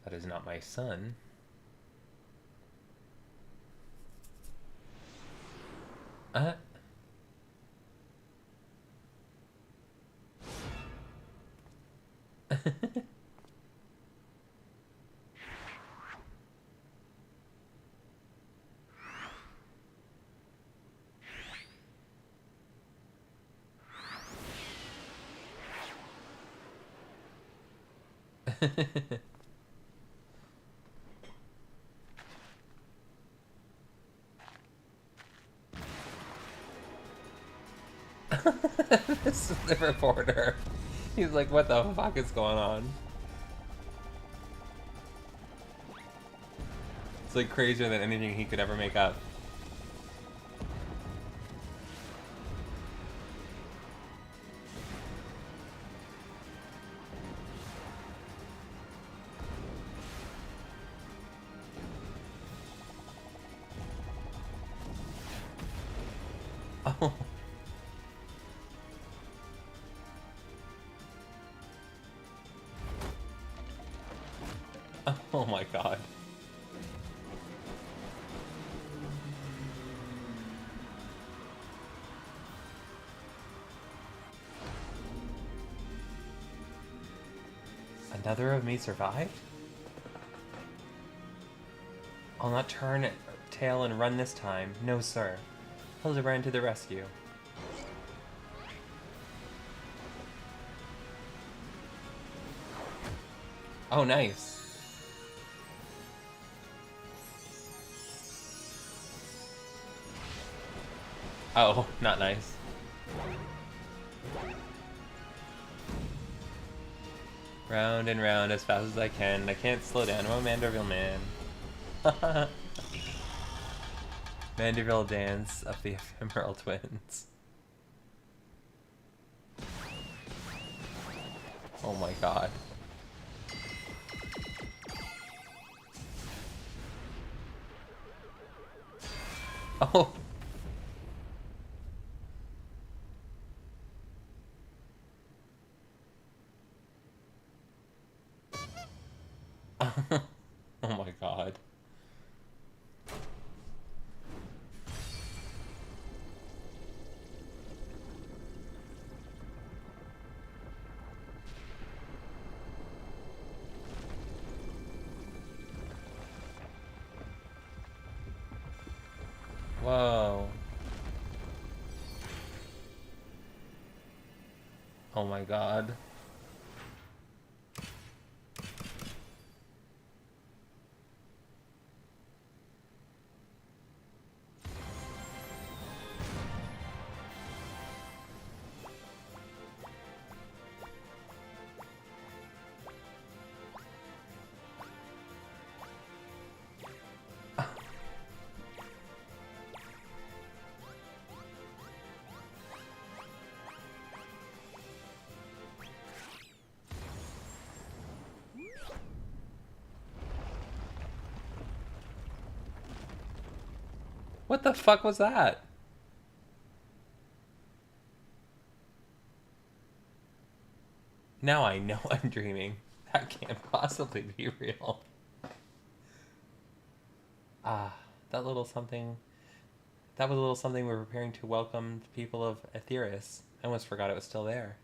that is not my son. This is the reporter. He's like, what the fuck is going on? It's like crazier than anything he could ever make up. Oh. Oh my god. Another of me survived? I'll not turn tail and run this time. No, sir. Hildebrand to the rescue. Oh, nice. Oh, not nice. Round and round as fast as I can. I can't slow down. I'm a Manderville man. Manderville dance of the ephemeral twins. Oh my god. Oh. Oh my god. Whoa. Oh my god. What the fuck was that? Now I know I'm dreaming. That can't possibly be real. Ah, that little something. That was a little something we were preparing to welcome the people of Aetheris. I almost forgot it was still there.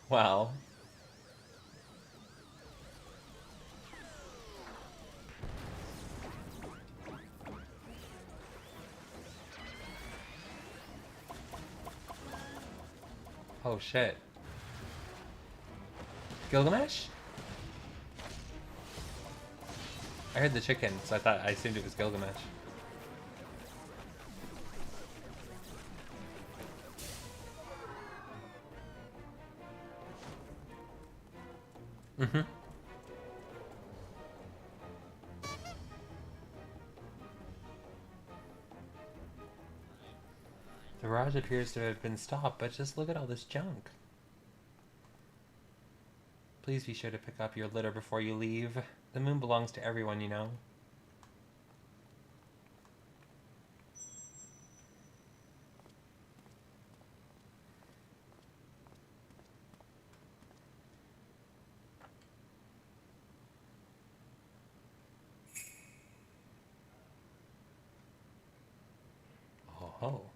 Wow. Oh shit. Gilgamesh? I heard the chicken, so I assumed it was Gilgamesh. Mm-hmm. The barrage appears to have been stopped, but just look at all this junk. Please be sure to pick up your litter before you leave. The moon belongs to everyone, you know. Oh ho.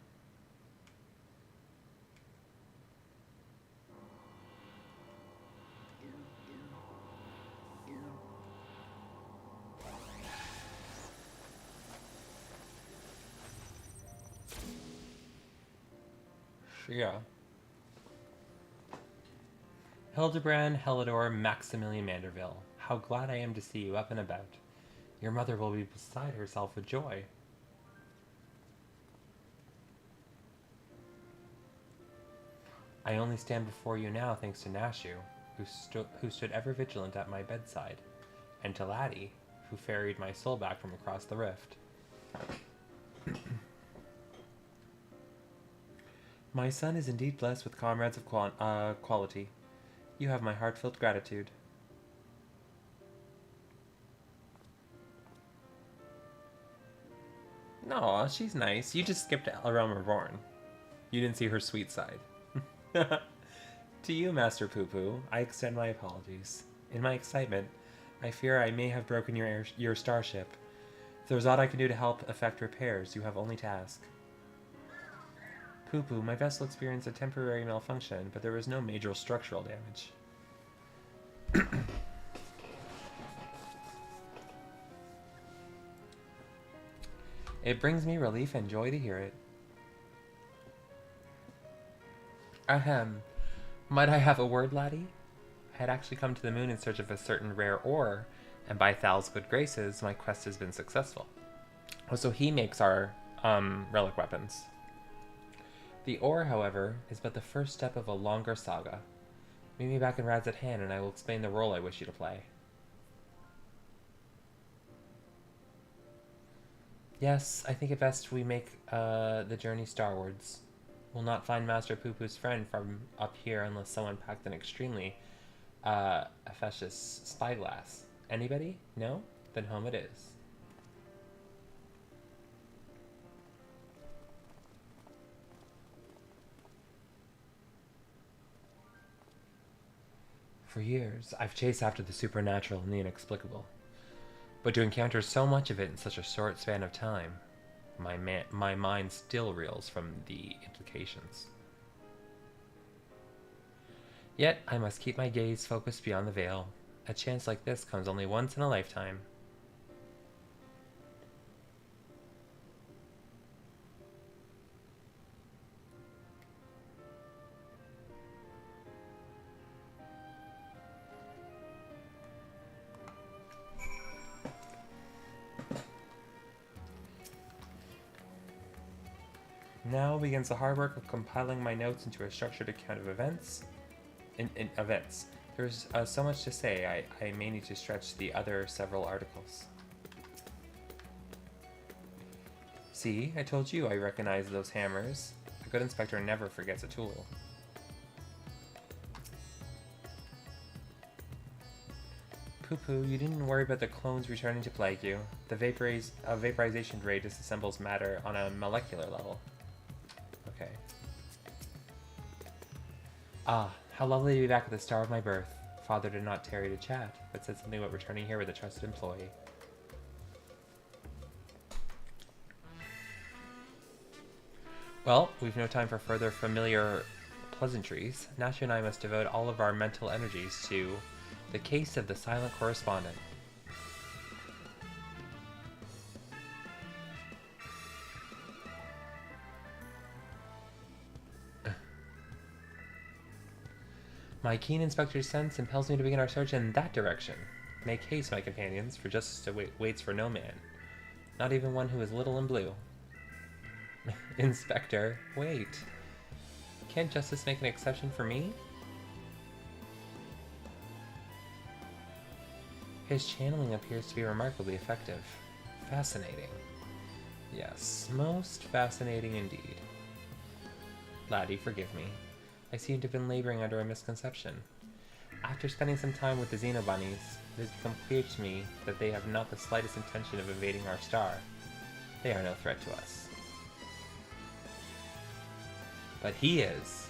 Yeah. Hildebrand, Helidor, Maximilian Manderville. How glad I am to see you up and about. Your mother will be beside herself with joy. I only stand before you now thanks to Nashu, who stood ever vigilant at my bedside, and to Laddie, who ferried my soul back from across the rift. My son is indeed blessed with comrades of quality. You have my heartfelt gratitude. No, she's nice. You just skipped A Realm Reborn. You didn't see her sweet side. To you, Master Poo-Poo, I extend my apologies. In my excitement, I fear I may have broken your starship. If there's aught I can do to help effect repairs, you have only to ask. Poo-Poo, my vessel experienced a temporary malfunction, but there was no major structural damage. It brings me relief and joy to hear it. Ahem. Might I have a word, laddie? I had actually come to the moon in search of a certain rare ore, and by Thal's good graces, my quest has been successful. Oh, so he makes our relic weapons. The ore, however, is but the first step of a longer saga. Meet me back in Rad's at hand, and I will explain the role I wish you to play. Yes, I think it best we make the journey starwards. We'll not find Master Poo-Poo's friend from up here unless someone packed an extremely efficacious spyglass. Anybody? No? Then home it is. For years, I've chased after the supernatural and the inexplicable. But to encounter so much of it in such a short span of time, my mind still reels from the implications. Yet, I must keep my gaze focused beyond the veil. A chance like this comes only once in a lifetime. Now begins the hard work of compiling my notes into a structured account of events. Events. There's so much to say, I may need to stretch the other several articles. See, I told you I recognize those hammers. A good inspector never forgets a tool. Poo-Poo, you didn't worry about the clones returning to plague you. The vaporization ray disassembles matter on a molecular level. Okay. Ah, how lovely to be back at the star of my birth. Father did not tarry to chat, but said something about returning here with a trusted employee. Well, we've no time for further familiar pleasantries. Nasha and I must devote all of our mental energies to the case of the silent correspondent. My keen inspector's sense impels me to begin our search in that direction. Make haste, my companions, for justice waits for no man. Not even one who is little and blue. Inspector, wait. Can't justice make an exception for me? His channeling appears to be remarkably effective. Fascinating. Yes, most fascinating indeed. Laddie, forgive me. I seem to have been laboring under a misconception. After spending some time with the Xenobunnies, it has become clear to me that they have not the slightest intention of invading our star. They are no threat to us. But he is.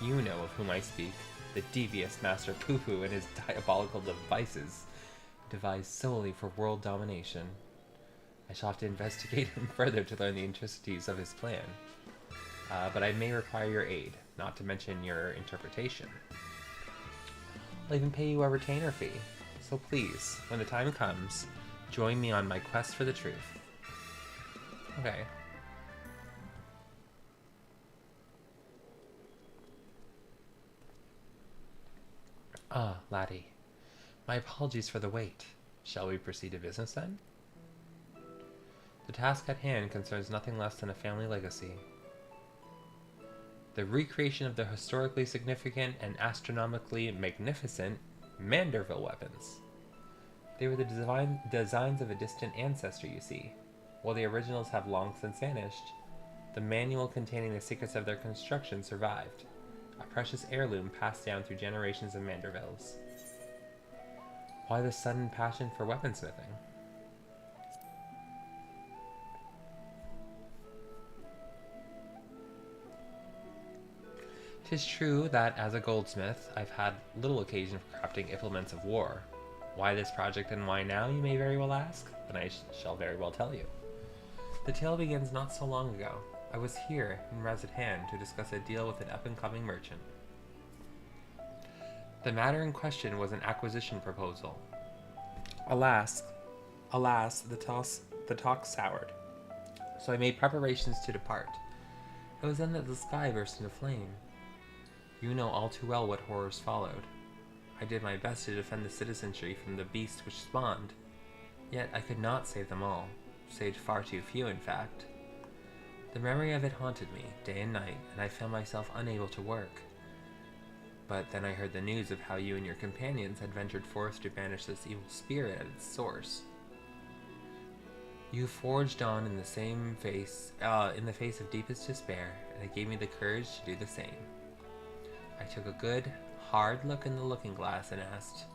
You know of whom I speak. The devious Master Poo-Poo and his diabolical devices, devised solely for world domination. I shall have to investigate him further to learn the intricacies of his plan. But I may require your aid, not to mention your interpretation. I'll even pay you a retainer fee. So please, when the time comes, join me on my quest for the truth. Okay. Ah, laddie. My apologies for the wait. Shall we proceed to business then? The task at hand concerns nothing less than a family legacy. The recreation of the historically significant and astronomically magnificent Manderville weapons. They were the designs of a distant ancestor, you see. While the originals have long since vanished, the manual containing the secrets of their construction survived, a precious heirloom passed down through generations of Mandervilles. Why the sudden passion for weaponsmithing? 'Tis true that, as a goldsmith, I've had little occasion for crafting implements of war. Why this project and why now, you may very well ask? Then I shall very well tell you. The tale begins not so long ago. I was here, in Razat Hand, to discuss a deal with an up-and-coming merchant. The matter in question was an acquisition proposal. Alas, the talk soured. So I made preparations to depart. It was then that the sky burst into flame. You know all too well what horrors followed. I did my best to defend the citizenry from the beast which spawned. Yet I could not save them all. Saved far too few, in fact. The memory of it haunted me, day and night, and I found myself unable to work. But then I heard the news of how you and your companions had ventured forth to banish this evil spirit at its source. You forged on in the face of deepest despair, and it gave me the courage to do the same. I took a good, hard look in the looking glass and asked,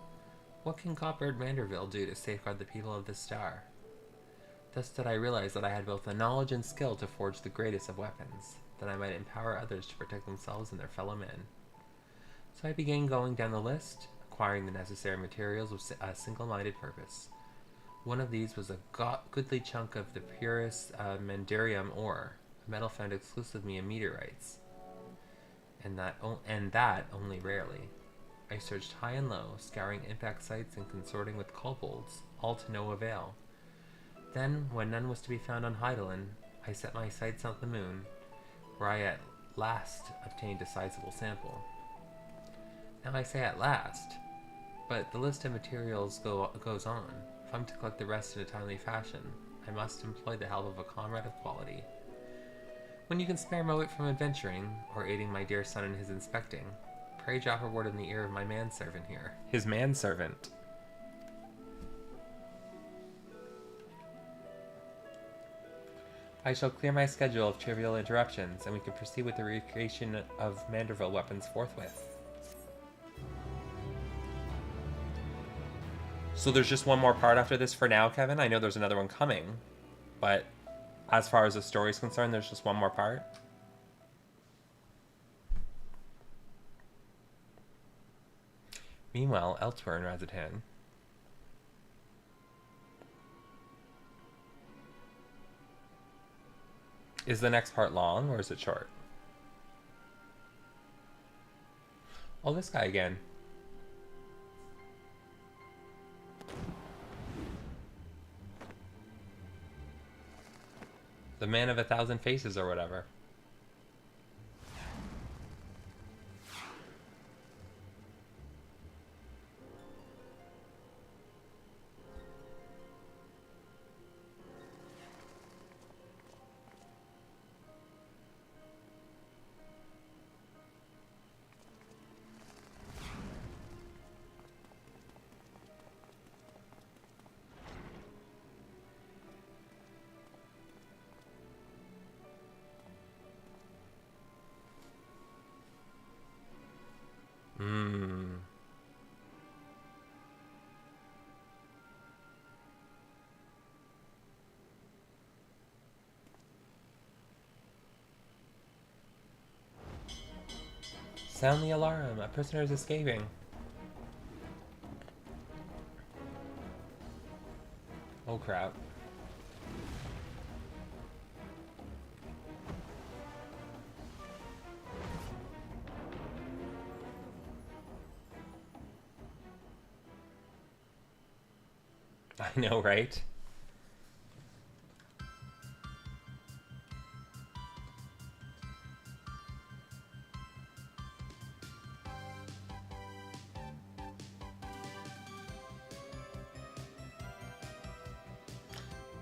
what can Coppered Manderville do to safeguard the people of this star? Thus did I realize that I had both the knowledge and skill to forge the greatest of weapons, that I might empower others to protect themselves and their fellow men. So I began going down the list, acquiring the necessary materials with a single-minded purpose. One of these was a goodly chunk of the purest Mandarium ore, a metal found exclusively in meteorites, and that only rarely. I searched high and low, scouring impact sites and consorting with kobolds, all to no avail. Then, when none was to be found on Heidelin, I set my sights on the moon, where I at last obtained a sizable sample. Now I say at last, but the list of materials goes on. If I'm to collect the rest in a timely fashion, I must employ the help of a comrade of quality. When you can spare a moment from adventuring, or aiding my dear son in his inspecting, pray drop a word in the ear of my manservant here. His manservant. I shall clear my schedule of trivial interruptions, and we can proceed with the recreation of Manderville weapons forthwith. So there's just one more part after this for now, Kevin? I know there's another one coming, but as far as the story's concerned, there's just one more part? Meanwhile, elsewhere in Razatan. Is the next part long, or is it short? Oh, this guy again. The man of 1,000 faces or whatever. Sound the alarm. A prisoner is escaping. Oh crap. I know, right?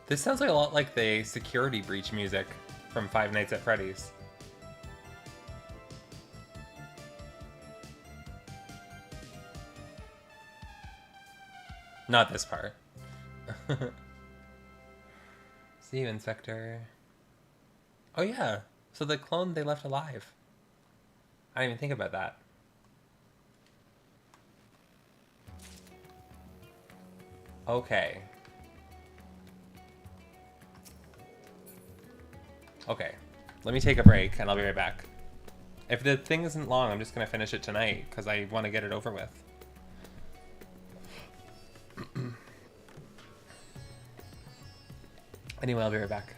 This sounds like a lot like the security breach music from Five Nights at Freddy's. Not this part. See you, Inspector. Oh yeah, so the clone they left alive. I didn't even think about that. Okay. Okay, let me take a break and I'll be right back. If the thing isn't long, I'm just going to finish it tonight because I want to get it over with. Anyway, I'll be right back.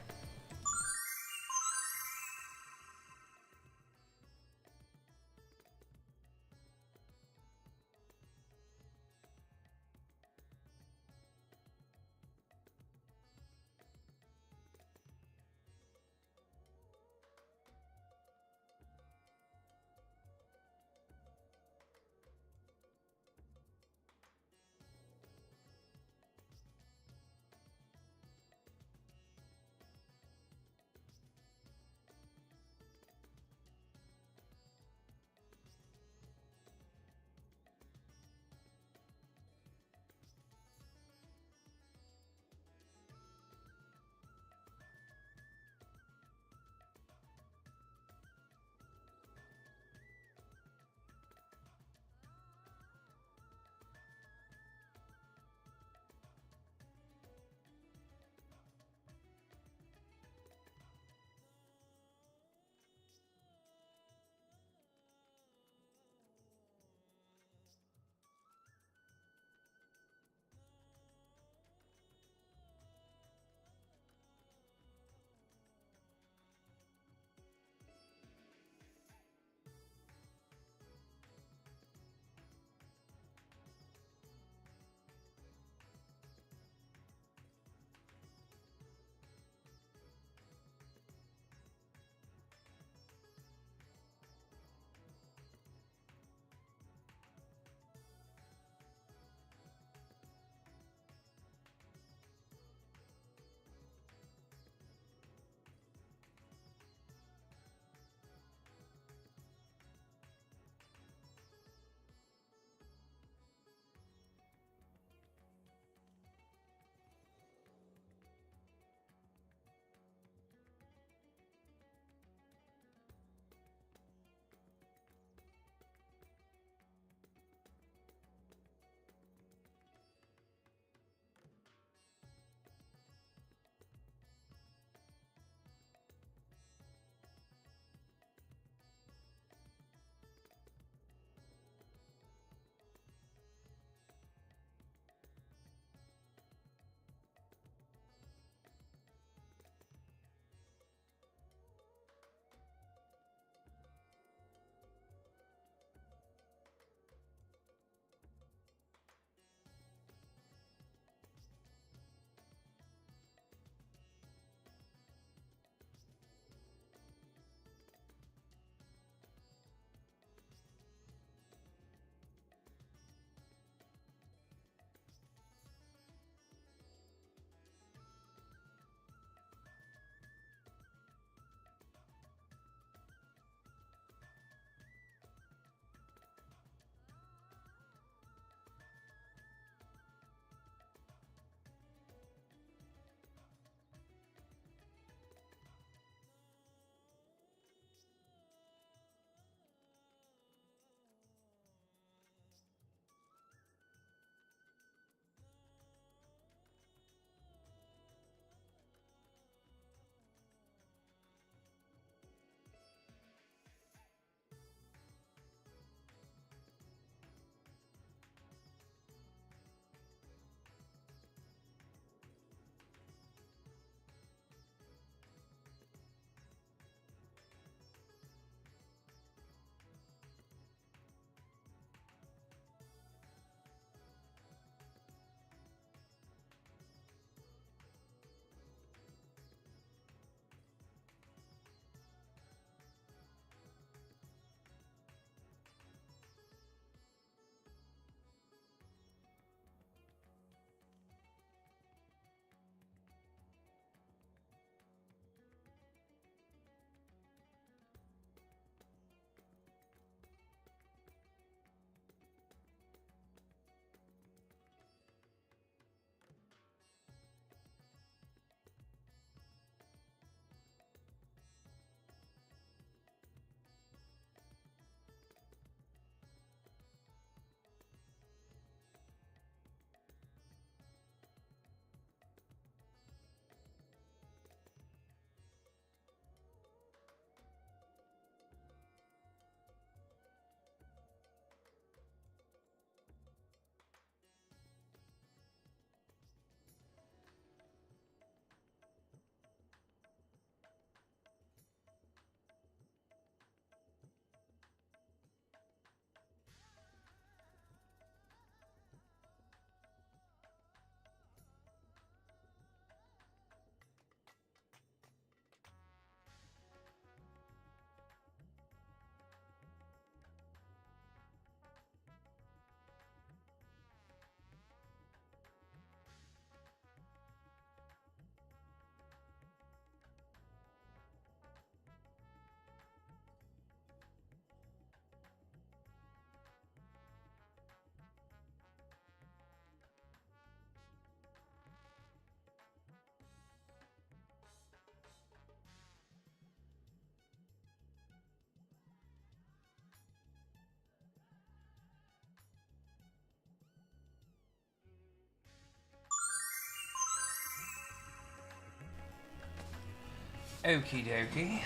Okie dokie.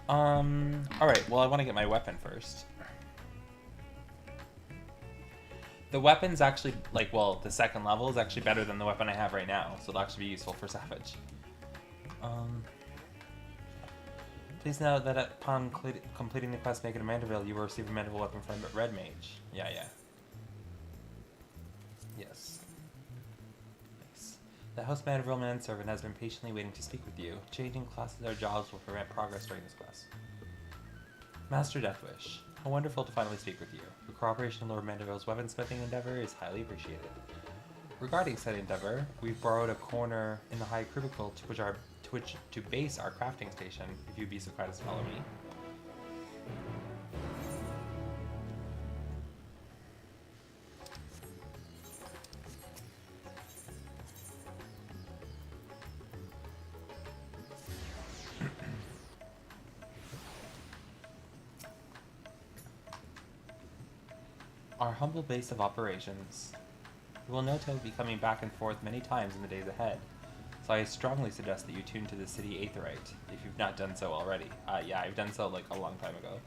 Alright, well I want to get my weapon first. The weapon's actually, like, well, the second level is actually better than the weapon I have right now, so it'll actually be useful for Savage. Please note that upon completing the quest Make It a Manderville, you will receive a Manderville weapon from Red Mage. Yeah. Yes. Nice. The House Manderville manservant has been patiently waiting to speak with you. Changing classes or jobs will prevent progress during this quest. Master Deathwish. How wonderful to finally speak with you. Your cooperation in Lord Manderville's weaponsmithing endeavor is highly appreciated. Regarding said endeavor, we've borrowed a corner in the High Cubicle to base our crafting station, if you'd be so kind as to follow me. Our humble base of operations. You will note I will be coming back and forth many times in the days ahead, so I strongly suggest that you tune to the City Aetherite, if you've not done so already. Yeah, I've done so like a long time ago.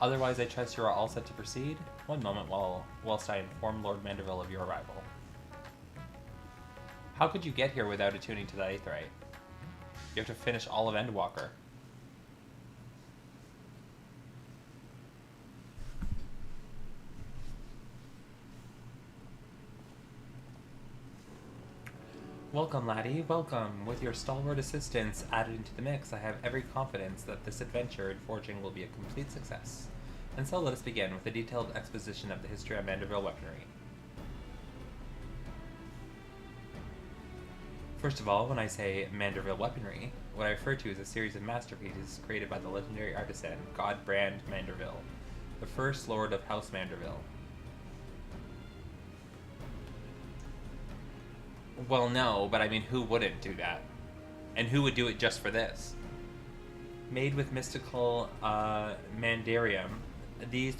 Otherwise, I trust you are all set to proceed. One moment whilst I inform Lord Manderville of your arrival. How could you get here without attuning to the Aetherite? You have to finish all of Endwalker. Welcome, laddie, welcome. With your stalwart assistance added into the mix, I have every confidence that this adventure in forging will be a complete success. And so let us begin with a detailed exposition of the history of Manderville weaponry. First of all, when I say Manderville weaponry, what I refer to is a series of masterpieces created by the legendary artisan Hildebrand Manderville, the first lord of House Manderville. Well, no, but I mean, who wouldn't do that? And who would do it just for this? Made with mystical mandarium, these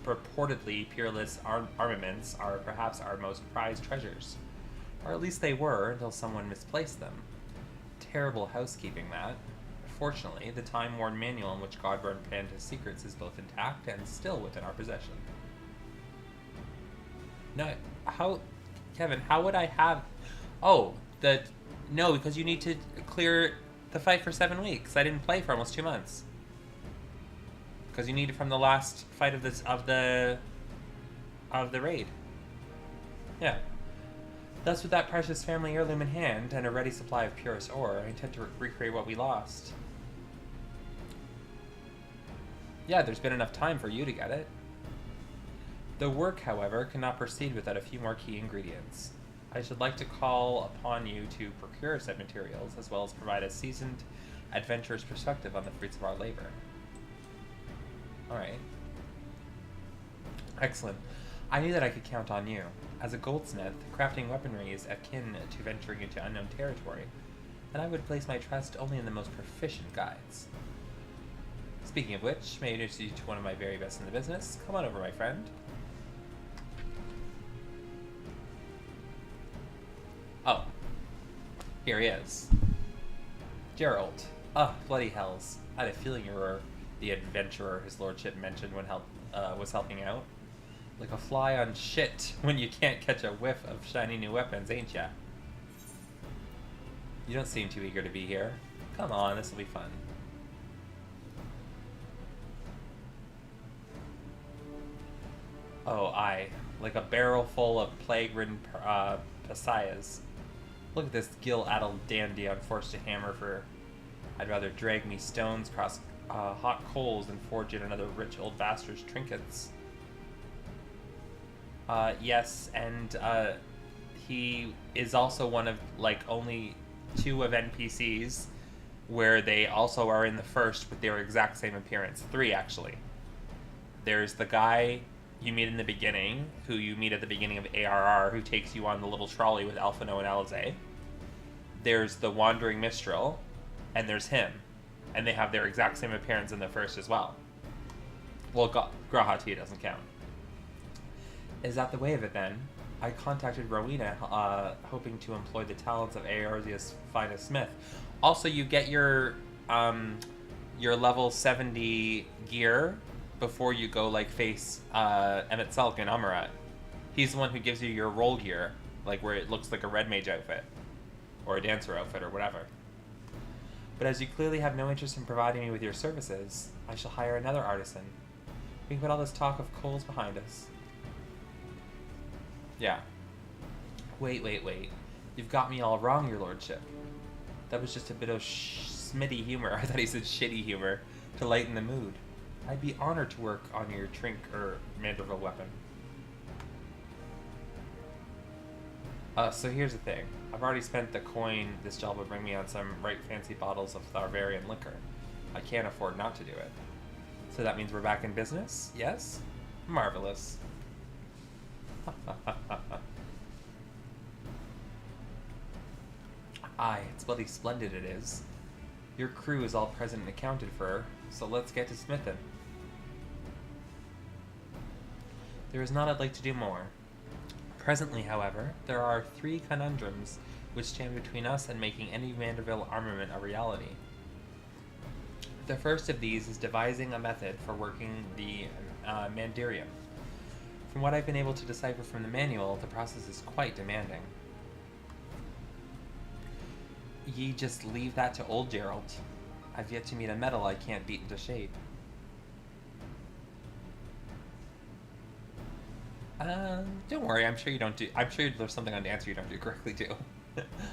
purportedly peerless armaments are perhaps our most prized treasures. Or at least they were, until someone misplaced them. Terrible housekeeping, that. Fortunately, the time-worn manual in which Hildebrand planned his secrets is both intact and still within our possession. No, Kevin, how would I have... Oh, no, because you need to clear the fight for 7 weeks. I didn't play for almost 2 months. Because you need it from the last fight of the raid. Yeah. Thus, with that precious family heirloom in hand and a ready supply of purest ore, I intend to recreate what we lost. Yeah, there's been enough time for you to get it. The work, however, cannot proceed without a few more key ingredients. I should like to call upon you to procure said materials, as well as provide a seasoned adventurer's perspective on the fruits of our labor. Alright. Excellent. I knew that I could count on you. As a goldsmith, crafting weaponry is akin to venturing into unknown territory, and I would place my trust only in the most proficient guides. Speaking of which, may I introduce you to one of my very best in the business? Come on over, my friend. Oh. Here he is. Gerald. Ah, bloody hells. I had a feeling you were the adventurer his lordship mentioned when was helping out. Like a fly on shit when you can't catch a whiff of shiny new weapons, ain't ya? You don't seem too eager to be here. Come on, this'll be fun. Oh, aye. Like a barrel full of plague-ridden Messiahs. Look at this gill-addled dandy I'm forced to hammer for. I'd rather drag me stones across hot coals than forge in another rich old bastard's trinkets. Yes, and he is also one of, like, only 2 of NPCs where they also are in the first with their exact same appearance. 3, actually. There's the guy you meet in the beginning, who you meet at the beginning of ARR, who takes you on the little trolley with Alphino and Alize. There's the Wandering Mistral, and there's him. And they have their exact same appearance in the first as well. Well, Grahati doesn't count. Is that the way of it then? I contacted Rowena, hoping to employ the talents of Eorzea's finest smith. Also, you get your level 70 gear before you go like face Emmett Selk and Amarat. He's the one who gives you your roll gear, like where it looks like a red mage outfit or a dancer outfit or whatever. But as you clearly have no interest in providing me with your services, I shall hire another artisan. We can put all this talk of coals behind us. Yeah. Wait. You've got me all wrong, your lordship. That was just a bit of smitty humor. I thought he said shitty humor to lighten the mood. I'd be honored to work on your Trink or Manderville weapon. So here's the thing. I've already spent the coin this job will bring me on some right fancy bottles of Tharvarian liquor. I can't afford not to do it. So that means we're back in business? Yes? Marvelous. Aye, it's bloody splendid it is. Your crew is all present and accounted for, so let's get to smithin'. There is naught I'd like to do more. Presently, however, there are 3 conundrums which stand between us and making any Vanderbilt armament a reality. The first of these is devising a method for working the Mandirium. From what I've been able to decipher from the manual, the process is quite demanding. Ye just leave that to old Gerald. I've yet to meet a metal I can't beat into shape. Don't worry, I'm sure there's something on the answer you don't do correctly too.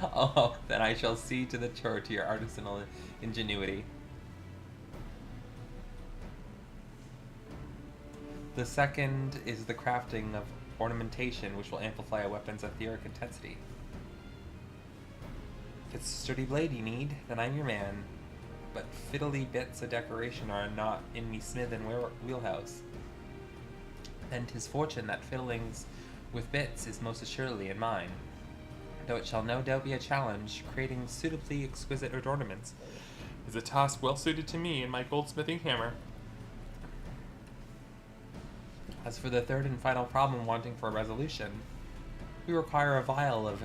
Oh, then I shall see to the tour to your artisanal ingenuity. The second is the crafting of ornamentation which will amplify a weapon's etheric intensity. If it's a sturdy blade you need, then I'm your man. But fiddly bits of decoration are not in me smith and wheelhouse. And 'tis fortune that fiddlings with bits is most assuredly in mine. Though it shall no doubt be a challenge, creating suitably exquisite ornaments is a task well suited to me and my goldsmithing hammer. As for the third and final problem wanting for a resolution, we require a vial of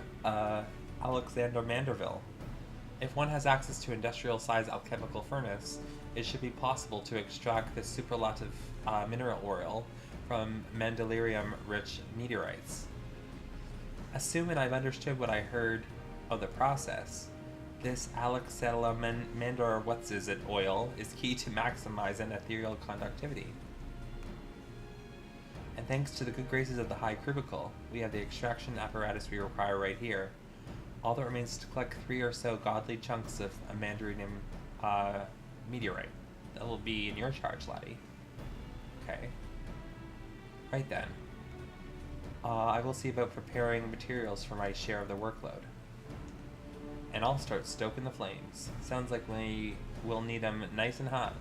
Alexander Manderville. If one has access to industrial-sized alchemical furnace, it should be possible to extract this superlative mineral oil from Mandalorium-rich meteorites. Assuming I've understood what I heard of the process, this Alexandra what's-is-it oil is key to maximizing ethereal conductivity. And thanks to the good graces of the High Cubicle, we have the extraction apparatus we require right here. All that remains is to collect 3 or so godly chunks of a Mandalorium meteorite. That will be in your charge, laddie. Okay. Right then. I will see about preparing materials for my share of the workload. And I'll start stoking the flames. Sounds like we will need them nice and hot.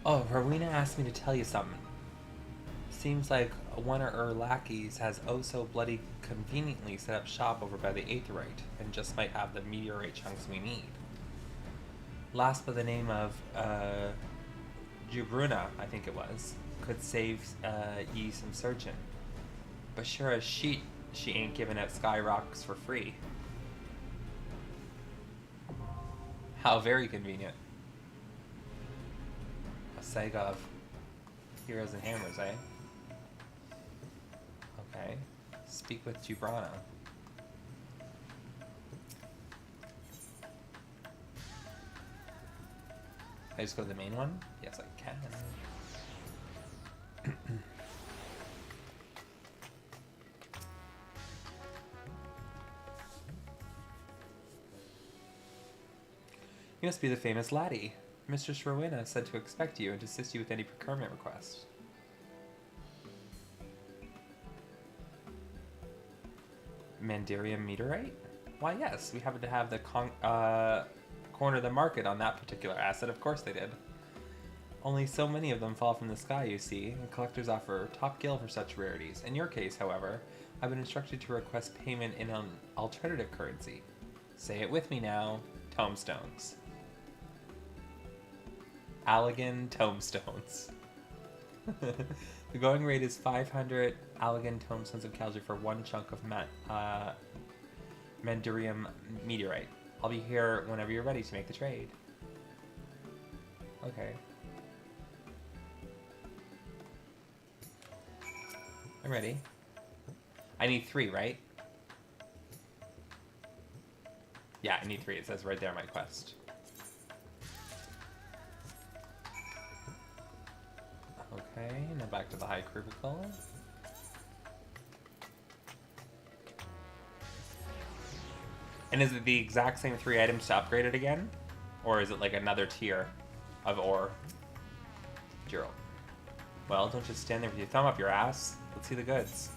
Oh, Rowena asked me to tell you something. Seems like one of her lackeys has oh so bloody conveniently set up shop over by the Aetherite, and just might have the meteorite chunks we need. Last by the name of, Jubruna, I think it was, could save, ye some searching. But sure as she ain't giving out sky rocks for free. How very convenient. Saga of heroes and hammers, eh? Okay. Speak with Jubrana. Can I just go to the main one? Yes, I can. You must be the famous laddie. Mistress Rowena said to expect you and to assist you with any procurement requests. Mandirium meteorite? Why, yes, we happen to have the corner of the market on that particular asset. Of course they did. Only so many of them fall from the sky, you see, and collectors offer top gill for such rarities. In your case, however, I've been instructed to request payment in an alternative currency. Say it with me now. Tomestones. Allegan Tomestones. The going rate is 500 Allegan Tomestones of Calgary for one chunk of Mandurium meteorite. I'll be here whenever you're ready to make the trade. Okay. I'm ready. I need 3, right? Yeah, I need 3. It says right there on my quest. Okay, now back to the high cubicle. And is it the exact same 3 items to upgrade it again? Or is it like another tier of ore? Gerald. Well, don't just stand there with your thumb up your ass. Let's see the goods.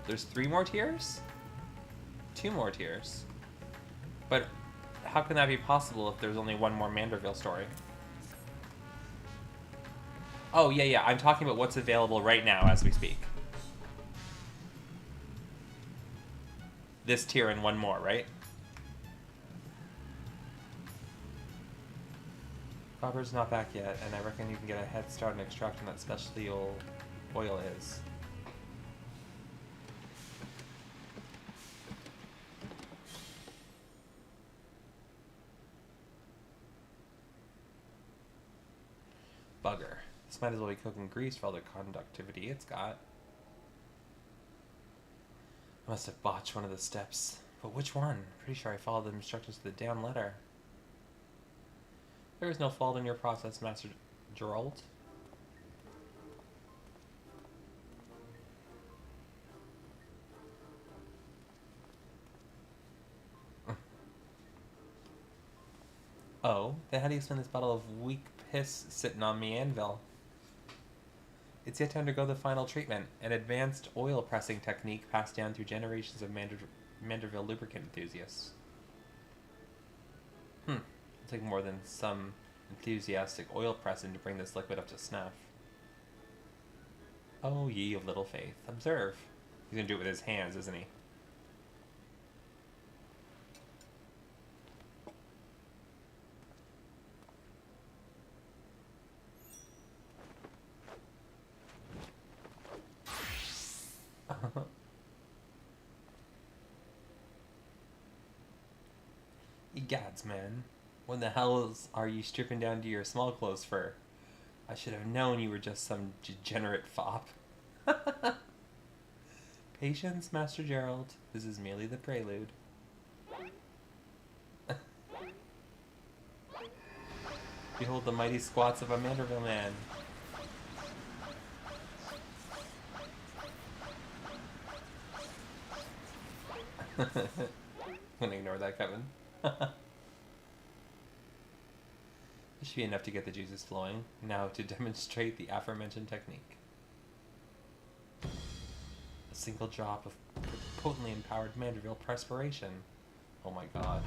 There's 3 more tiers? 2 more tiers. But how can that be possible if there's only 1 more Manderville story? Oh, yeah, I'm talking about what's available right now as we speak. This tier and 1 more, right? Bobber's not back yet, and I reckon you can get a head start in extracting that specialty oil is. Bugger. This might as well be cooking grease for all the conductivity it's got. I must have botched one of the steps. But which one? Pretty sure I followed the instructions to the damn letter. There is no fault in your process, Master Gerald. Oh, then how do you explain this bottle of weak piss sitting on me anvil? It's yet to undergo the final treatment, an advanced oil pressing technique passed down through generations of Manderville lubricant enthusiasts. It'll take more than some enthusiastic oil pressing to bring this liquid up to snuff. Oh, ye of little faith. Observe. He's gonna do it with his hands, isn't he? Egads, man. When the hell are you stripping down to your small clothes for? I should have known you were just some degenerate fop. Patience, Master Gerald. This is merely the prelude. Behold the mighty squats of a Manderville man. I'm gonna ignore that, Kevin. This should be enough to get the juices flowing. Now to demonstrate the aforementioned technique. A single drop of potently empowered Manderville perspiration. Oh my god.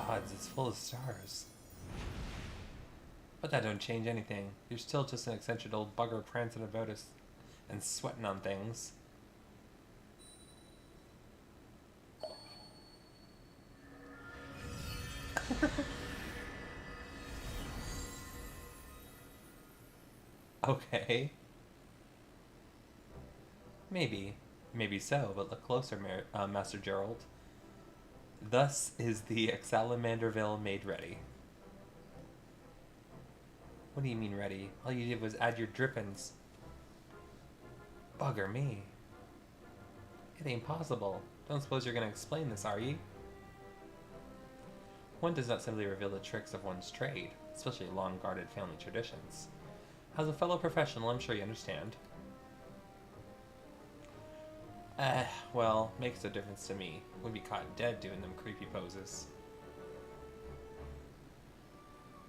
Gods, it's full of stars. But that don't change anything. You're still just an eccentric old bugger prancing about us and sweating on things. Okay. Maybe. Maybe so, but look closer, Master Gerald. Thus is the Exalamanderville made ready. What do you mean ready? All you did was add your drippings. Bugger me. It ain't possible. Don't suppose you're gonna explain this, are ye? One does not simply reveal the tricks of one's trade, especially long-guarded family traditions. As a fellow professional, I'm sure you understand. Well, makes a difference to me. We'd be caught dead doing them creepy poses.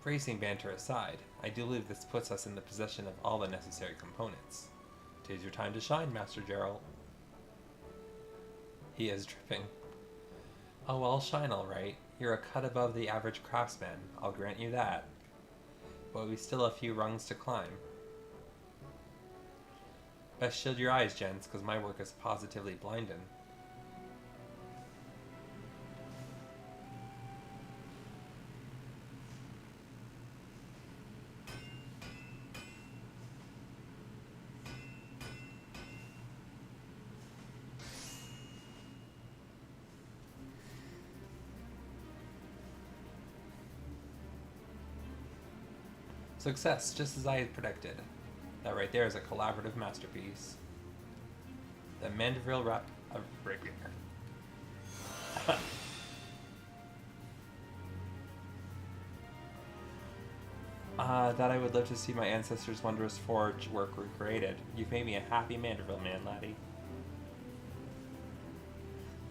Bracing banter aside, I do believe this puts us in the possession of all the necessary components. 'Tis your time to shine, Master Gerald. He is dripping. Oh, I'll shine all right. You're a cut above the average craftsman, I'll grant you that. But we still have a few rungs to climb. Best shield your eyes, gents, because my work is positively blinding. Success, just as I had predicted. That right there is a collaborative masterpiece. The Mandeville Rapier. That I would love to see my ancestors' wondrous forge work recreated. You've made me a happy Mandeville man, laddie.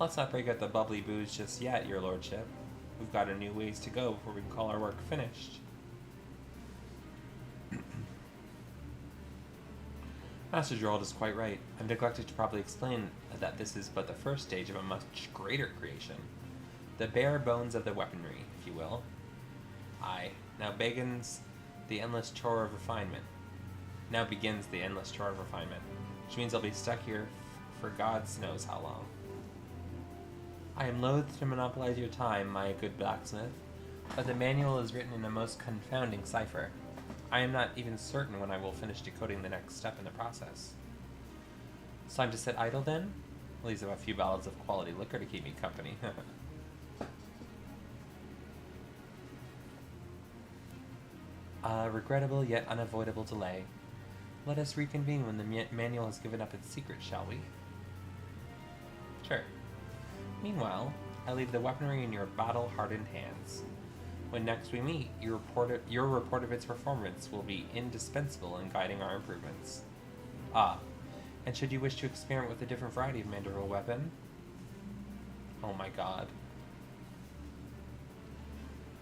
Let's not break out the bubbly booze just yet, your lordship. We've got a new ways to go before we can call our work finished. Master Gerald is quite right. I've neglected to probably explain that this is but the first stage of a much greater creation. The bare bones of the weaponry, if you will. Aye, now begins the endless chore of refinement. Which means I'll be stuck here for God knows how long. I am loath to monopolize your time, my good blacksmith, but the manual is written in a most confounding cipher. I am not even certain when I will finish decoding the next step in the process. It's time to sit idle then? At least I have a few bottles of quality liquor to keep me company. Regrettable yet unavoidable delay. Let us reconvene when the manual has given up its secret, shall we? Sure. Meanwhile, I leave the weaponry in your battle-hardened hands. When next we meet, your report of its performance will be indispensable in guiding our improvements. Ah, and should you wish to experiment with a different variety of Mandeville weapon? Oh my god.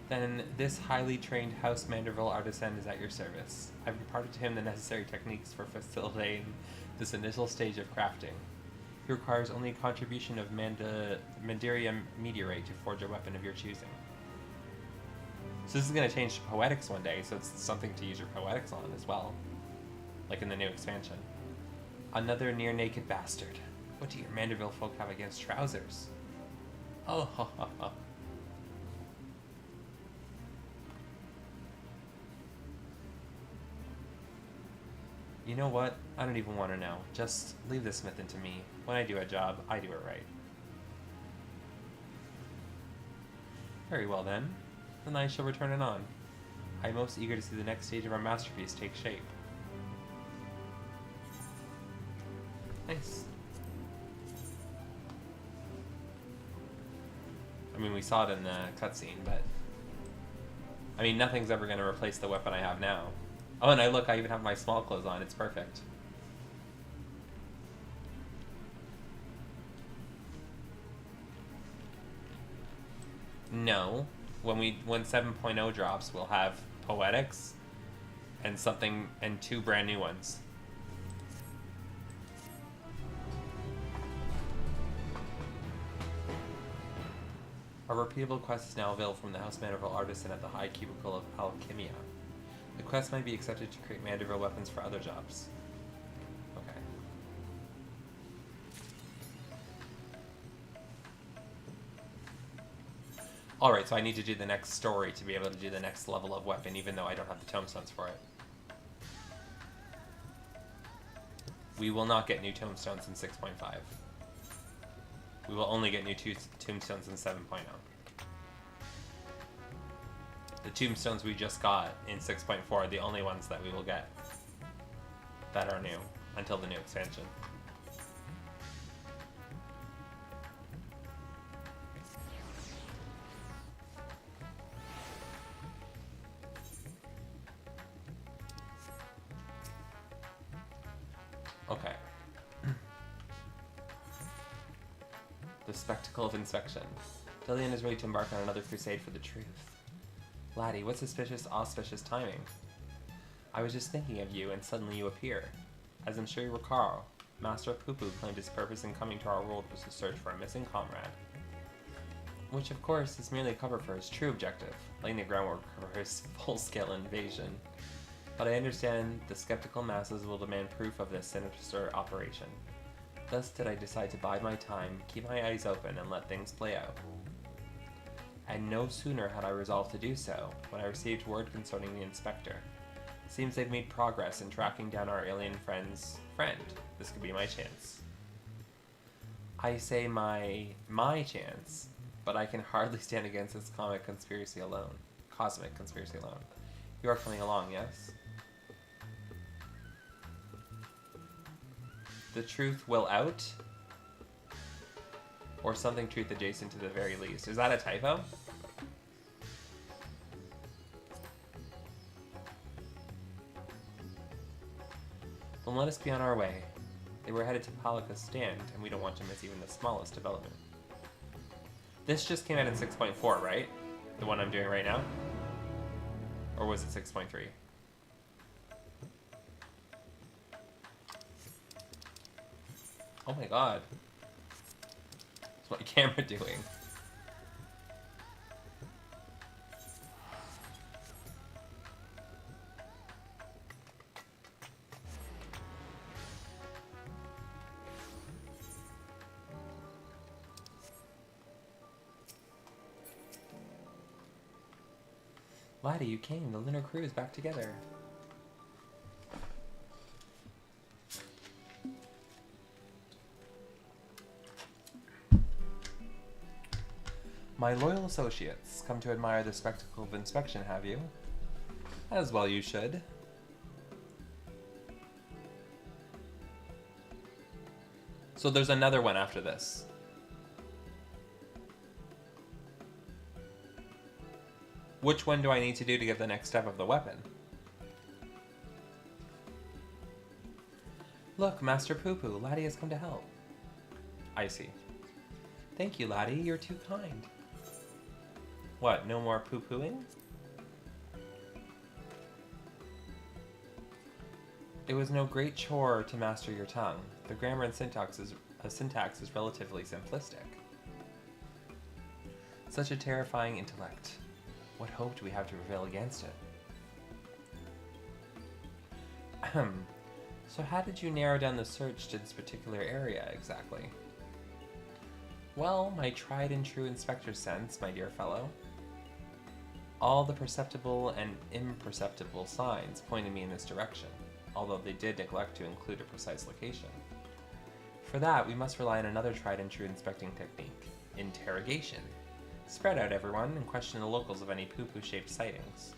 Then this highly trained House Mandeville artisan is at your service. I've imparted to him the necessary techniques for facilitating this initial stage of crafting. He requires only a contribution of Mandaria meteorite to forge a weapon of your choosing. So this is going to change to poetics one day, so it's something to use your poetics on as well. Like in the new expansion. Another near-naked bastard. What do your Mandeville folk have against trousers? Oh, ha ha ha. You know what? I don't even want to know. Just leave the smithing to me. When I do a job, I do it right. Very well then. Then I shall return anon. I am most eager to see the next stage of our masterpiece take shape. Nice. I mean, we saw it in the cutscene, but... I mean, nothing's ever going to replace the weapon I have now. Oh, and I even have my small clothes on. It's perfect. No. When 7.0 drops, we'll have poetics and two brand new ones. A repeatable quest is now available from the House Mandeville Artisan at the High Cubicle of Alchemia. The quest might be accepted to create Mandeville weapons for other jobs. Okay. Alright, so I need to do the next story to be able to do the next level of weapon, even though I don't have the tomestones for it. We will not get new tomestones in 6.5. We will only get new tombstones in 7.0. The tombstones we just got in 6.4 are the only ones that we will get that are new until the new expansion. The spectacle of inspection. Dillian is ready to embark on another crusade for the truth. Laddie, what suspicious, auspicious timing. I was just thinking of you, and suddenly you appear. As I'm sure you recall, Master Poo-Poo claimed his purpose in coming to our world was to search for a missing comrade. Which, of course, is merely a cover for his true objective, laying the groundwork for his full-scale invasion. But I understand the skeptical masses will demand proof of this sinister operation. Thus did I decide to bide my time, keep my eyes open, and let things play out. And no sooner had I resolved to do so, when I received word concerning the inspector. Seems they've made progress in tracking down our alien friend's friend. This could be my chance. I say my chance, but I can hardly stand against this cosmic conspiracy alone. You are coming along, yes? The truth will out? Or something truth adjacent to the very least. Is that a typo? Then let us be on our way. They were headed to Palika's stand, and we don't want to miss even the smallest development. This just came out in 6.4, right? The one I'm doing right now? Or was it 6.3? Oh my god. What's my camera doing? Laddie, you came. The lunar crew is back together. My loyal associates, come to admire the spectacle of inspection, have you? As well you should. So there's another one after this. Which one do I need to do to get the next step of the weapon? Look, Master Poo-Poo, Laddie has come to help. I see. Thank you, Laddie, you're too kind. What, no more poo-pooing? It was no great chore to master your tongue. The grammar and syntax is relatively simplistic. Such a terrifying intellect. What hope do we have to prevail against it? Ahem. So how did you narrow down the search to this particular area, exactly? Well, my tried and true inspector sense, my dear fellow. All the perceptible and imperceptible signs pointed me in this direction, although they did neglect to include a precise location. For that, we must rely on another tried and true inspecting technique, interrogation. Spread out, everyone, and question the locals of any poo-poo-shaped sightings.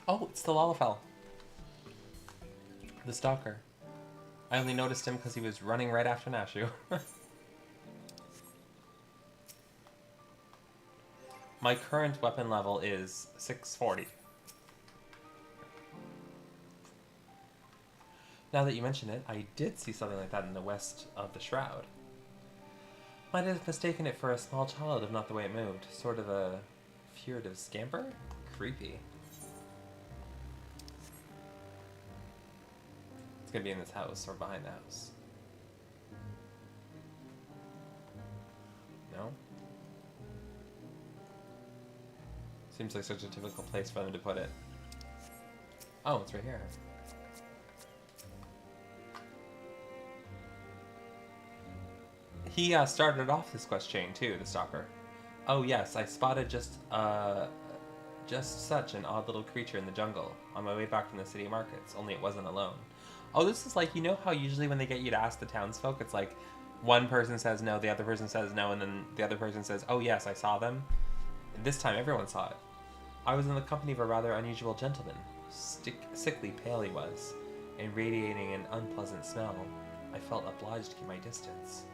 Oh, it's the Lalafell. The stalker. I only noticed him because he was running right after Nashu. My current weapon level is 640. Now that you mention it, I did see something like that in the west of the Shroud. Might have mistaken it for a small child if not the way it moved. Sort of a furtive scamper? Creepy. It's gonna be in this house or behind the house. No? Seems like such a typical place for them to put it. Oh, it's right here. He started off this quest chain too, the stalker. Oh yes, I spotted just such an odd little creature in the jungle on my way back from the city markets, only it wasn't alone. Oh, this is like, you know how usually when they get you to ask the townsfolk, it's like one person says no, the other person says no, and then the other person says, oh yes, I saw them. And this time everyone saw it. I was in the company of a rather unusual gentleman. Sickly pale he was, and radiating an unpleasant smell. I felt obliged to keep my distance.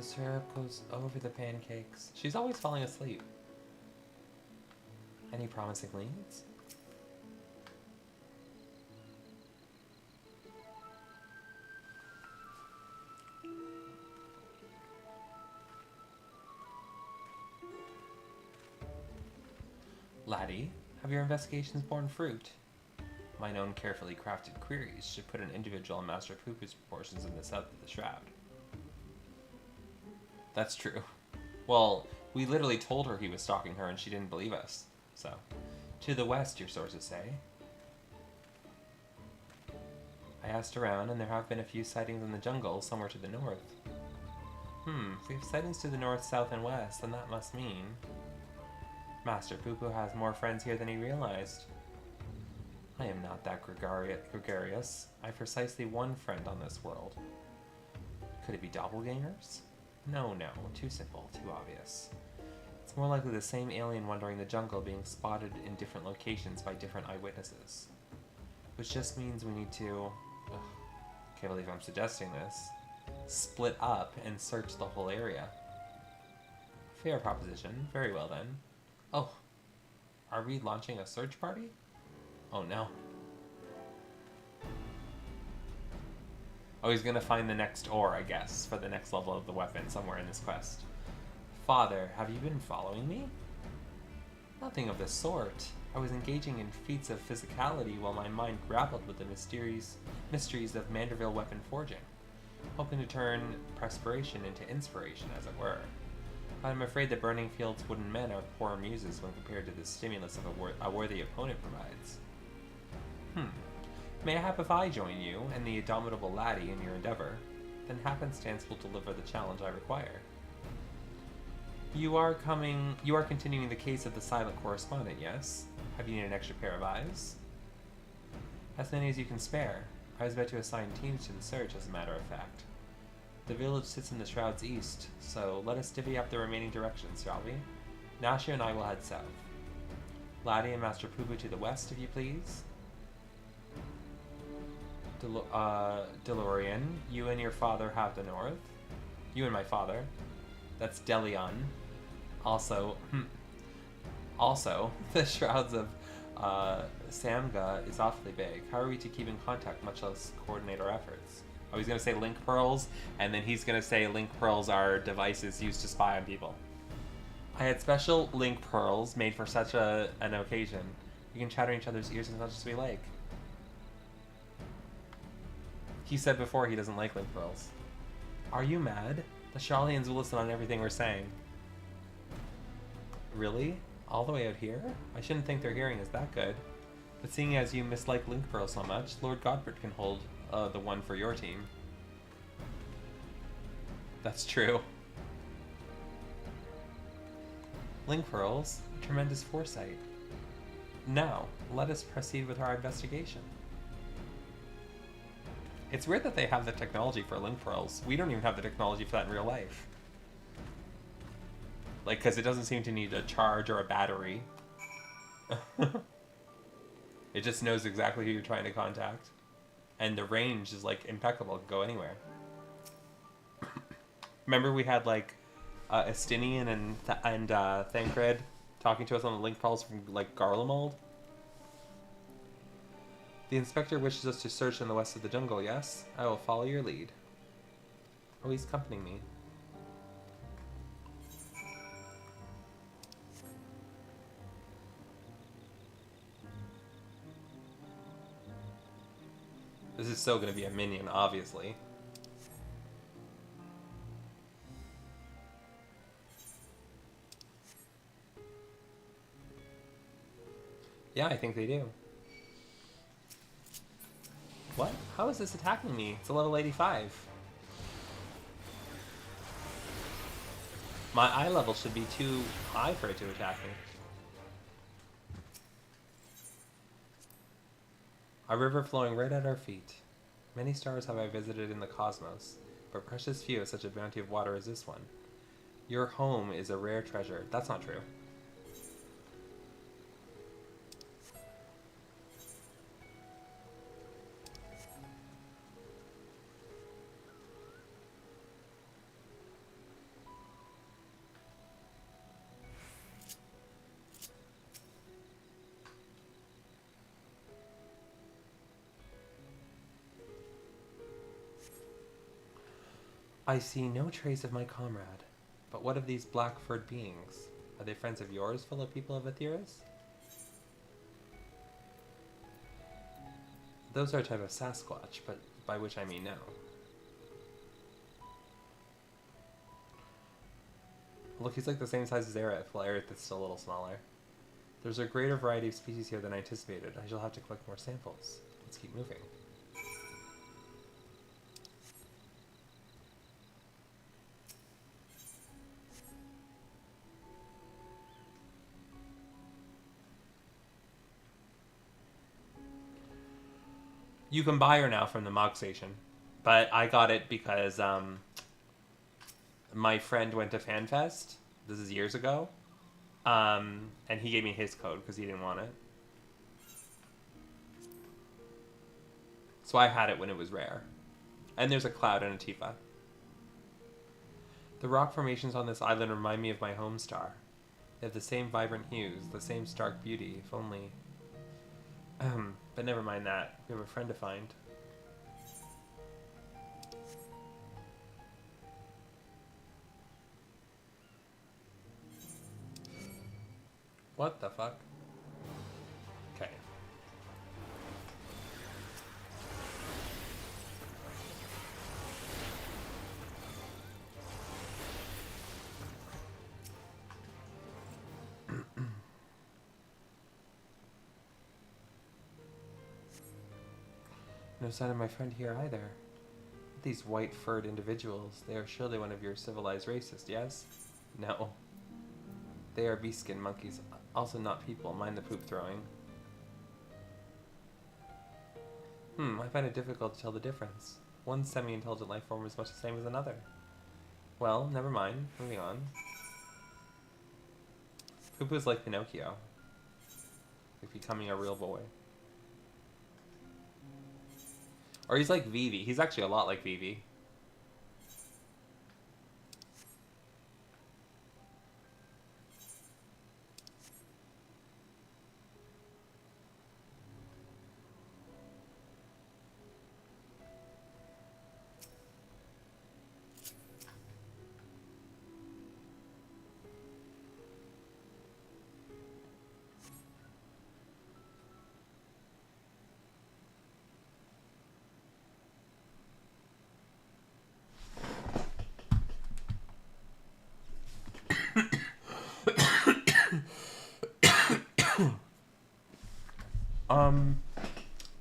the syrup goes over the pancakes. She's always falling asleep. Any promising leads? Laddie, have your investigations borne fruit? My own carefully crafted queries should put an individual in Master Poopu's proportions in the south of the shroud. That's true. Well, we literally told her he was stalking her and she didn't believe us. So, to the west, your sources say. I asked around and there have been a few sightings in the jungle somewhere to the north. If we have sightings to the north, south, and west, then that must mean Master Poopu has more friends here than he realized. I am not that gregarious. I have precisely one friend on this world. Could it be doppelgangers? No, too simple, too obvious. It's more likely the same alien wandering the jungle being spotted in different locations by different eyewitnesses. Which just means we need to... can't believe I'm suggesting this. Split up and search the whole area. Fair proposition. Very well then. Oh, are we launching a search party? Oh no. Oh, he's gonna find the next ore, I guess, for the next level of the weapon somewhere in this quest. Father, have you been following me? Nothing of the sort. I was engaging in feats of physicality while my mind grappled with the mysteries of Manderville weapon forging, hoping to turn perspiration into inspiration, as it were. But I'm afraid the burning fields wooden men are poor muses when compared to the stimulus of a worthy opponent provides. May I have if I join you and the indomitable laddie in your endeavor? Then happenstance will deliver the challenge I require. You are continuing the case of the silent correspondent, yes? Have you need an extra pair of eyes? As many as you can spare. I was about to assign teams to the search, as a matter of fact. The village sits in the shroud's east, so let us divvy up the remaining directions, shall we? Nashia and I will head south. Laddie and Master Poopu to the west, if you please. DeLorean, you and your father have the north. You and my father. That's Delion. Also, the shrouds of Samga is awfully big. How are we to keep in contact, much less coordinate our efforts? Oh, he's going to say link pearls, and then he's going to say link pearls are devices used to spy on people. I had special link pearls made for such an occasion. We can chatter in each other's ears as much as we like. He said before he doesn't like link pearls. Are you mad? The Sharlians will listen on everything we're saying. Really? All the way out here? I shouldn't think their hearing is that good. But seeing as you mislike link pearls so much, Lord Godfrey can hold the one for your team. That's true. Link pearls? Tremendous foresight. Now, let us proceed with our investigation. It's weird that they have the technology for link pearls. We don't even have the technology for that in real life. Like, because it doesn't seem to need a charge or a battery. It just knows exactly who you're trying to contact. And the range is, like, impeccable. It can go anywhere. Remember we had, like, Estinian and Thancred talking to us on the link pearls from, like, Garlemald? The inspector wishes us to search in the west of the jungle, yes? I will follow your lead. Oh, he's accompanying me. This is still going to be a minion, obviously. Yeah, I think they do. What? How is this attacking me? It's a level 85. My eye level should be too high for it to attack me. A river flowing right at our feet. Many stars have I visited in the cosmos, but precious few of such a bounty of water as this one. Your home is a rare treasure. That's not true. I see no trace of my comrade. But what of these black-furred beings? Are they friends of yours, fellow people of Aetheris? Those are a type of Sasquatch, but by which I mean no. Look, he's like the same size as Aerith, while Aerith is still a little smaller. There's a greater variety of species here than I anticipated. I shall have to collect more samples. Let's keep moving. You can buy her now from the Mog Station. But I got it because my friend went to FanFest. This is years ago. And he gave me his code because he didn't want it. So I had it when it was rare. And there's a Cloud and a Tifa. The rock formations on this island remind me of my home star. They have the same vibrant hues, the same stark beauty, if only... but never mind that. We have a friend to find. What the fuck? Okay. No sign of my friend here either. These white-furred individuals, they are surely one of your civilized races, yes? No. They are beast-skin monkeys, also not people, mind the poop throwing. I find it difficult to tell the difference. One semi-intelligent life form is much the same as another. Well, never mind, moving on. Poop is like Pinocchio. Like becoming a real boy. Or he's like Vivi. He's actually a lot like Vivi.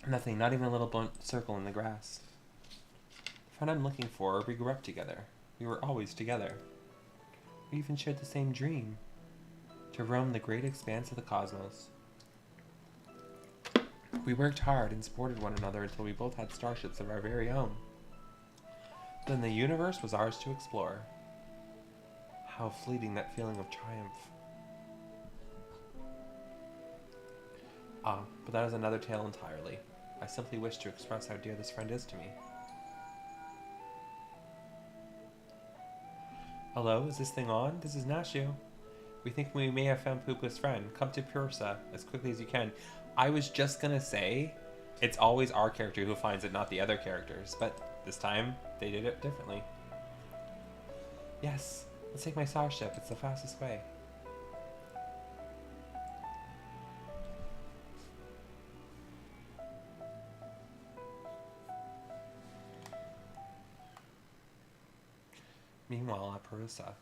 Nothing, not even a little blunt circle in the grass. The friend I'm looking for, we grew up together. We were always together. We even shared the same dream. To roam the great expanse of the cosmos. We worked hard and supported one another until we both had starships of our very own. Then the universe was ours to explore. How fleeting that feeling of triumph. Ah, but that is another tale entirely. I simply wish to express how dear this friend is to me. Hello, is this thing on? This is Nashu. We think we may have found Poopa's friend. Come to Pursa as quickly as you can. I was just gonna say, it's always our character who finds it, not the other characters. But this time, they did it differently. Yes, let's take my starship. It's the fastest way. Meanwhile, at Pursa.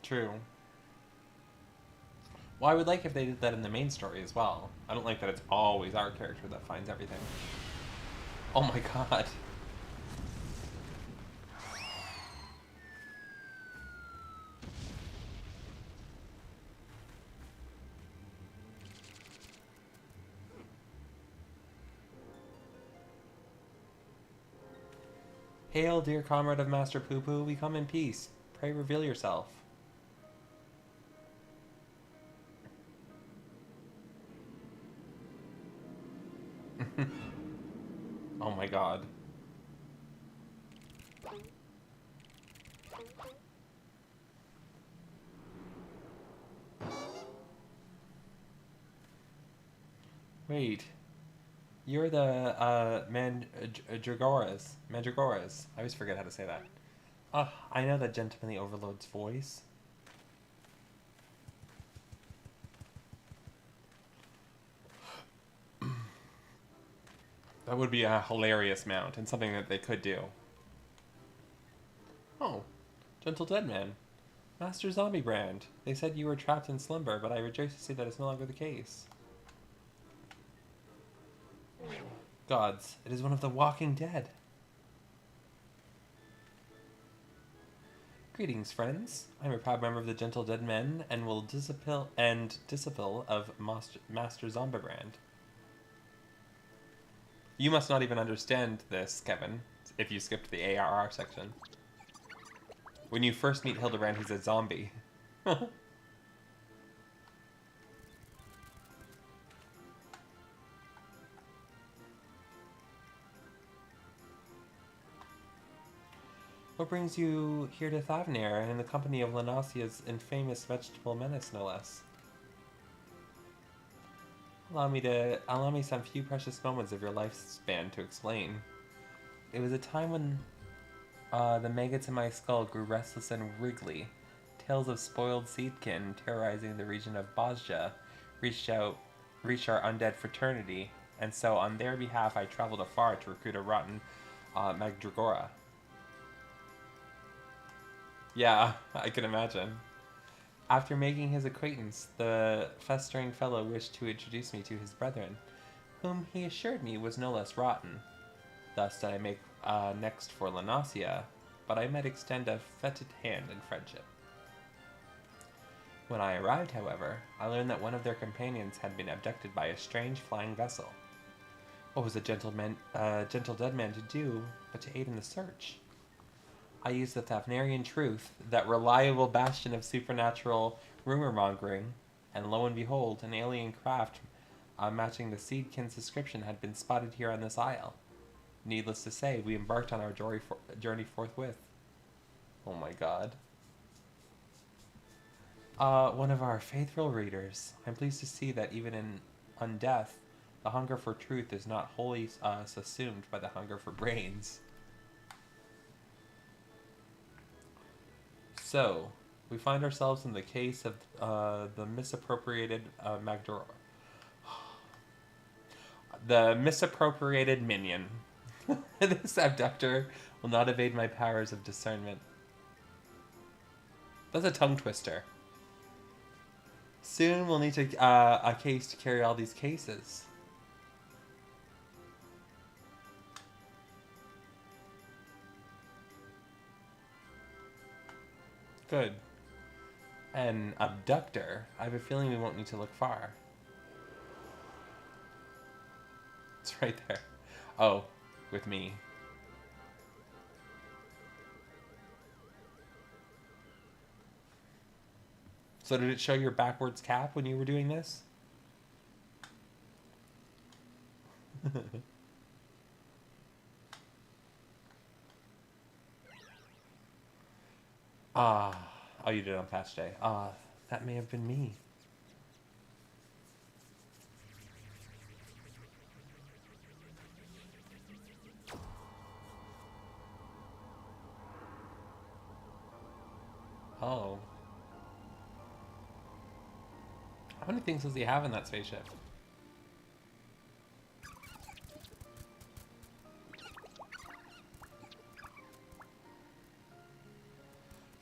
True. Well, I would like if they did that in the main story as well. I don't like that it's always our character that finds everything. Oh my god. Hail, dear comrade of Master Poo-Poo, we come in peace. Pray reveal yourself. Oh my god. Wait, you're the Mandragoras. I always forget how to say that. I know that gentlemanly overlord's voice. That would be a hilarious mount and something that they could do. Oh, gentle dead man. Master Zombie Brand. They said you were trapped in slumber, but I rejoice to see that it's no longer the case. Gods, it is one of the walking dead. Greetings, friends. I'm a proud member of the Gentle Dead Men and will disciple of Master Zombie Brand. You must not even understand this, Kevin, if you skipped the ARR section. When you first meet Hildebrand, he's a zombie. What brings you here to Thavnir and in the company of Lanasia's infamous vegetable menace, no less? Allow me some few precious moments of your lifespan to explain. It was a time when the maggots in my skull grew restless and wriggly. Tales of spoiled seedkin terrorizing the region of Bosja reached our undead fraternity, and so on their behalf I traveled afar to recruit a rotten Magdragora. Yeah, I can imagine. After making his acquaintance, the festering fellow wished to introduce me to his brethren, whom he assured me was no less rotten. Thus did I make next for Lanasia, but I might extend a fetid hand in friendship. When I arrived, however, I learned that one of their companions had been abducted by a strange flying vessel. What was a gentle dead man to do but to aid in the search? I used the Thavnarian truth, that reliable bastion of supernatural rumor-mongering, and lo and behold, an alien craft matching the Seedkin's description had been spotted here on this isle. Needless to say, we embarked on our journey forthwith. Oh my god. One of our faithful readers. I'm pleased to see that even in undeath, the hunger for truth is not wholly subsumed by the hunger for brains. So, we find ourselves in the case of the misappropriated the misappropriated minion. This abductor will not evade my powers of discernment. That's a tongue twister. Soon we'll need a case to carry all these cases. Good. An abductor? I have a feeling we won't need to look far. It's right there. Oh, with me. So did it show your backwards cap when you were doing this? Oh, you did it on patch day. That may have been me. Oh. How many things does he have in that spaceship?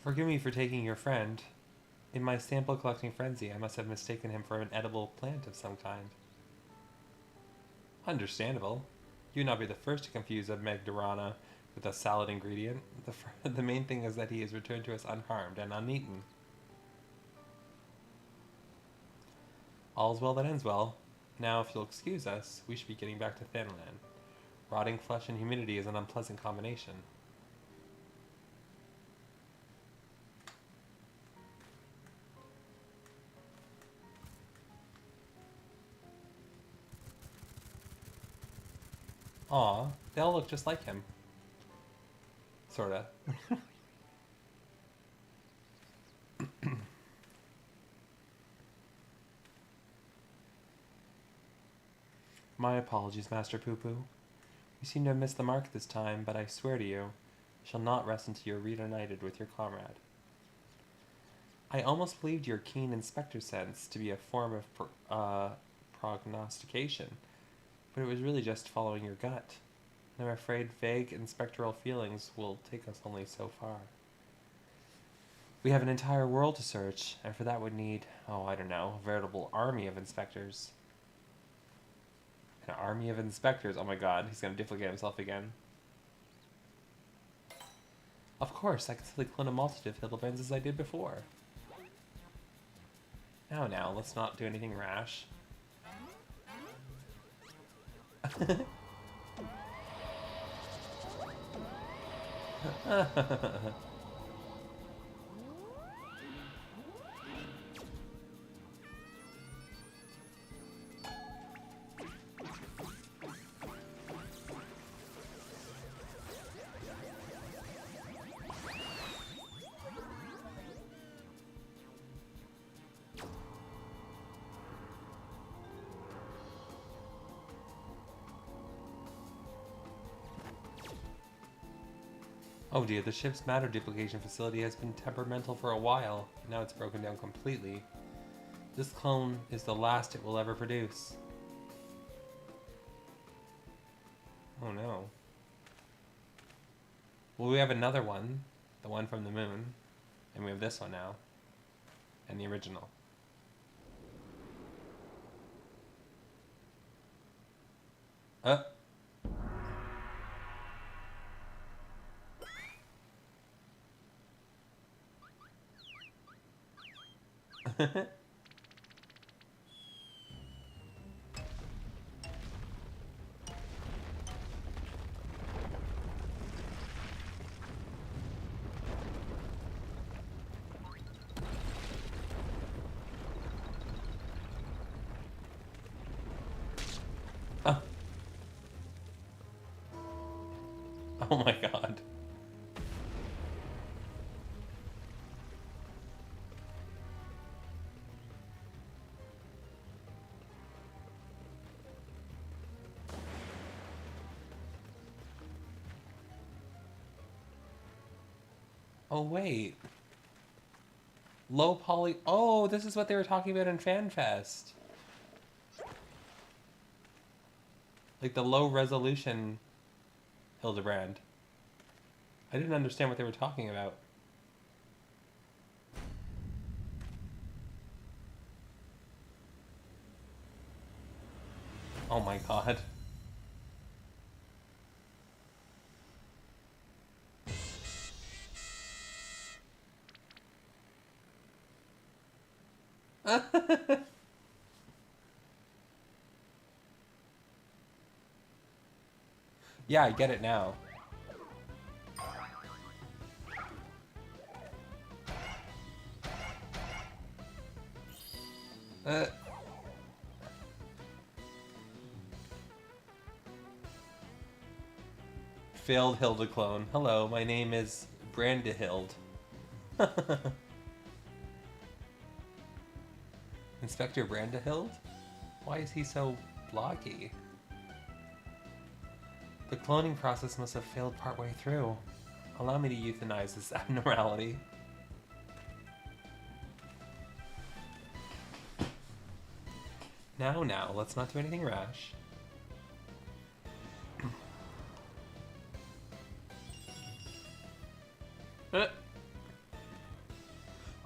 Forgive me for taking your friend. In my sample collecting frenzy, I must have mistaken him for an edible plant of some kind. Understandable. You would not be the first to confuse a Magdarana with a salad ingredient. The main thing is that he is returned to us unharmed and uneaten. All's well that ends well. Now, if you'll excuse us, we should be getting back to Thinland. Rotting flesh and humidity is an unpleasant combination. Aw, they all look just like him. Sorta. My apologies, Master Poo-Poo. You seem to have missed the mark this time, but I swear to you, you shall not rest until you are reunited with your comrade. I almost believed your keen inspector sense to be a form of prognostication, but it was really just following your gut. And I'm afraid vague inspectoral feelings will take us only so far. We have an entire world to search, and for that would need, I don't know, a veritable army of inspectors. An army of inspectors? Oh my god, he's gonna duplicate himself again. Of course, I can simply clone a multitude of Hildebrands as I did before. Now, let's not do anything rash. Oh dear, the ship's matter duplication facility has been temperamental for a while. Now it's broken down completely. This clone is the last it will ever produce. Oh no. Well, we have another one. The one from the moon. And we have this one now. And the original. Oh. Oh my god. Oh wait. Low poly. Oh, this is what they were talking about in FanFest. Like the low resolution Hildebrand. I didn't understand what they were talking about. Oh my god. Yeah, I get it now. Failed Hilda clone. Hello, my name is Brandehild. Inspector Brandehild? Why is he so blocky? The cloning process must have failed partway through. Allow me to euthanize this abnormality. Now, let's not do anything rash.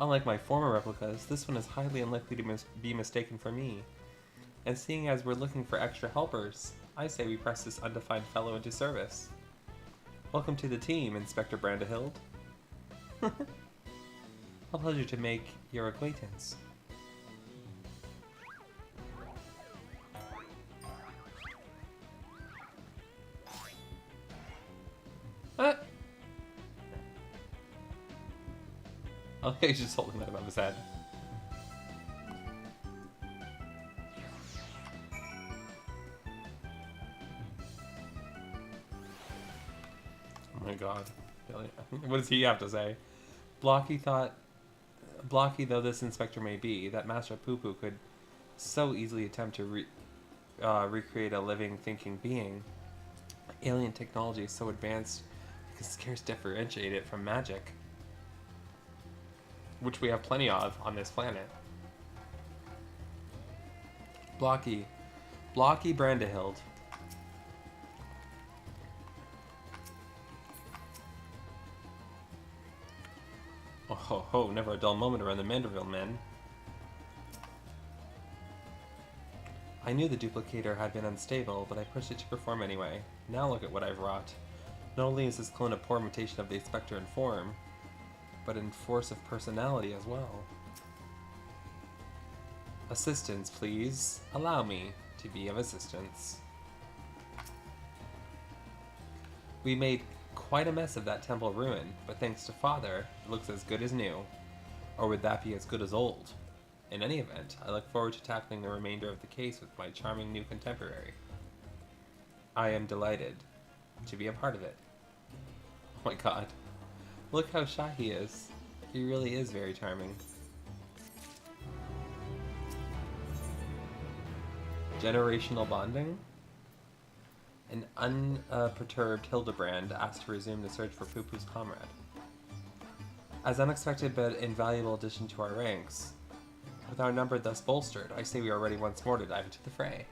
Unlike my former replicas, this one is highly unlikely to be mistaken for me. And seeing as we're looking for extra helpers, I say we press this undefined fellow into service. Welcome to the team, Inspector Brandehild. A pleasure to make your acquaintance. Okay, he's just holding that above his head. Oh my god. What does he have to say? Blocky though this inspector may be, that Master Poo-Poo could so easily attempt to recreate a living, thinking being. Alien technology is so advanced, you can scarce differentiate it from magic, which we have plenty of on this planet. Blocky Brandehild. Oh ho ho, never a dull moment around the Manderville men. I knew the duplicator had been unstable, but I pushed it to perform anyway. Now look at what I've wrought. Not only is this clone a poor imitation of the Inspector in form, but in force of personality as well. Assistance, please. Allow me to be of assistance. We made quite a mess of that temple ruin, but thanks to Father, it looks as good as new. Or would that be as good as old? In any event, I look forward to tackling the remainder of the case with my charming new contemporary. I am delighted to be a part of it. Oh my god. Look how shy he is. He really is very charming. Generational bonding? An unperturbed Hildebrand asked to resume the search for Poo-Poo's comrade. As unexpected but invaluable addition to our ranks, with our number thus bolstered, I say we are ready once more to dive into the fray.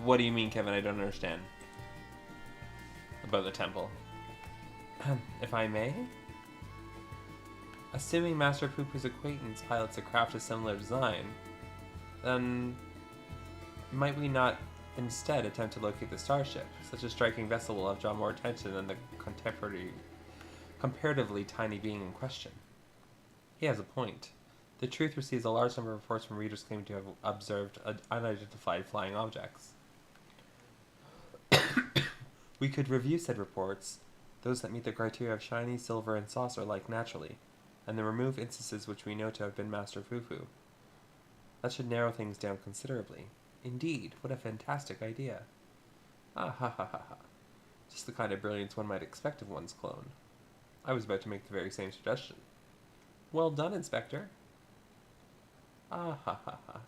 What do you mean, Kevin? I don't understand. About the temple. If I may? Assuming Master Poo-Poo's acquaintance pilots a craft of similar design, then might we not instead attempt to locate the starship? Such a striking vessel will have drawn more attention than the comparatively tiny being in question. He has a point. The Truth receives a large number of reports from readers claiming to have observed unidentified flying objects. We could review said reports, those that meet the criteria of shiny, silver, and saucer-like naturally, and then remove instances which we know to have been Master Poo-Poo. That should narrow things down considerably. Indeed, what a fantastic idea. Ah ha ha ha ha. Just the kind of brilliance one might expect of one's clone. I was about to make the very same suggestion. Well done, Inspector. Ah ha ha ha.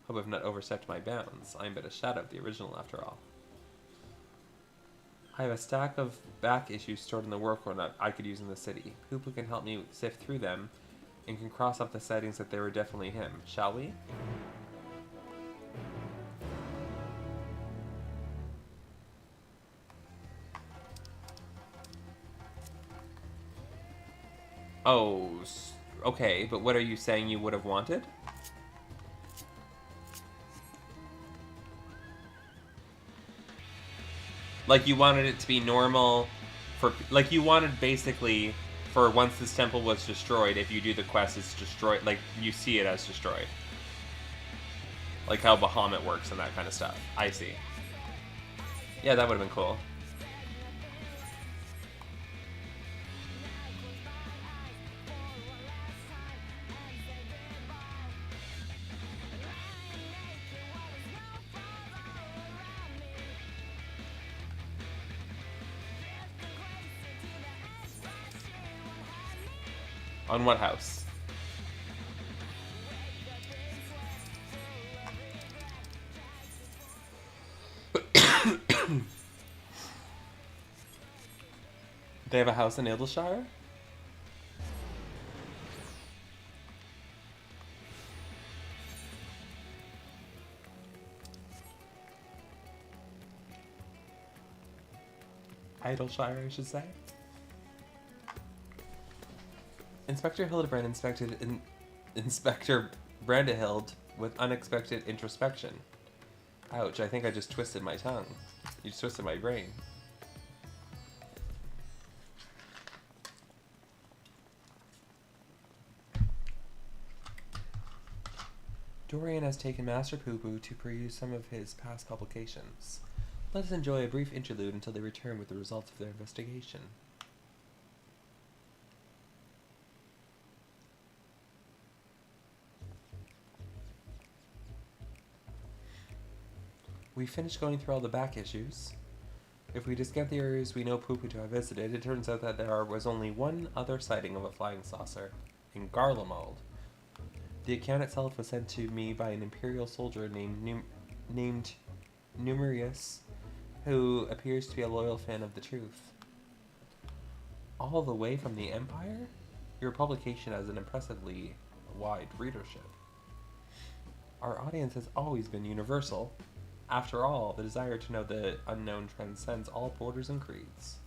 Hope I've not overstepped my bounds. I am but a shadow of the original after all. I have a stack of back issues stored in the work order that I could use in the city. Poo-Poo can help me sift through them and can cross off the sightings that they were definitely him. Shall we? Oh, okay, but what are you saying you would have wanted? Like, you wanted it to be normal for... Like, you wanted basically for once this temple was destroyed, if you do the quest, it's destroyed. Like, you see it as destroyed. Like how Bahamut works and that kind of stuff. I see. Yeah, that would have been cool. On what house? They have a house in Idleshire? Idleshire, I should say. Inspector Hildebrand inspected Inspector Brandehild with unexpected introspection. Ouch, I think I just twisted my tongue. You just twisted my brain. Dorian has taken Master Poo-Poo to peruse some of his past publications. Let us enjoy a brief interlude until they return with the results of their investigation. We finished going through all the back issues. If we discount the areas we know Poo-Poo to have visited, it turns out that there was only one other sighting of a flying saucer, in Garlemald. The account itself was sent to me by an Imperial soldier named Numerius, who appears to be a loyal fan of the truth. All the way from the Empire? Your publication has an impressively wide readership. Our audience has always been universal. After all, the desire to know the unknown transcends all borders and creeds.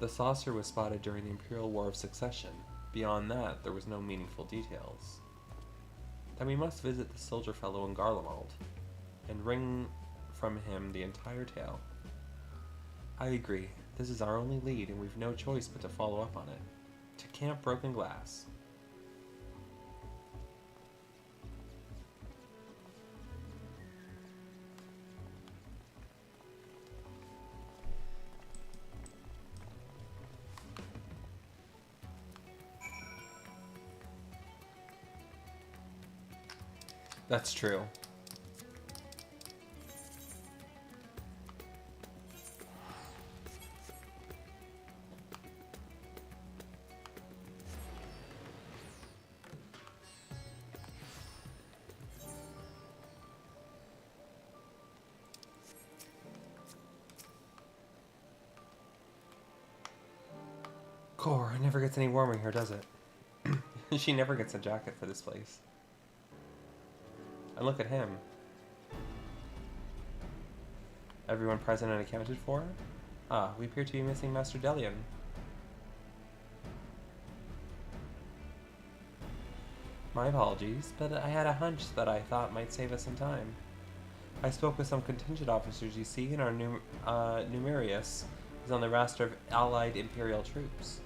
The saucer was spotted during the Imperial War of Succession. Beyond that, there was no meaningful details. Then we must visit the soldier fellow in Garlemald, and wring from him the entire tale. I agree. This is our only lead, and we've no choice but to follow up on it. To Camp Broken Glass. That's true. Core, it never gets any warmer here, does it? She never gets a jacket for this place. And look at him. Everyone present and accounted for? Ah, we appear to be missing Master Delian. My apologies, but I had a hunch that I thought might save us some time. I spoke with some contingent officers you see, and our Numerius is on the roster of allied Imperial troops.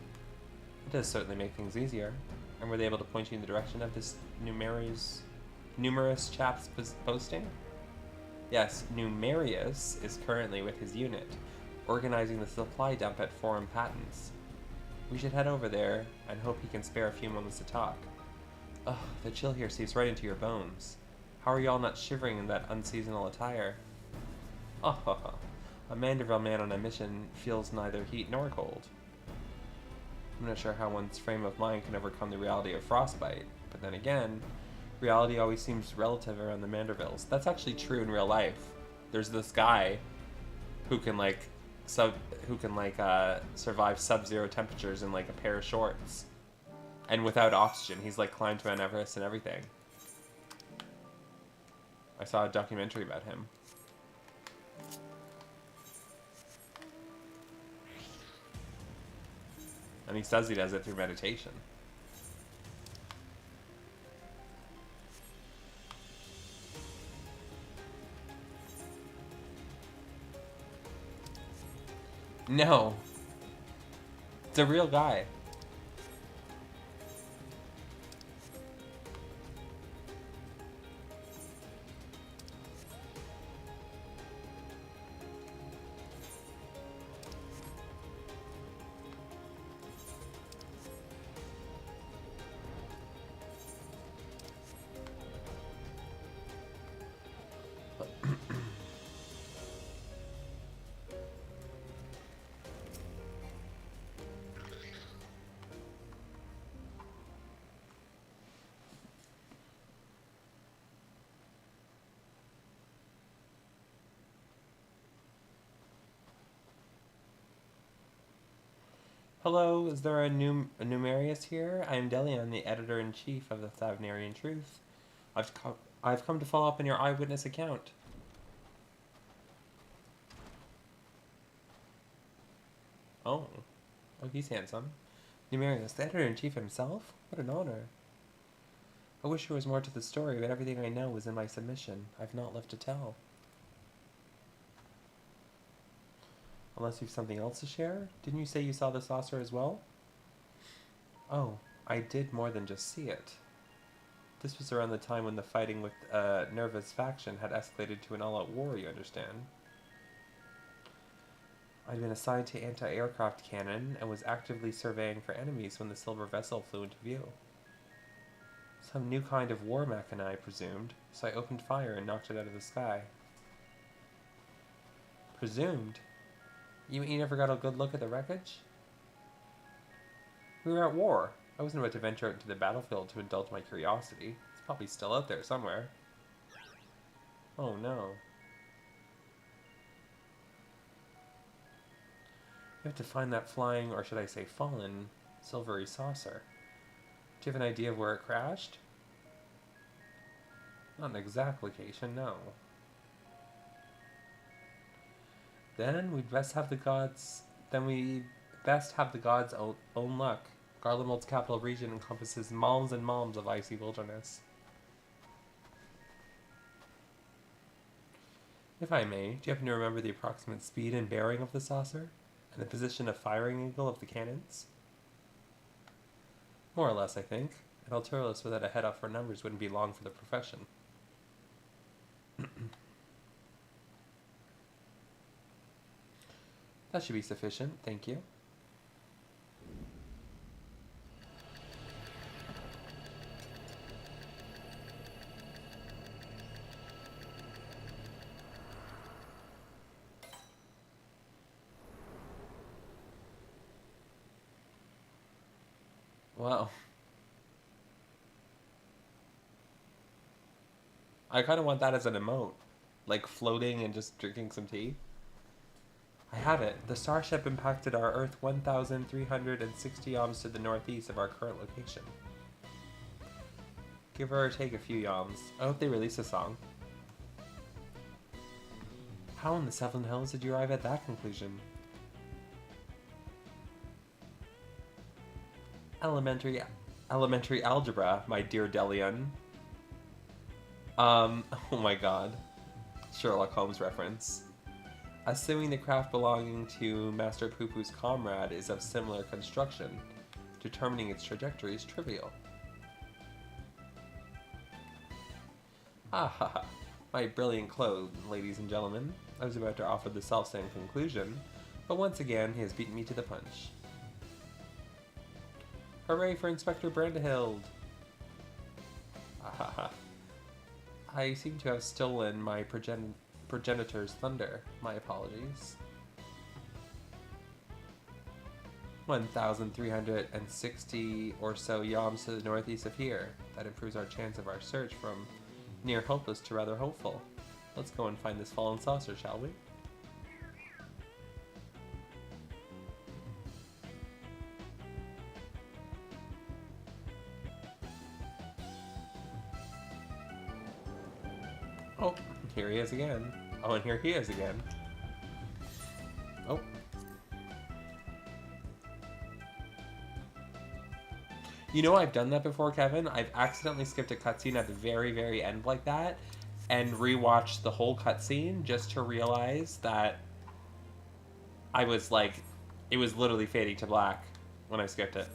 It does certainly make things easier. And were they able to point you in the direction of this numerous chap's posting? Yes, Numerius is currently with his unit, organizing the supply dump at Forum Patents. We should head over there and hope he can spare a few moments to talk. Ugh, the chill here seeps right into your bones. How are y'all not shivering in that unseasonal attire? Oh, a Manderville man on a mission feels neither heat nor cold. I'm not sure how one's frame of mind can overcome the reality of frostbite, but then again, reality always seems relative around the Mandervilles. That's actually true in real life. There's this guy who can survive sub-zero temperatures in like a pair of shorts, and without oxygen. He's like climbed Mount Everest and everything. I saw a documentary about him. And he says he does it through meditation. No. It's a real guy. Hello, is there a Numerius here? I am Delian, the editor-in-chief of the Thavnarian Truth. I've come to follow up on your eyewitness account. Oh, he's handsome. Numerius, the editor-in-chief himself? What an honor. I wish there was more to the story, but everything I know is in my submission. I've not left to tell. Unless you've something else to share? Didn't you say you saw the saucer as well? Oh, I did more than just see it. This was around the time when the fighting with Nerva's faction had escalated to an all-out war, you understand? I'd been assigned to anti-aircraft cannon and was actively surveying for enemies when the silver vessel flew into view. Some new kind of war machina, I presumed, so I opened fire and knocked it out of the sky. Presumed? You mean you never got a good look at the wreckage? We were at war. I wasn't about to venture out into the battlefield to indulge my curiosity. It's probably still out there somewhere. Oh no. We have to find that flying, or should I say fallen, silvery saucer. Do you have an idea of where it crashed? Not an exact location, no. Then we'd best have the gods. Own luck. Garlemald's capital region encompasses malms and malms of icy wilderness. If I may, do you happen to remember the approximate speed and bearing of the saucer? And the position of firing angle of the cannons? More or less, I think. An Alturalist without a head up for numbers wouldn't be long for the profession. That should be sufficient, thank you. Wow. I kind of want that as an emote. Like floating and just drinking some tea. I have it. The starship impacted our Earth 1,360 yalms to the northeast of our current location. Give or take a few yalms. I hope they release a song. How in the Seven Hills did you arrive at that conclusion? Elementary algebra, my dear Delion. Oh my god. Sherlock Holmes reference. Assuming the craft belonging to Master Poo-Poo's comrade is of similar construction, determining its trajectory is trivial. Ah ha ha. My brilliant clone, ladies and gentlemen. I was about to offer the self-same conclusion, but once again he has beaten me to the punch. Hooray for Inspector Brandehild! Ah ha ha. I seem to have stolen my progenitor's thunder. My apologies. 1,360 or so yalms to the northeast of here. That improves our chance of our search from near hopeless to rather hopeful. Let's go and find this fallen saucer, shall we? Oh, here he is again. Oh, and here he is again. Oh. You know I've done that before, Kevin. I've accidentally skipped a cutscene at the very, very end like that and rewatched the whole cutscene just to realize that I was like, it was literally fading to black when I skipped it.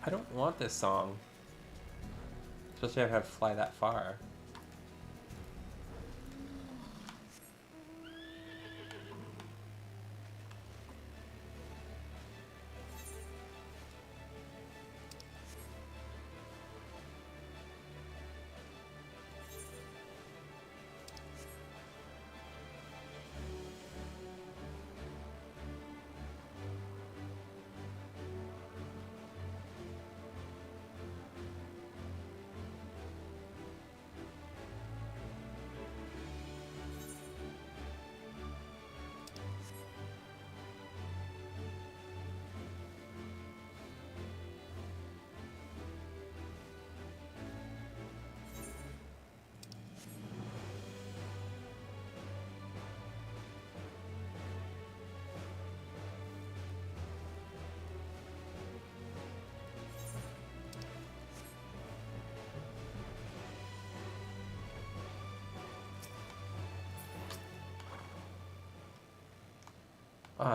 I don't want this song. Especially if I have to fly that far.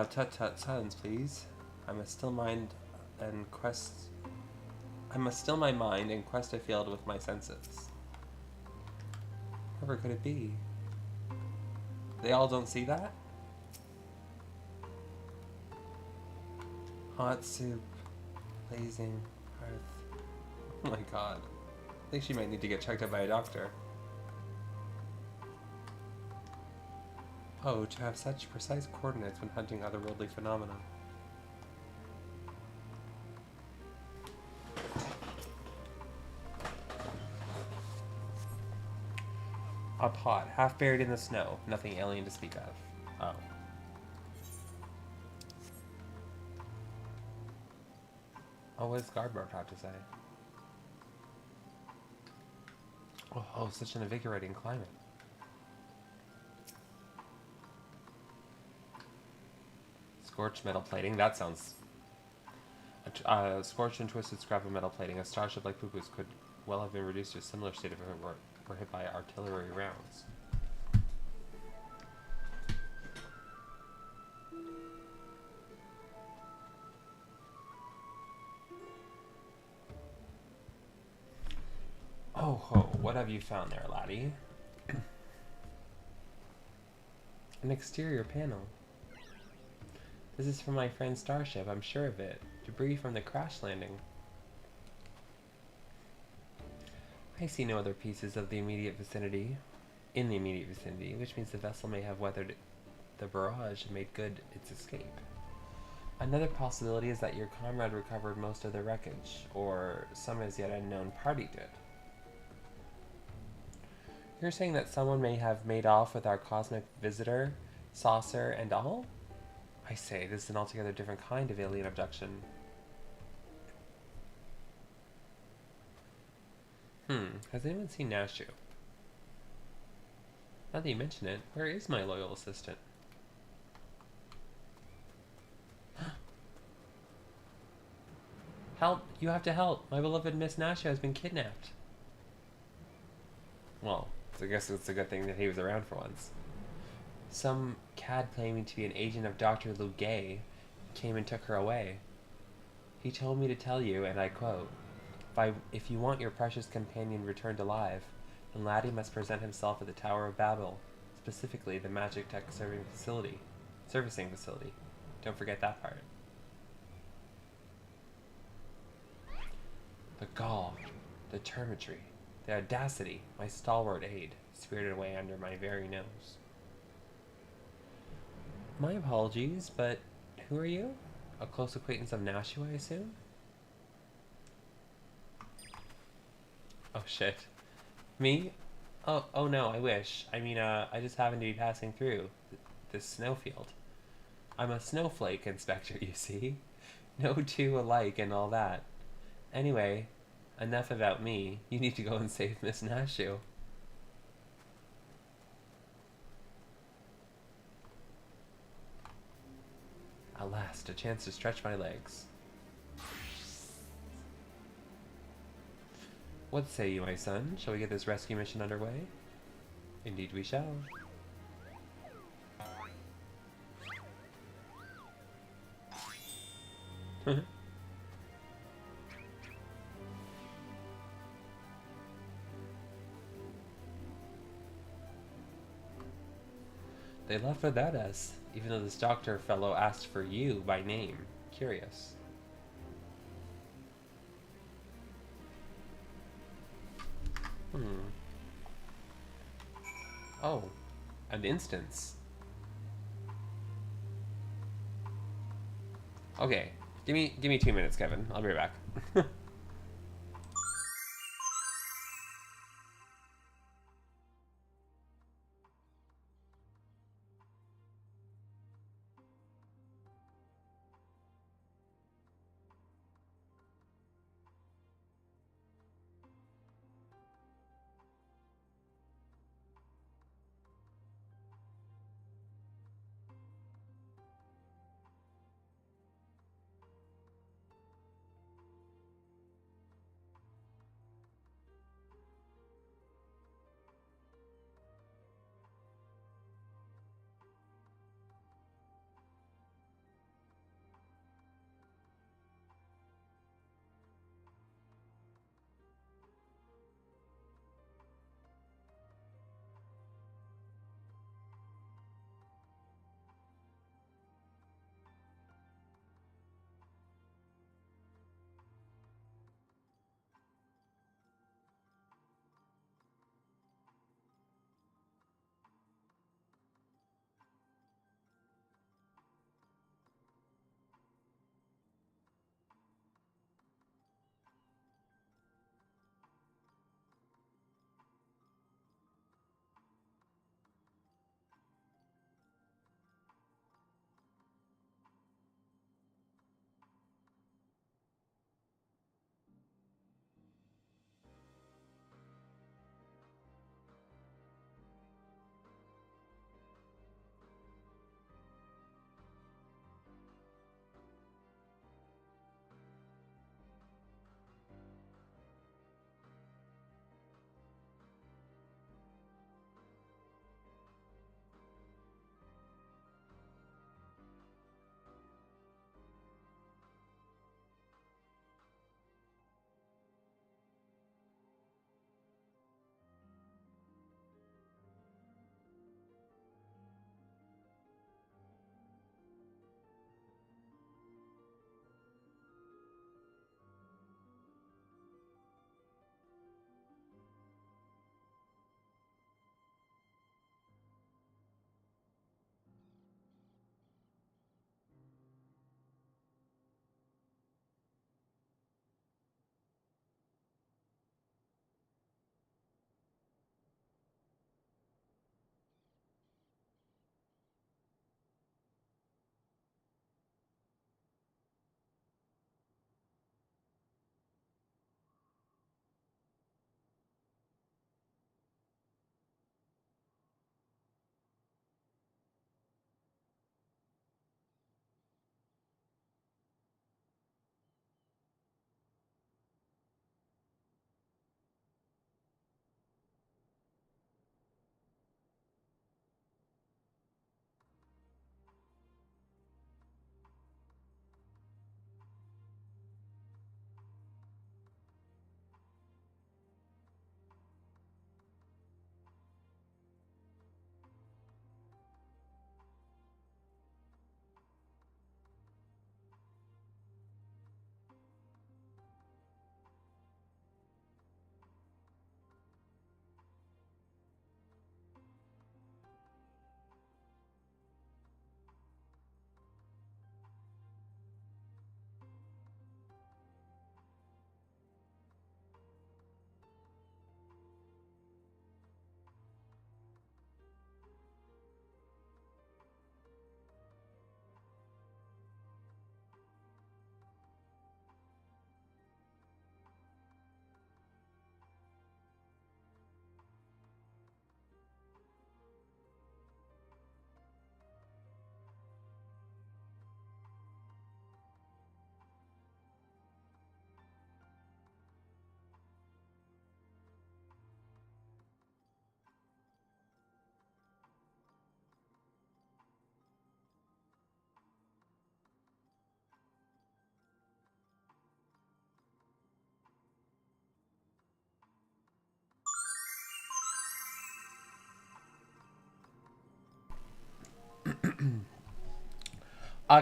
Tut tut, silence please. I must still my mind and quest a field with my senses. Whoever could it be? They all don't see that? Hot soup. Blazing hearth. Oh my god. I think she might need to get checked out by a doctor. Oh, to have such precise coordinates when hunting otherworldly phenomena. A pot, half buried in the snow. Nothing alien to speak of. Oh. Oh, what does Gardner have to say? Oh, such an invigorating climate. Scorched metal plating, that sounds... scorched and twisted scrap of metal plating. A starship like Pupu's could well have been reduced to a similar state if it were hit by artillery rounds. Oh ho, what have you found there, laddie? An exterior panel. This is from my friend's starship, I'm sure of it. Debris from the crash landing. I see no other pieces of the immediate vicinity. In the immediate vicinity, which means the vessel may have weathered the barrage and made good its escape. Another possibility is that your comrade recovered most of the wreckage, or some as yet unknown party did. You're saying that someone may have made off with our cosmic visitor, saucer, and all? I say, this is an altogether different kind of alien abduction. Has anyone seen Nashu? Now that you mention it, where is my loyal assistant? Help! You have to help! My beloved Miss Nashu has been kidnapped. Well, I guess it's a good thing that he was around for once. Some cad claiming to be an agent of Dr. Lugay came and took her away. He told me to tell you, and I quote, if you want your precious companion returned alive, then Laddie must present himself at the Tower of Babel, specifically the Magic Tech servicing facility. Don't forget that part. The gall, the termitry, the audacity, my stalwart aide, spirited away under my very nose. My apologies, but who are you? A close acquaintance of Nashu, I assume? Oh shit. Me? Oh no, I wish. I mean, I just happened to be passing through this snowfield. I'm a snowflake inspector, you see? No two alike and all that. Anyway, enough about me. You need to go and save Miss Nashu. At last, a chance to stretch my legs. What say you, my son? Shall we get this rescue mission underway? Indeed we shall. They left without us, even though this doctor fellow asked for you by name. Curious. Oh, an instance. Okay, give me 2 minutes, Kevin. I'll be right back.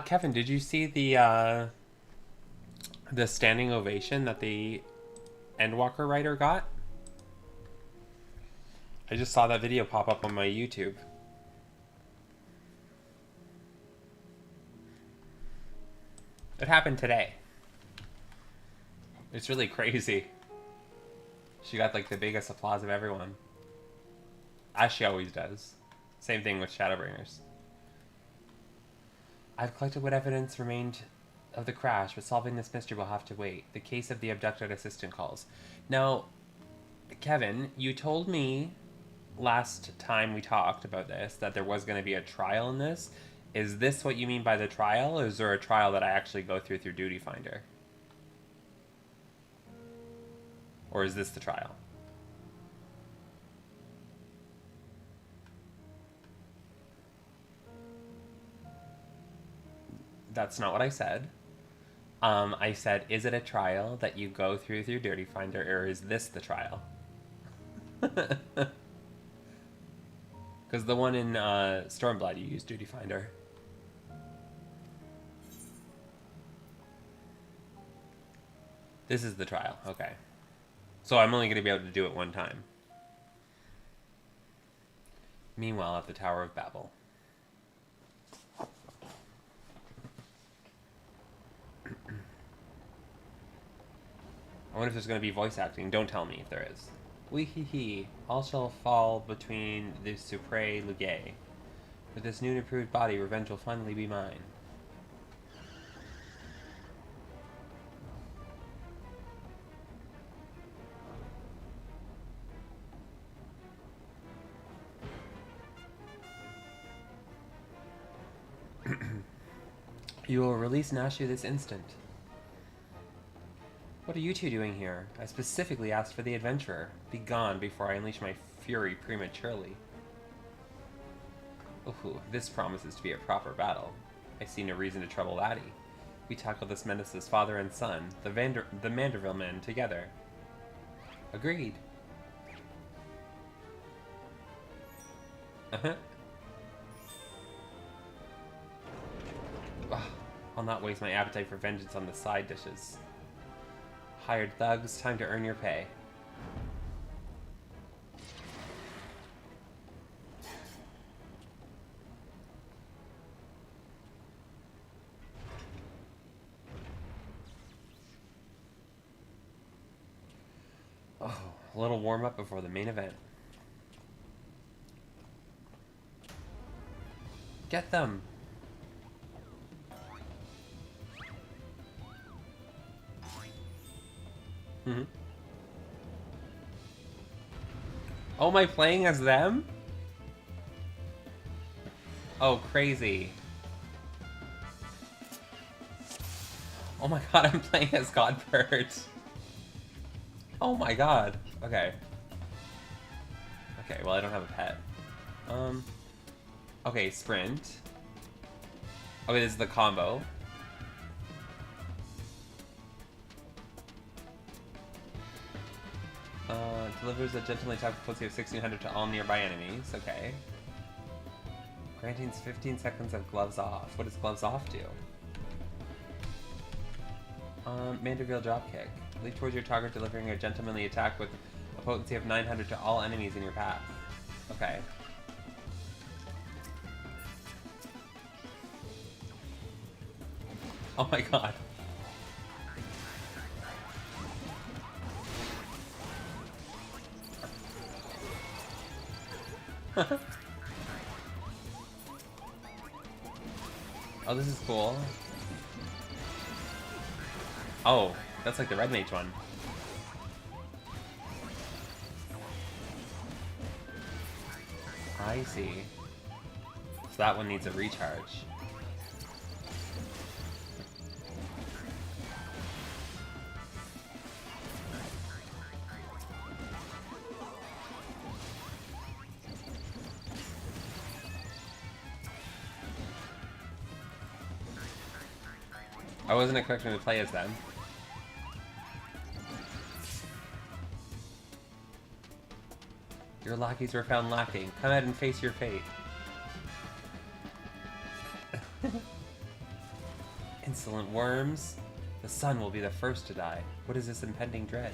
Kevin, did you see the standing ovation that the Endwalker writer got? I just saw that video pop up on my YouTube. It happened today. It's really crazy. She got like the biggest applause of everyone. As she always does. Same thing with Shadowbringers. I've collected what evidence remained of the crash, but solving this mystery will have to wait. The case of the abducted assistant calls. Now, Kevin, you told me last time we talked about this that there was going to be a trial in this. Is this what you mean by the trial, or is there a trial that I actually go through Duty Finder? Or is this the trial? That's not what I said. I said, is it a trial that you go through Duty Finder, or is this the trial? Because the one in Stormblood, you use Duty Finder. This is the trial, okay. So I'm only going to be able to do it one time. Meanwhile, at the Tower of Babel. I wonder if there's going to be voice acting. Don't tell me if there is. Wee hee hee. All shall fall between the Supre Lugay. With this new and improved body, revenge will finally be mine. You will release Nashu this instant. What are you two doing here? I specifically asked for the adventurer. Be gone before I unleash my fury prematurely. Ooh, this promises to be a proper battle. I see no reason to trouble Laddie. We tackle this menace as father and son, the Manderville men, together. Agreed. I'll not waste my appetite for vengeance on the side dishes. Hired thugs, time to earn your pay. Oh, a little warm up before the main event. Get them! Mm-hmm. Oh, am I playing as them? Oh, crazy. Oh my god, I'm playing as Godbird. Oh my god. Okay. Okay, well I don't have a pet. Okay, sprint. Okay, this is the combo. Delivers a gentle attack potency of 1600 to all nearby enemies. Okay. Granting 15 seconds of gloves off. What does gloves off do? Manderville dropkick. Leap towards your target, delivering a gentlemanly attack with a potency of 900 to all enemies in your path. Okay. Oh my god. Oh, this is cool. Oh, that's like the Red Mage one. I see. So that one needs a recharge. I wasn't expecting to play as them. Your lackeys were found lacking. Come out and face your fate. Insolent worms. The sun will be the first to die. What is this impending dread?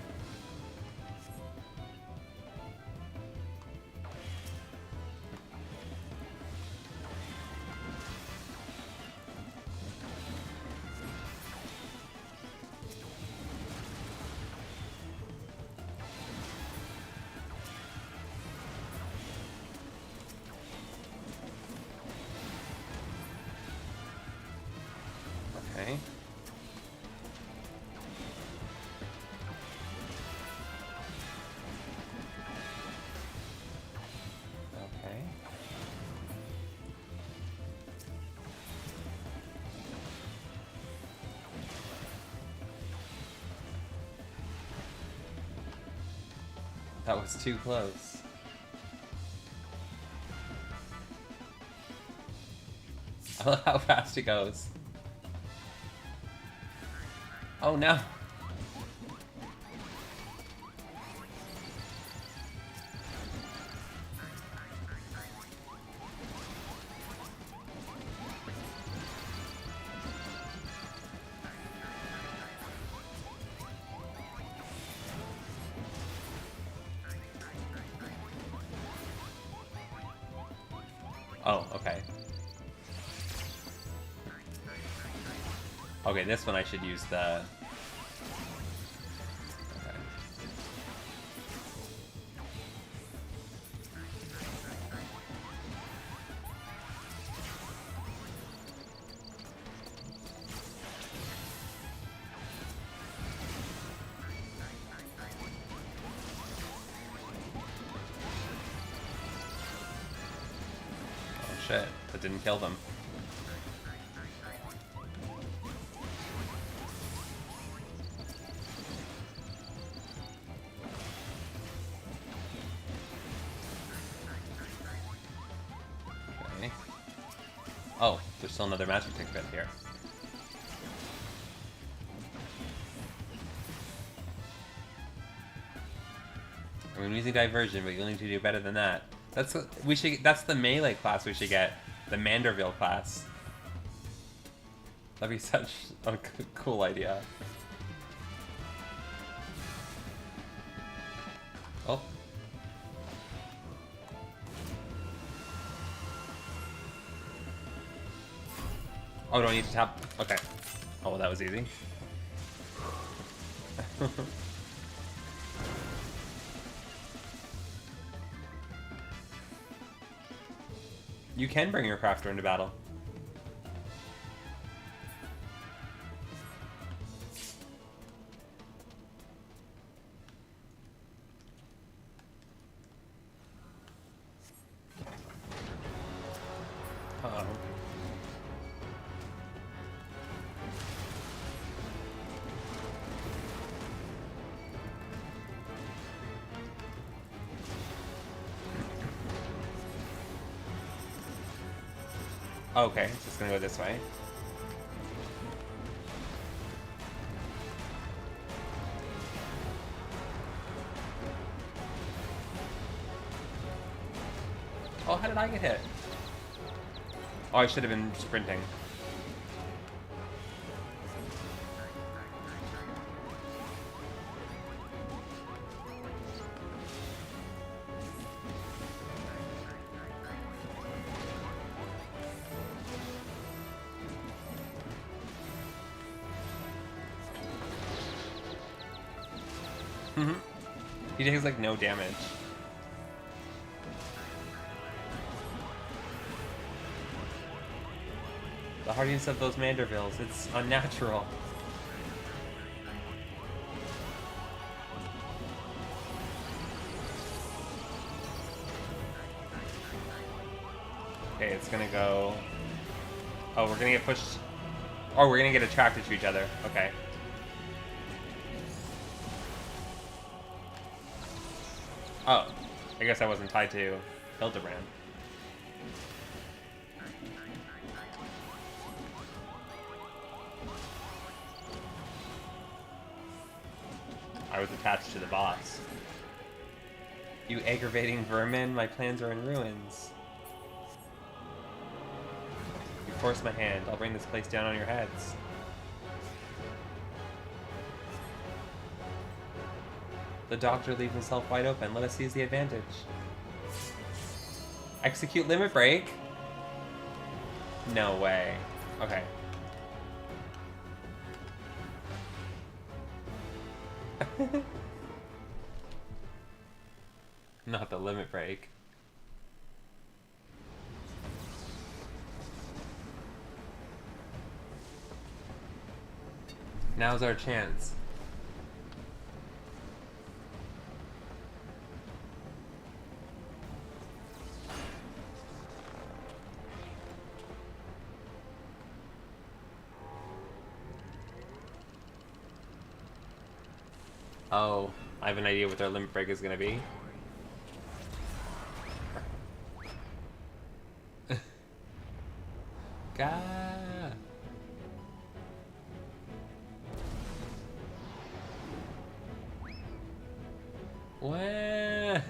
Okay. Okay. That was too close. I love how fast it goes. Oh no! Oh, okay. Okay, this one I should use the... Okay. Oh shit, that didn't kill them. Oh, there's still another magic tick bit here. I'm using diversion, but you'll need to do better than that. That's what we should. That's the melee class we should get. The Manderville class. That'd be such a cool idea. Oh. Oh, do I need to tap? Okay. Oh, well, that was easy. You can bring your crafter into battle. Uh-oh. Okay, so it's gonna go this way. Oh, how did I get hit? Oh, I should have been sprinting. He takes like no damage. The hardiness of those Mandervilles, it's unnatural. Okay, it's gonna go... Oh, we're gonna get pushed... Oh, we're gonna get attracted to each other. Okay. Oh, I guess I wasn't tied to Hildebrand. I was attached to the boss. You aggravating vermin, my plans are in ruins. You force my hand, I'll bring this place down on your heads. The doctor leaves himself wide open. Let us seize the advantage. Execute limit break? No way. Okay. Not the limit break. Now's our chance. Oh, I have an idea what their limit break is gonna be. Gah! Wah!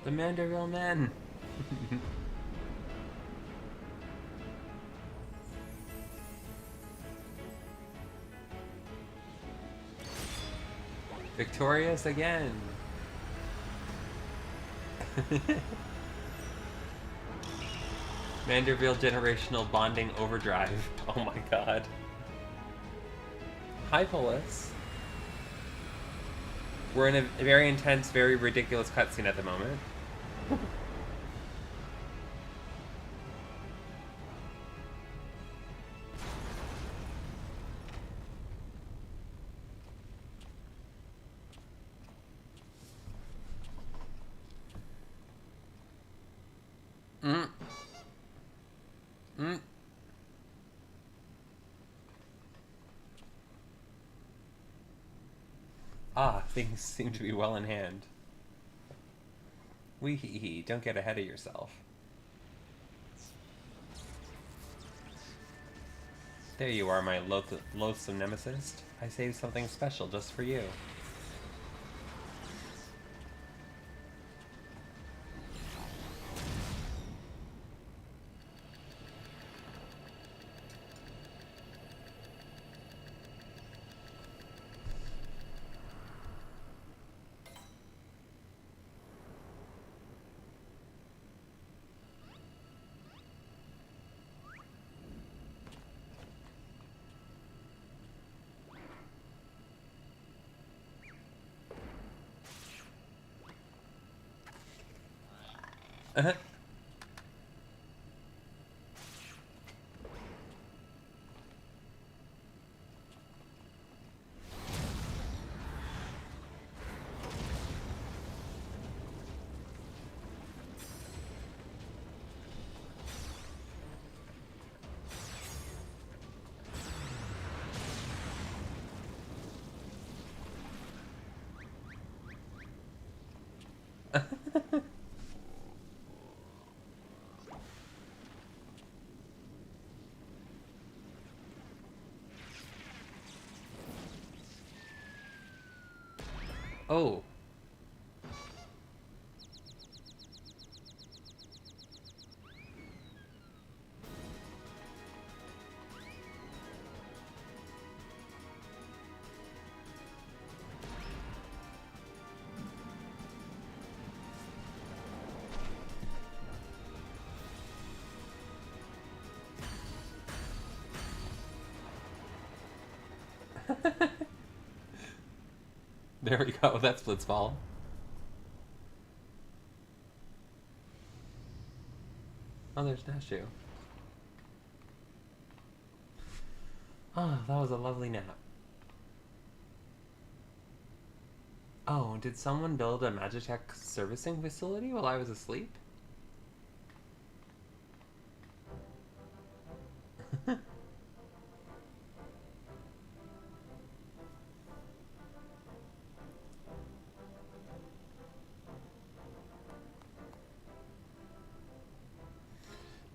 The Manderville men! Victorious again! Manderville generational bonding overdrive. Oh my god. Hi, Polis. We're in a very intense, very ridiculous cutscene at the moment. Ah, things seem to be well in hand. Wee hee hee, don't get ahead of yourself. There you are, my loathsome nemesis. I saved something special just for you. Oh. There we go, that splits ball. Oh, there's Nashu. Ah, that was a lovely nap. Oh, did someone build a Magitech servicing facility while I was asleep?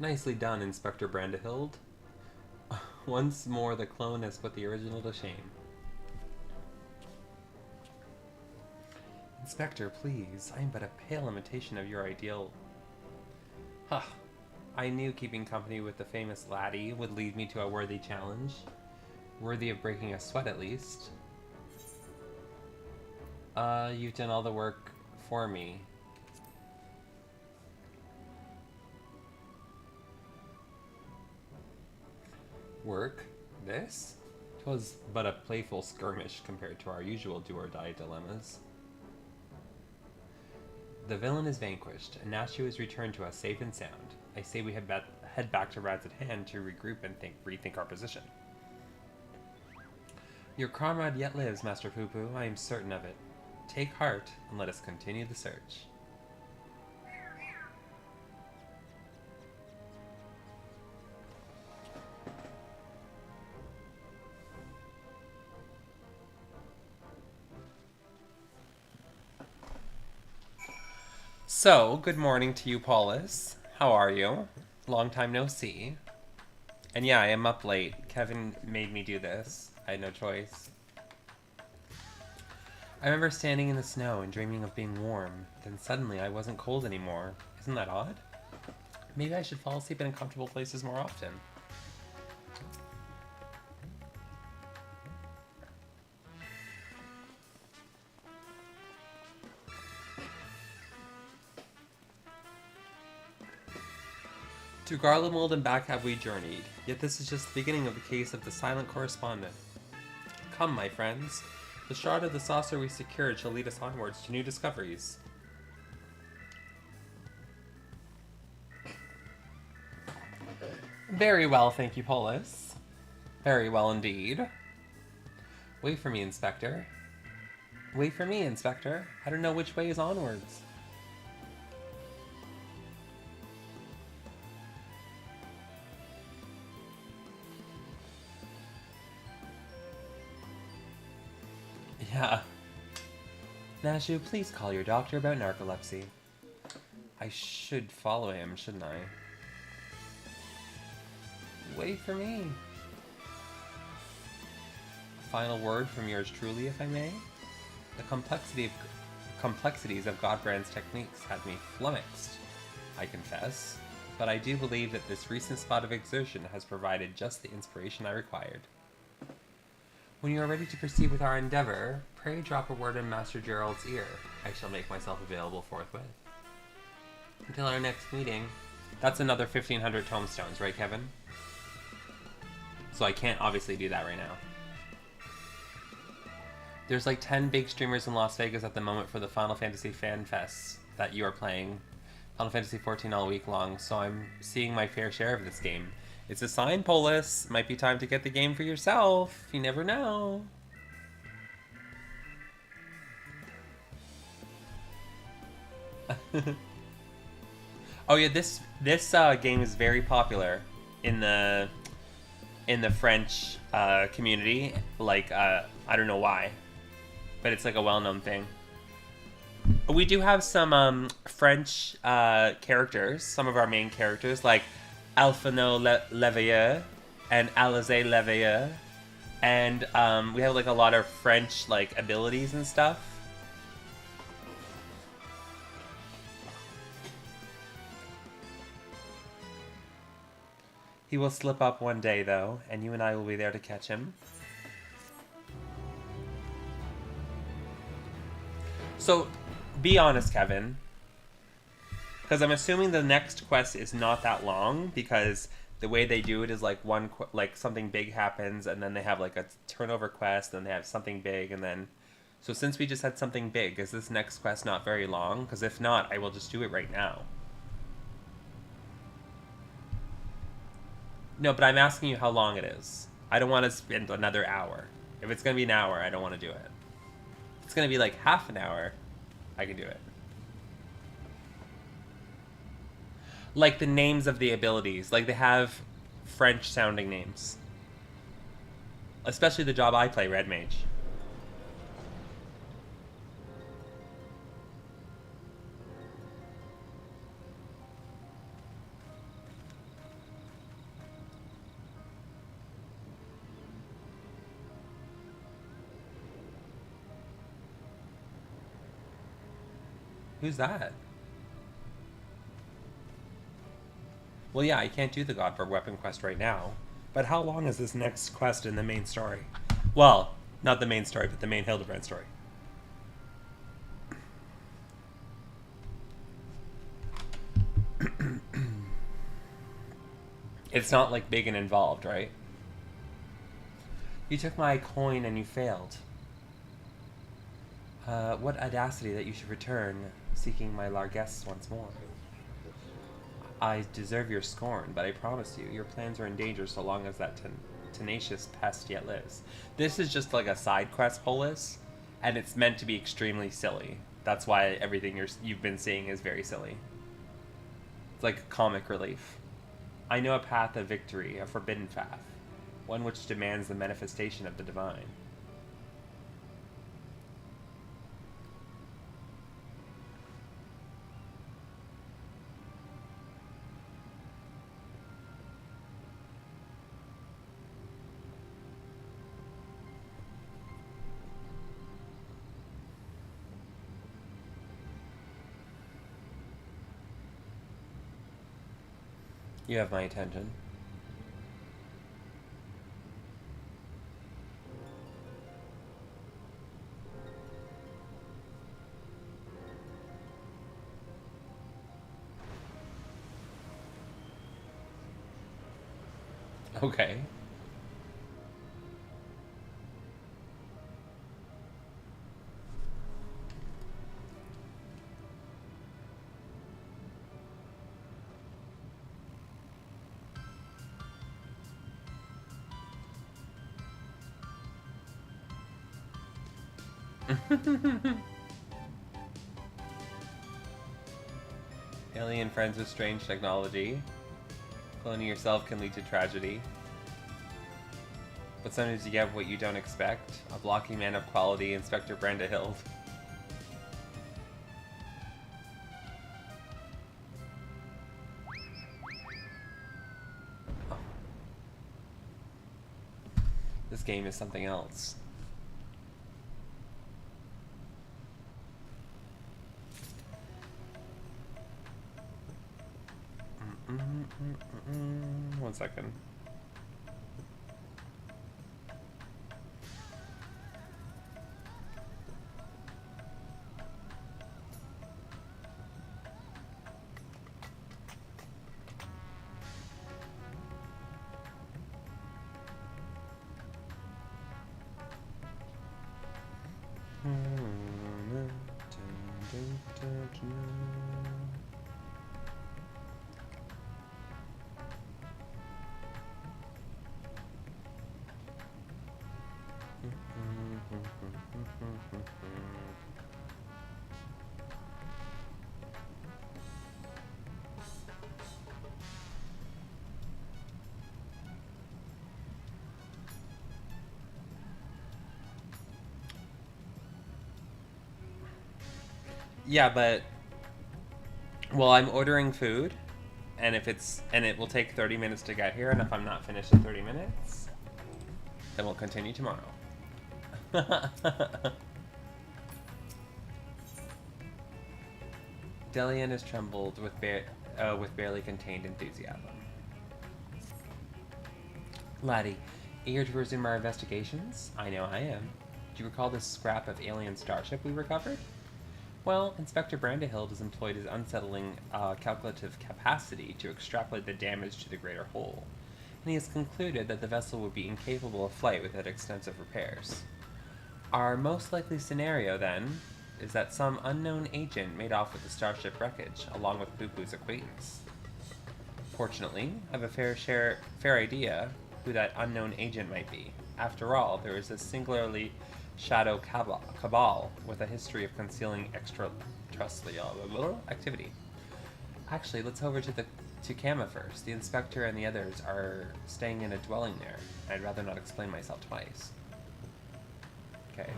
Nicely done, Inspector Brandehild. Once more, the clone has put the original to shame. Inspector, please. I am but a pale imitation of your ideal. Huh. I knew keeping company with the famous laddie would lead me to a worthy challenge. Worthy of breaking a sweat, at least. You've done all the work for me. Work? This? 'Twas but a playful skirmish compared to our usual do-or-die dilemmas. The villain is vanquished, and Nashu is returned to us safe and sound. I say we head back to Rad's at Hand to regroup and rethink our position. Your comrade yet lives, Master Poo-Poo. I am certain of it. Take heart, and let us continue the search. So, good morning to you, Paulus. How are you? Long time no see. And yeah, I am up late. Kevin made me do this. I had no choice. I remember standing in the snow and dreaming of being warm. Then suddenly I wasn't cold anymore. Isn't that odd? Maybe I should fall asleep in uncomfortable places more often. To Garlemald and back have we journeyed, yet this is just the beginning of the case of the silent correspondent. Come, my friends. The shard of the saucer we secured shall lead us onwards to new discoveries. Very well, thank you, Paulus. Very well indeed. Wait for me, Inspector. Wait for me, Inspector. I don't know which way is onwards. Yeah. Nashu, please call your doctor about narcolepsy. I should follow him, shouldn't I? Wait for me. Final word from yours truly, if I may. The complexities of Godbrand's techniques had me flummoxed, I confess, but I do believe that this recent spot of exertion has provided just the inspiration I required. When you are ready to proceed with our endeavor, pray drop a word in Master Gerald's ear. I shall make myself available forthwith. Until our next meeting. That's another 1,500 tomestones, right, Kevin? So I can't obviously do that right now. There's like 10 big streamers in Las Vegas at the moment for the Final Fantasy Fan Fest that you are playing. Final Fantasy XIV all week long, so I'm seeing my fair share of this game. It's a sign, Polis. Might be time to get the game for yourself. You never know. Oh yeah, this game is very popular in the French community. Like I don't know why, but it's like a well-known thing. We do have some French characters. Some of our main characters, like Alphino Leveilleur and Alizé Leveilleur, and we have like a lot of French like abilities and stuff. He will slip up one day though, and you and I will be there to catch him. So, be honest, Kevin. Because I'm assuming the next quest is not that long, because the way they do it is like like something big happens, and then they have like a turnover quest, and they have something big, and then... So since we just had something big, is this next quest not very long? Because if not, I will just do it right now. No, but I'm asking you how long it is. I don't want to spend another hour. If it's going to be an hour, I don't want to do it. If it's going to be like half an hour, I can do it. Like the names of the abilities. Like they have French sounding names. Especially the job I play, Red Mage. Who's that? Well, yeah, I can't do the Godberg weapon quest right now. But how long is this next quest in the main story? Well, not the main story, but the main Hildebrand story. It's not like big and involved, right? You took my coin and you failed. What audacity that you should return, seeking my largesse once more. I deserve your scorn, but I promise you, your plans are in danger so long as that tenacious pest yet lives. This is just like a side quest, Polis, and it's meant to be extremely silly. That's why everything you've been seeing is very silly. It's like comic relief. I know a path of victory, a forbidden path, one which demands the manifestation of the divine. You have my attention. Okay. Alien friends with strange technology. Cloning yourself can lead to tragedy. But sometimes you get what you don't expect. A blocking man of quality, Inspector Brenda Hild. Oh. This game is something else. One second. Yeah, but well, I'm ordering food, and it will take 30 minutes to get here, and if I'm not finished in 30 minutes, then we'll continue tomorrow. Delian has trembled with barely contained enthusiasm. Laddie, eager to resume our investigations? I know I am. Do you recall this scrap of alien starship we recovered? Well, Inspector Brandehild has employed his unsettling calculative capacity to extrapolate the damage to the greater whole, and he has concluded that the vessel would be incapable of flight without extensive repairs. Our most likely scenario, then, is that some unknown agent made off with the starship wreckage, along with Poo-Poo's acquaintance. Fortunately, I have a fair idea who that unknown agent might be. After all, there is a singularly shadow cabal with a history of concealing extraterrestrial activity. Actually, let's head over to Kama first. The inspector and the others are staying in a dwelling there. I'd rather not explain myself twice. Okay.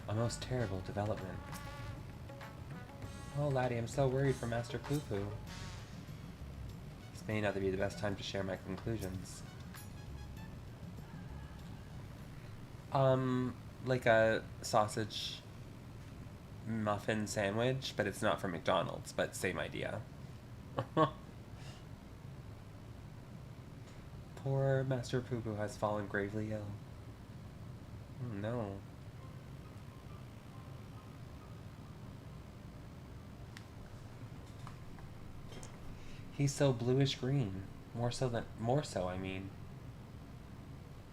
A most terrible development. Oh, laddie, I'm so worried for Master Poo-Poo. This may not be the best time to share my conclusions. Like a sausage muffin sandwich, but it's not from McDonald's, but same idea. Poor Master Poo-Poo has fallen gravely ill. Oh, no. He's so bluish green. More so, I mean.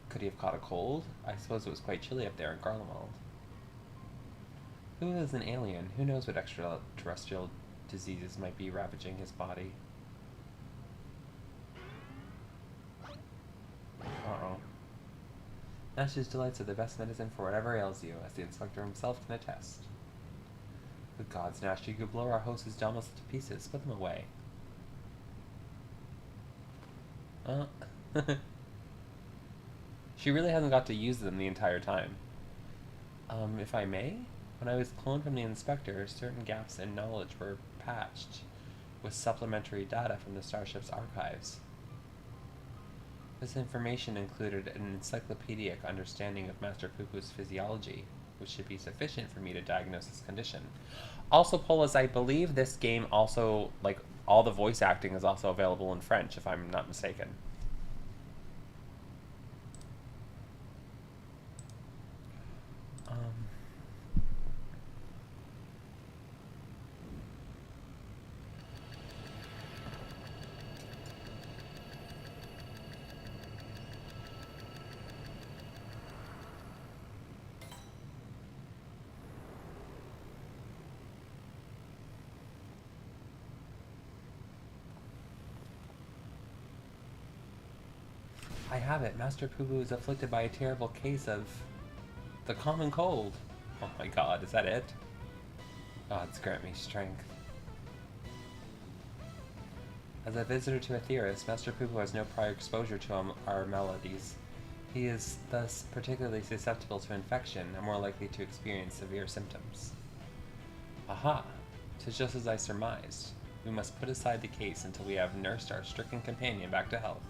Could he have caught a cold? I suppose it was quite chilly up there in Garlemald. Who is an alien? Who knows what extraterrestrial diseases might be ravaging his body? Uh-oh. Nash's delights are the best medicine for whatever ails you, as the inspector himself can attest. Good gods, Nash, you could blow our host's dominoes to pieces. Put them away. She really hasn't got to use them the entire time. If I may? When I was cloned from the inspector, certain gaps in knowledge were patched with supplementary data from the starship's archives. This information included an encyclopedic understanding of Master Poo-Poo's physiology, which should be sufficient for me to diagnose his condition. Also, Polis, I believe this game also, like, all the voice acting is also available in French, if I'm not mistaken. I have it. Master Poo-Poo is afflicted by a terrible case of the common cold. Oh my god, is that it? Gods grant me strength. As a visitor to Aetheris, Master Poo-Poo has no prior exposure to our melodies. He is thus particularly susceptible to infection and more likely to experience severe symptoms. Aha! 'Tis just as I surmised. We must put aside the case until we have nursed our stricken companion back to health.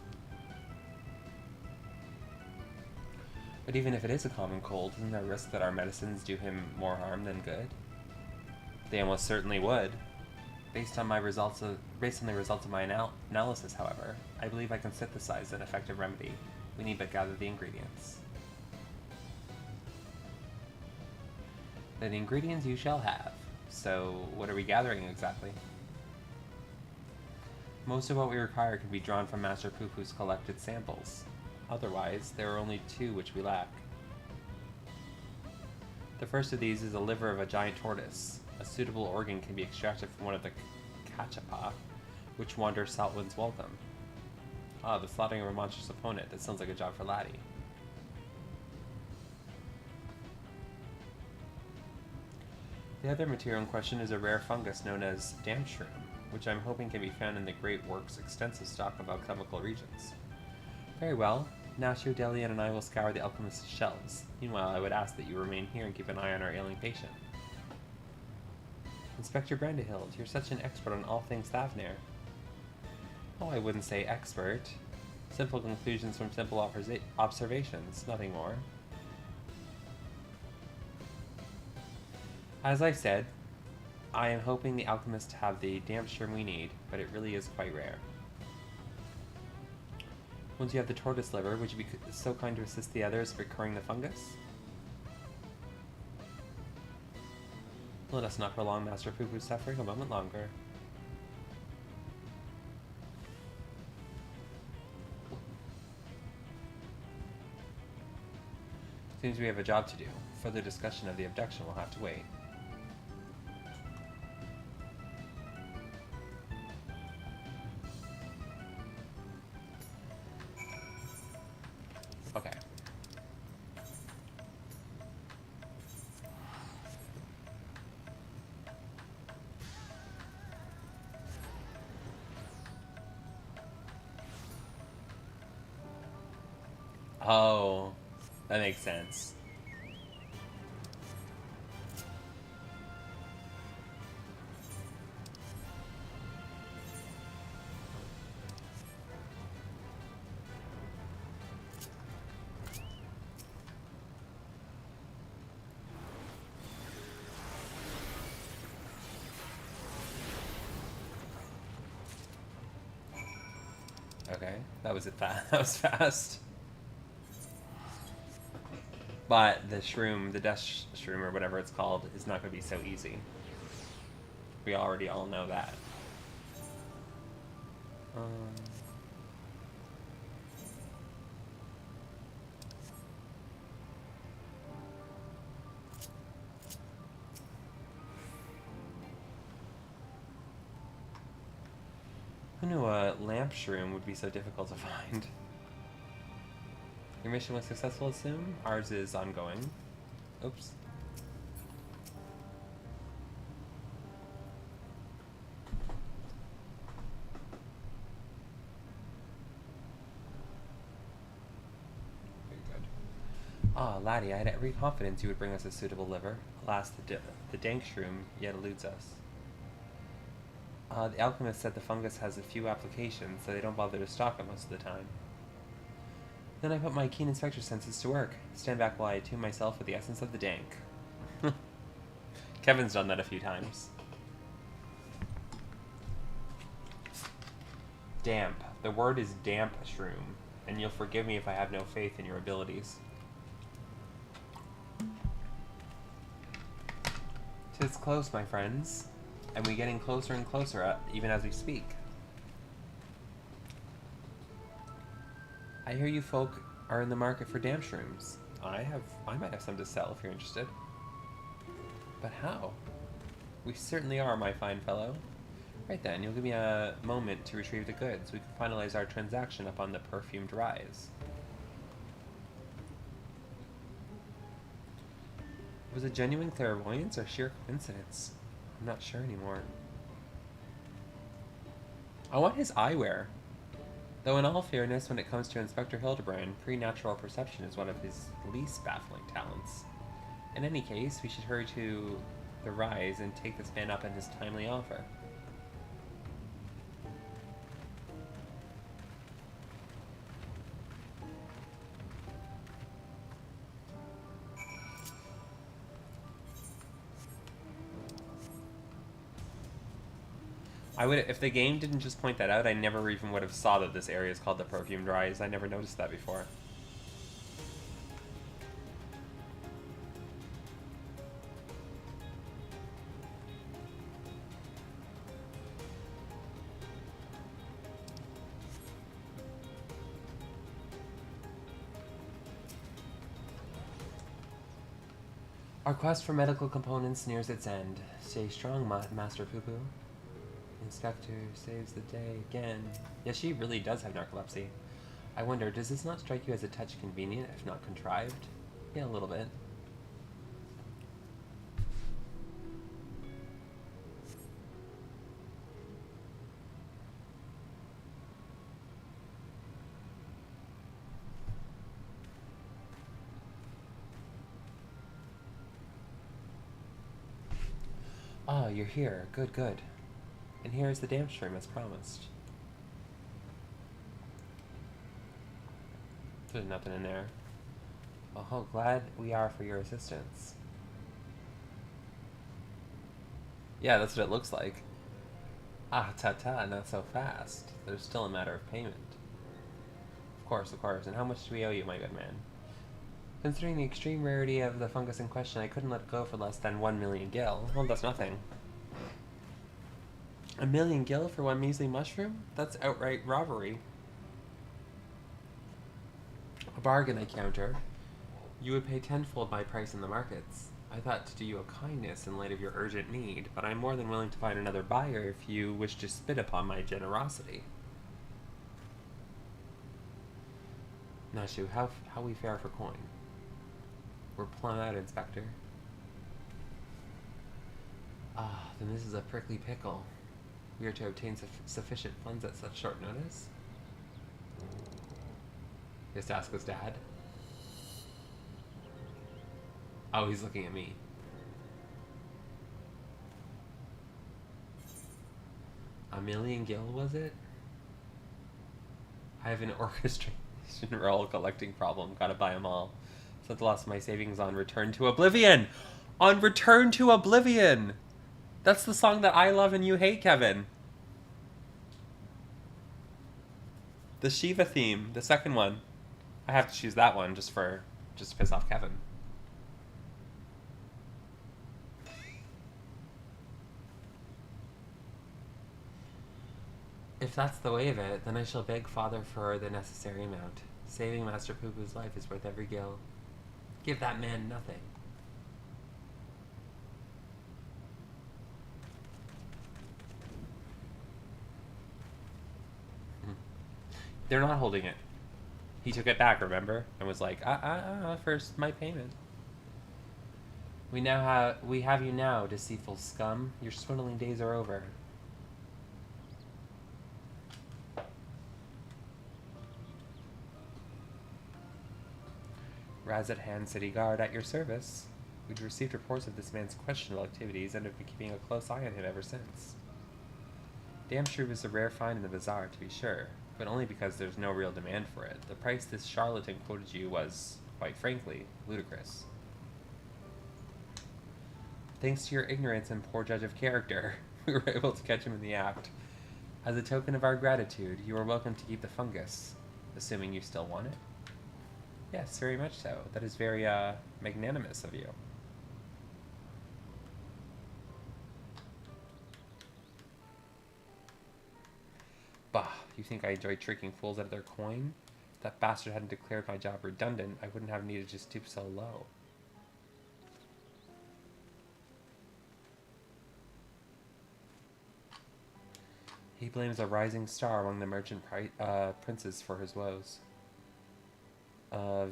But even if it is a common cold, isn't there a risk that our medicines do him more harm than good? They almost certainly would. Based on the results of my analysis, however, I believe I can synthesize an effective remedy. We need but gather the ingredients. Then the ingredients you shall have. So, what are we gathering exactly? Most of what we require can be drawn from Master Poo-Poo's collected samples. Otherwise, there are only two which we lack. The first of these is a liver of a giant tortoise. A suitable organ can be extracted from one of the cachapa, which wander Saltwind's welcome. Ah, the slaughtering of a monstrous opponent. That sounds like a job for Laddie. The other material in question is a rare fungus known as damshroom, which I'm hoping can be found in the Great Work's extensive stock of alchemical regions. Very well. Now Delian and I will scour the alchemist's shelves. Meanwhile, I would ask that you remain here and keep an eye on our ailing patient. Inspector Brandehild, you're such an expert on all things Thavnir. Oh, I wouldn't say expert. Simple conclusions from simple observations, nothing more. As I said, I am hoping the alchemists have the damshroom we need, but it really is quite rare. Once you have the tortoise liver, would you be so kind to assist the others in curing the fungus? Let us not prolong Master Poo-Poo's suffering a moment longer. Seems we have a job to do. Further discussion of the abduction will have to wait. Okay. Oh. That makes sense. Okay, that was it. That was fast. But the shroom, the death shroom or whatever it's called, is not going to be so easy. We already all know that. Who knew a lamp shroom would be so difficult to find? Your mission was successful, assume? Ours is ongoing. Oops. Very good. Ah, laddie, I had every confidence you would bring us a suitable liver. Alas, the dank shroom yet eludes us. The alchemist said the fungus has a few applications, so they don't bother to stock it most of the time. Then I put my keen inspector senses to work. Stand back while I attune myself with the essence of the dank. Kevin's done that a few times. Damp. The word is damp shroom, and you'll forgive me if I have no faith in your abilities. 'Tis close, my friends, and we're getting closer and closer, even as we speak. I hear you folk are in the market for damp shrooms. I might have some to sell if you're interested. But how? We certainly are, my fine fellow. Right then, you'll give me a moment to retrieve the goods. We can finalize our transaction upon the perfumed rise. Was it genuine clairvoyance or sheer coincidence? I'm not sure anymore. I want his eyewear. Though in all fairness, when it comes to Inspector Hildebrand, preternatural perception is one of his least baffling talents. In any case, we should hurry to the rise and take this man up on his timely offer. If the game didn't just point that out, I never even would have saw that this area is called the Perfumed Rise. I never noticed that before. Our quest for medical components nears its end. Stay strong, Master Poo-Poo. Inspector saves the day again. Yeah, she really does have narcolepsy. I wonder, does this not strike you as a touch convenient, if not contrived? Yeah, a little bit. Ah, you're here. Good, good. And here is the damp shroom as promised. There's nothing in there. Well, how glad we are for your assistance. Yeah, that's what it looks like. Ah, ta-ta, not so fast. There's still a matter of payment. Of course, of course. And how much do we owe you, my good man? Considering the extreme rarity of the fungus in question, I couldn't let it go for less than 1 million gil. Well, that's nothing. 1 million gil for one measly mushroom? That's outright robbery. A bargain, I counter. You would pay tenfold my price in the markets. I thought to do you a kindness in light of your urgent need, but I'm more than willing to find another buyer if you wish to spit upon my generosity. Nashu, how we fare for coin? We're plumb out, Inspector. Ah, then this is a prickly pickle. We are to obtain sufficient funds at such short notice? He has to ask his dad. Oh, he's looking at me. A million gil, was it? I have an orchestration roll collecting problem. Gotta buy them all. Spent the loss of my savings on Return to Oblivion! On Return to Oblivion! That's the song that I love and you hate, Kevin. The Shiva theme, the second one. I have to choose that one just to piss off Kevin. If that's the way of it, then I shall beg Father for the necessary amount. Saving Master Poo-Poo's life is worth every gil. Give that man nothing. They're not holding it. He took it back, remember? And was like, first my payment. We have you now, deceitful scum. Your swindling days are over. Razat Hand City Guard at your service. We'd received reports of this man's questionable activities and have been keeping a close eye on him ever since. Damn sure was a rare find in the bazaar, to be sure, but only because there's no real demand for it. The price this charlatan quoted you was, quite frankly, ludicrous. Thanks to your ignorance and poor judge of character, we were able to catch him in the act. As a token of our gratitude, you are welcome to keep the fungus, assuming you still want it. Yes, very much so. That is very, magnanimous of you. Bah, you think I enjoy tricking fools out of their coin? If that bastard hadn't declared my job redundant, I wouldn't have needed to stoop so low. He blames a rising star among the merchant princes for his woes.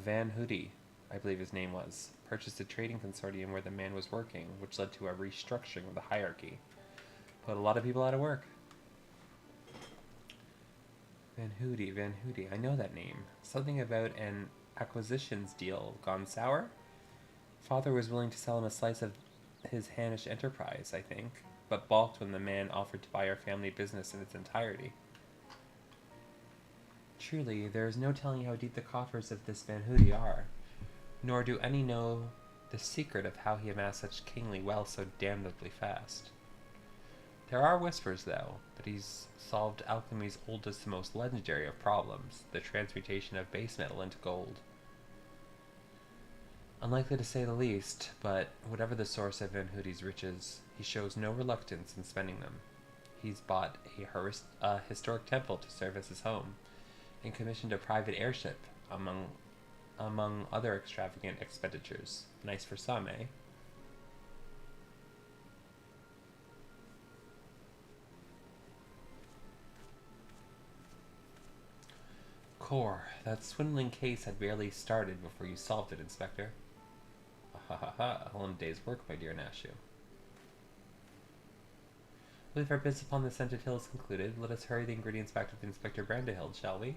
Van Hoody, I believe his name was, purchased a trading consortium where the man was working, which led to a restructuring of the hierarchy. Put a lot of people out of work. Van Hoody, I know that name. Something about an acquisitions deal gone sour? Father was willing to sell him a slice of his Hanish enterprise, I think, but balked when the man offered to buy our family business in its entirety. Truly, there is no telling how deep the coffers of this Van Hoody are, nor do any know the secret of how he amassed such kingly wealth so damnably fast. There are whispers, though, that he's solved alchemy's oldest and most legendary of problems, the transmutation of base metal into gold. Unlikely to say the least, but whatever the source of Van Hoody's riches, he shows no reluctance in spending them. He's bought a historic temple to serve as his home, and commissioned a private airship, among other extravagant expenditures. Nice for some, eh? Core, that swindling case had barely started before you solved it, Inspector. Ha ha ha, all in a day's work, my dear Nashu. Well, if our business upon the scented hill is concluded, let us hurry the ingredients back to Inspector Brandehild, shall we?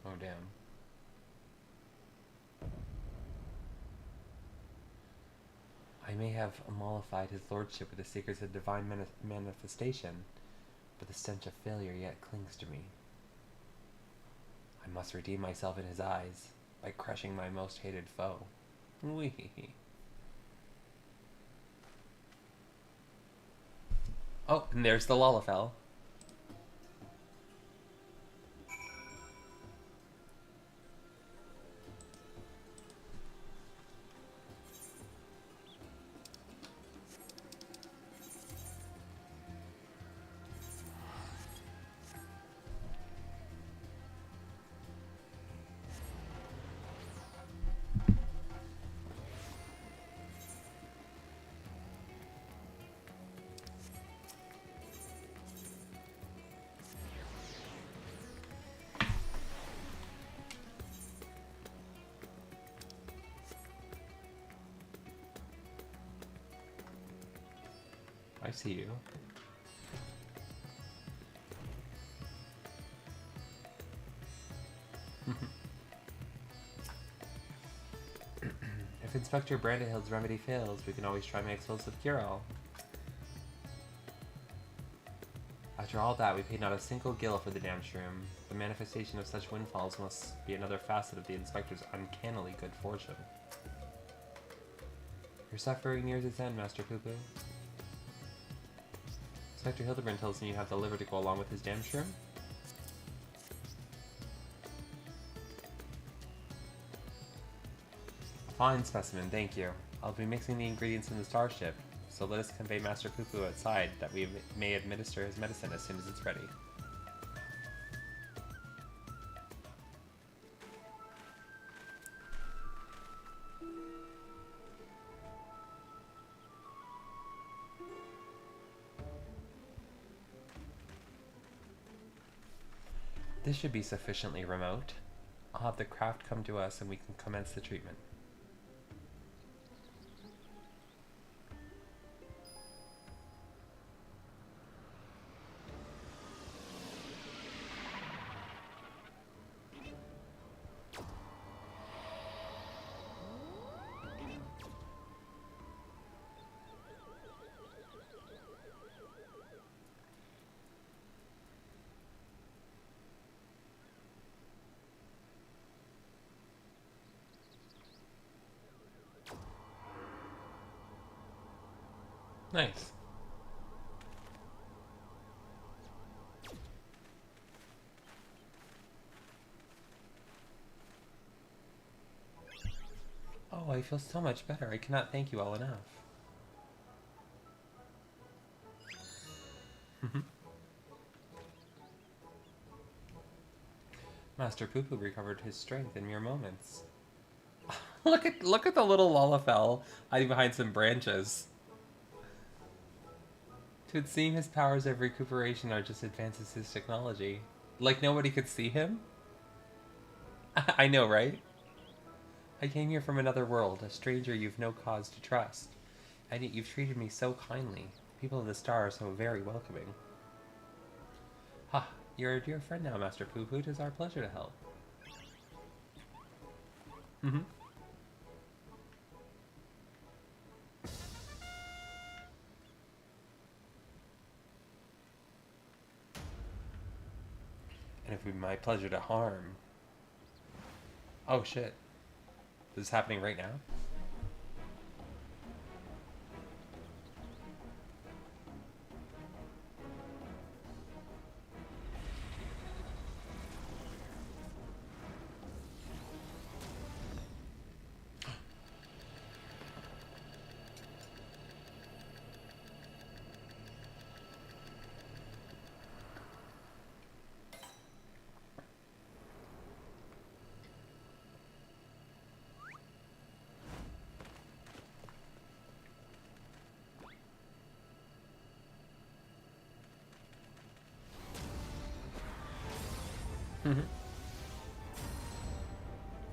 Oh, damn. I may have mollified his lordship with the secrets of divine manifestation, but the stench of failure yet clings to me. I must redeem myself in his eyes by crushing my most hated foe. Wee. Oh, and there's the Lalafell. I see you. If Inspector Brandahill's remedy fails, we can always try my explosive cure-all. After all that, we paid not a single gil for the damn shroom. The manifestation of such windfalls must be another facet of the Inspector's uncannily good fortune. Your suffering nears its end, Master Poo-Poo. Inspector Hildebrand tells me you have the liver to go along with his damn shroom? A fine specimen, thank you. I'll be mixing the ingredients in the starship, so let us convey Master Poo-Poo outside that we may administer his medicine as soon as it's ready. This should be sufficiently remote. I'll have the craft come to us and we can commence the treatment. Nice. Oh, I feel so much better. I cannot thank you all enough. Master Poo-Poo recovered his strength in mere moments. look at the little Lalafell hiding behind some branches. It would seem his powers of recuperation are just advances his technology. Like nobody could see him? I know, right? I came here from another world, a stranger you've no cause to trust. And yet you've treated me so kindly. People of the star are so very welcoming. Ha, you're a dear friend now, Master Poo-Poo. It is our pleasure to help. And it would be my pleasure to harm. Oh shit. This is happening right now?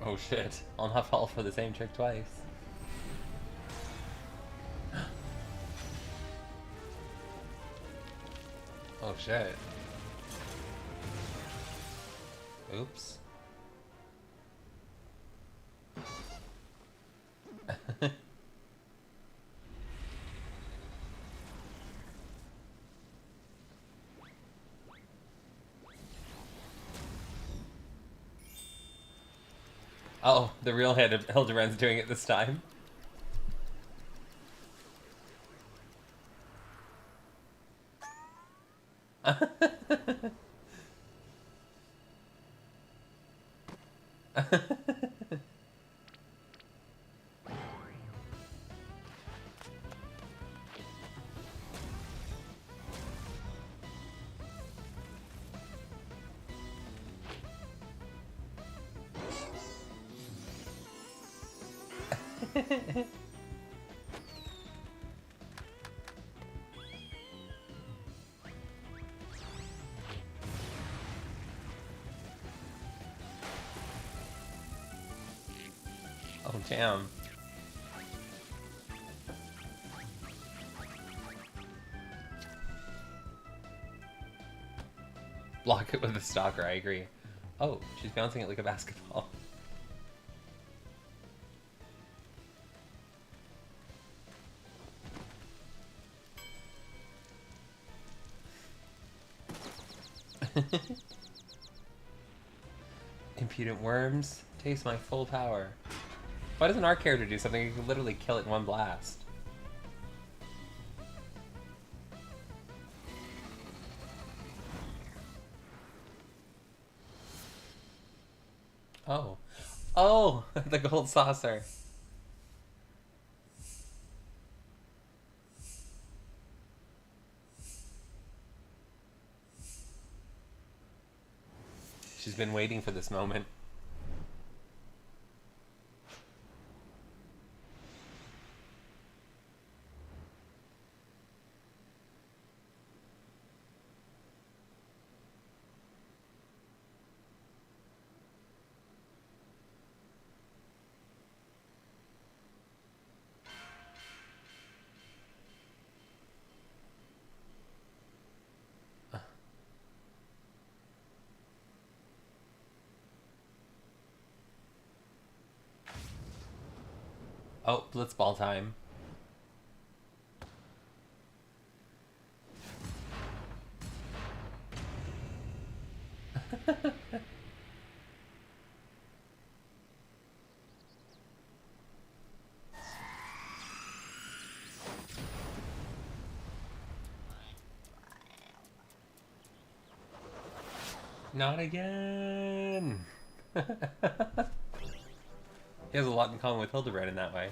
Oh shit, I'll not fall for the same trick twice. Oh shit. Oops. Oh, the real head of Hildebrand's doing it this time. Oh, damn. Block it with the stalker, I agree. Oh, she's bouncing it like a basketball. Impudent worms, taste my full power. Why doesn't our character do something? You can literally kill it in one blast. Oh. Oh! The gold saucer. She's been waiting for this moment. Oh, blitzball time. Not again! He has a lot in common with Hildebrand in that way.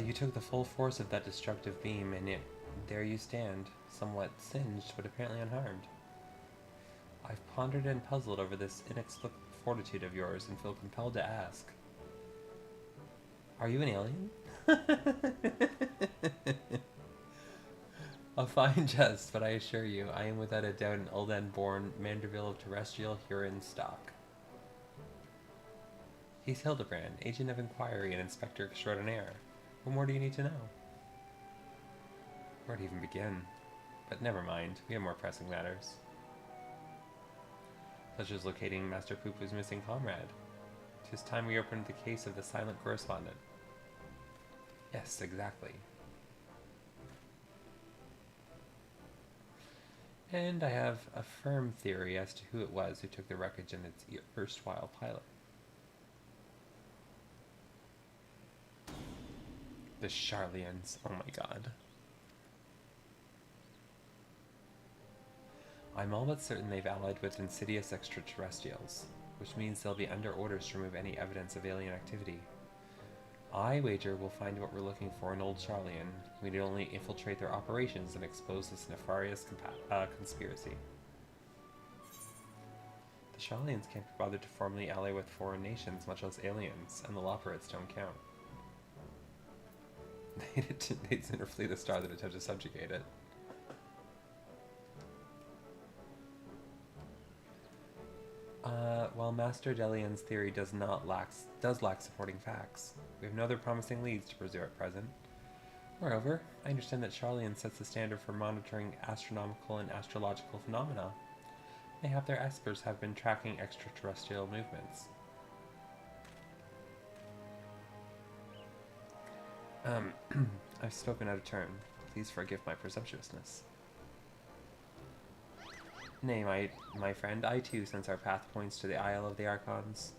You took the full force of that destructive beam, and there you stand, somewhat singed, but apparently unharmed. I've pondered and puzzled over this inexplicable fortitude of yours, and feel compelled to ask. Are you an alien? A fine jest, but I assure you, I am without a doubt an Ulden-born Manderville of terrestrial Huron stock. He's Hildebrand, agent of inquiry and inspector extraordinaire. What more do you need to know? Where to even begin? But never mind, we have more pressing matters. Such as locating Master Poopu's missing comrade. 'Tis time we opened the case of the silent correspondent. Yes, exactly. And I have a firm theory as to who it was who took the wreckage and its erstwhile pilot. The Charlians. Oh my god. I'm all but certain they've allied with insidious extraterrestrials, which means they'll be under orders to remove any evidence of alien activity. I wager we'll find what we're looking for in Old Charlian. We need only infiltrate their operations and expose this nefarious conspiracy. The Charlians can't be bothered to formally ally with foreign nations, much less aliens, and the Loperites don't count. They'd sooner flee the star than attempt to subjugate it. While Master Delian's theory does lack supporting facts, we have no other promising leads to pursue at present. Moreover, I understand that Charlian sets the standard for monitoring astronomical and astrological phenomena. Mayhap their experts have been tracking extraterrestrial movements. I've spoken out of turn. Please forgive my presumptuousness. Nay, my friend, I too sense our path points to the Isle of the Archons.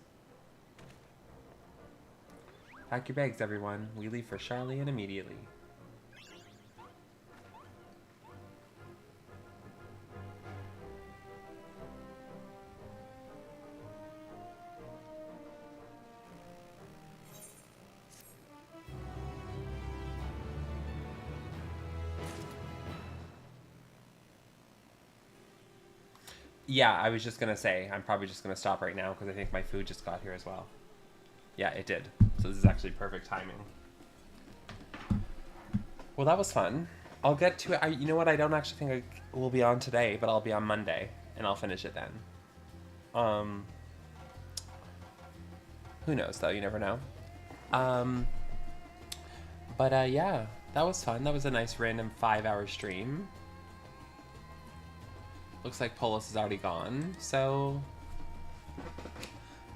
Pack your bags, everyone. We leave for Charlian immediately. Yeah, I was just gonna say, I'm probably just gonna stop right now because I think my food just got here as well. Yeah, it did. So this is actually perfect timing. Well, that was fun. I'll get to it. You know what? I don't actually think I will be on today, but I'll be on Monday, and I'll finish it then. Who knows, though? You never know. But yeah, that was fun. That was a nice random 5-hour stream. Looks like Polis is already gone, so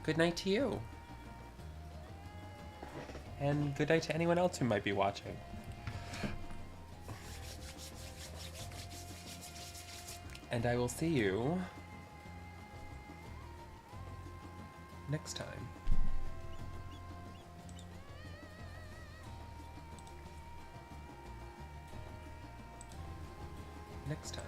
good night to you. And good night to anyone else who might be watching. And I will see you next time. Next time.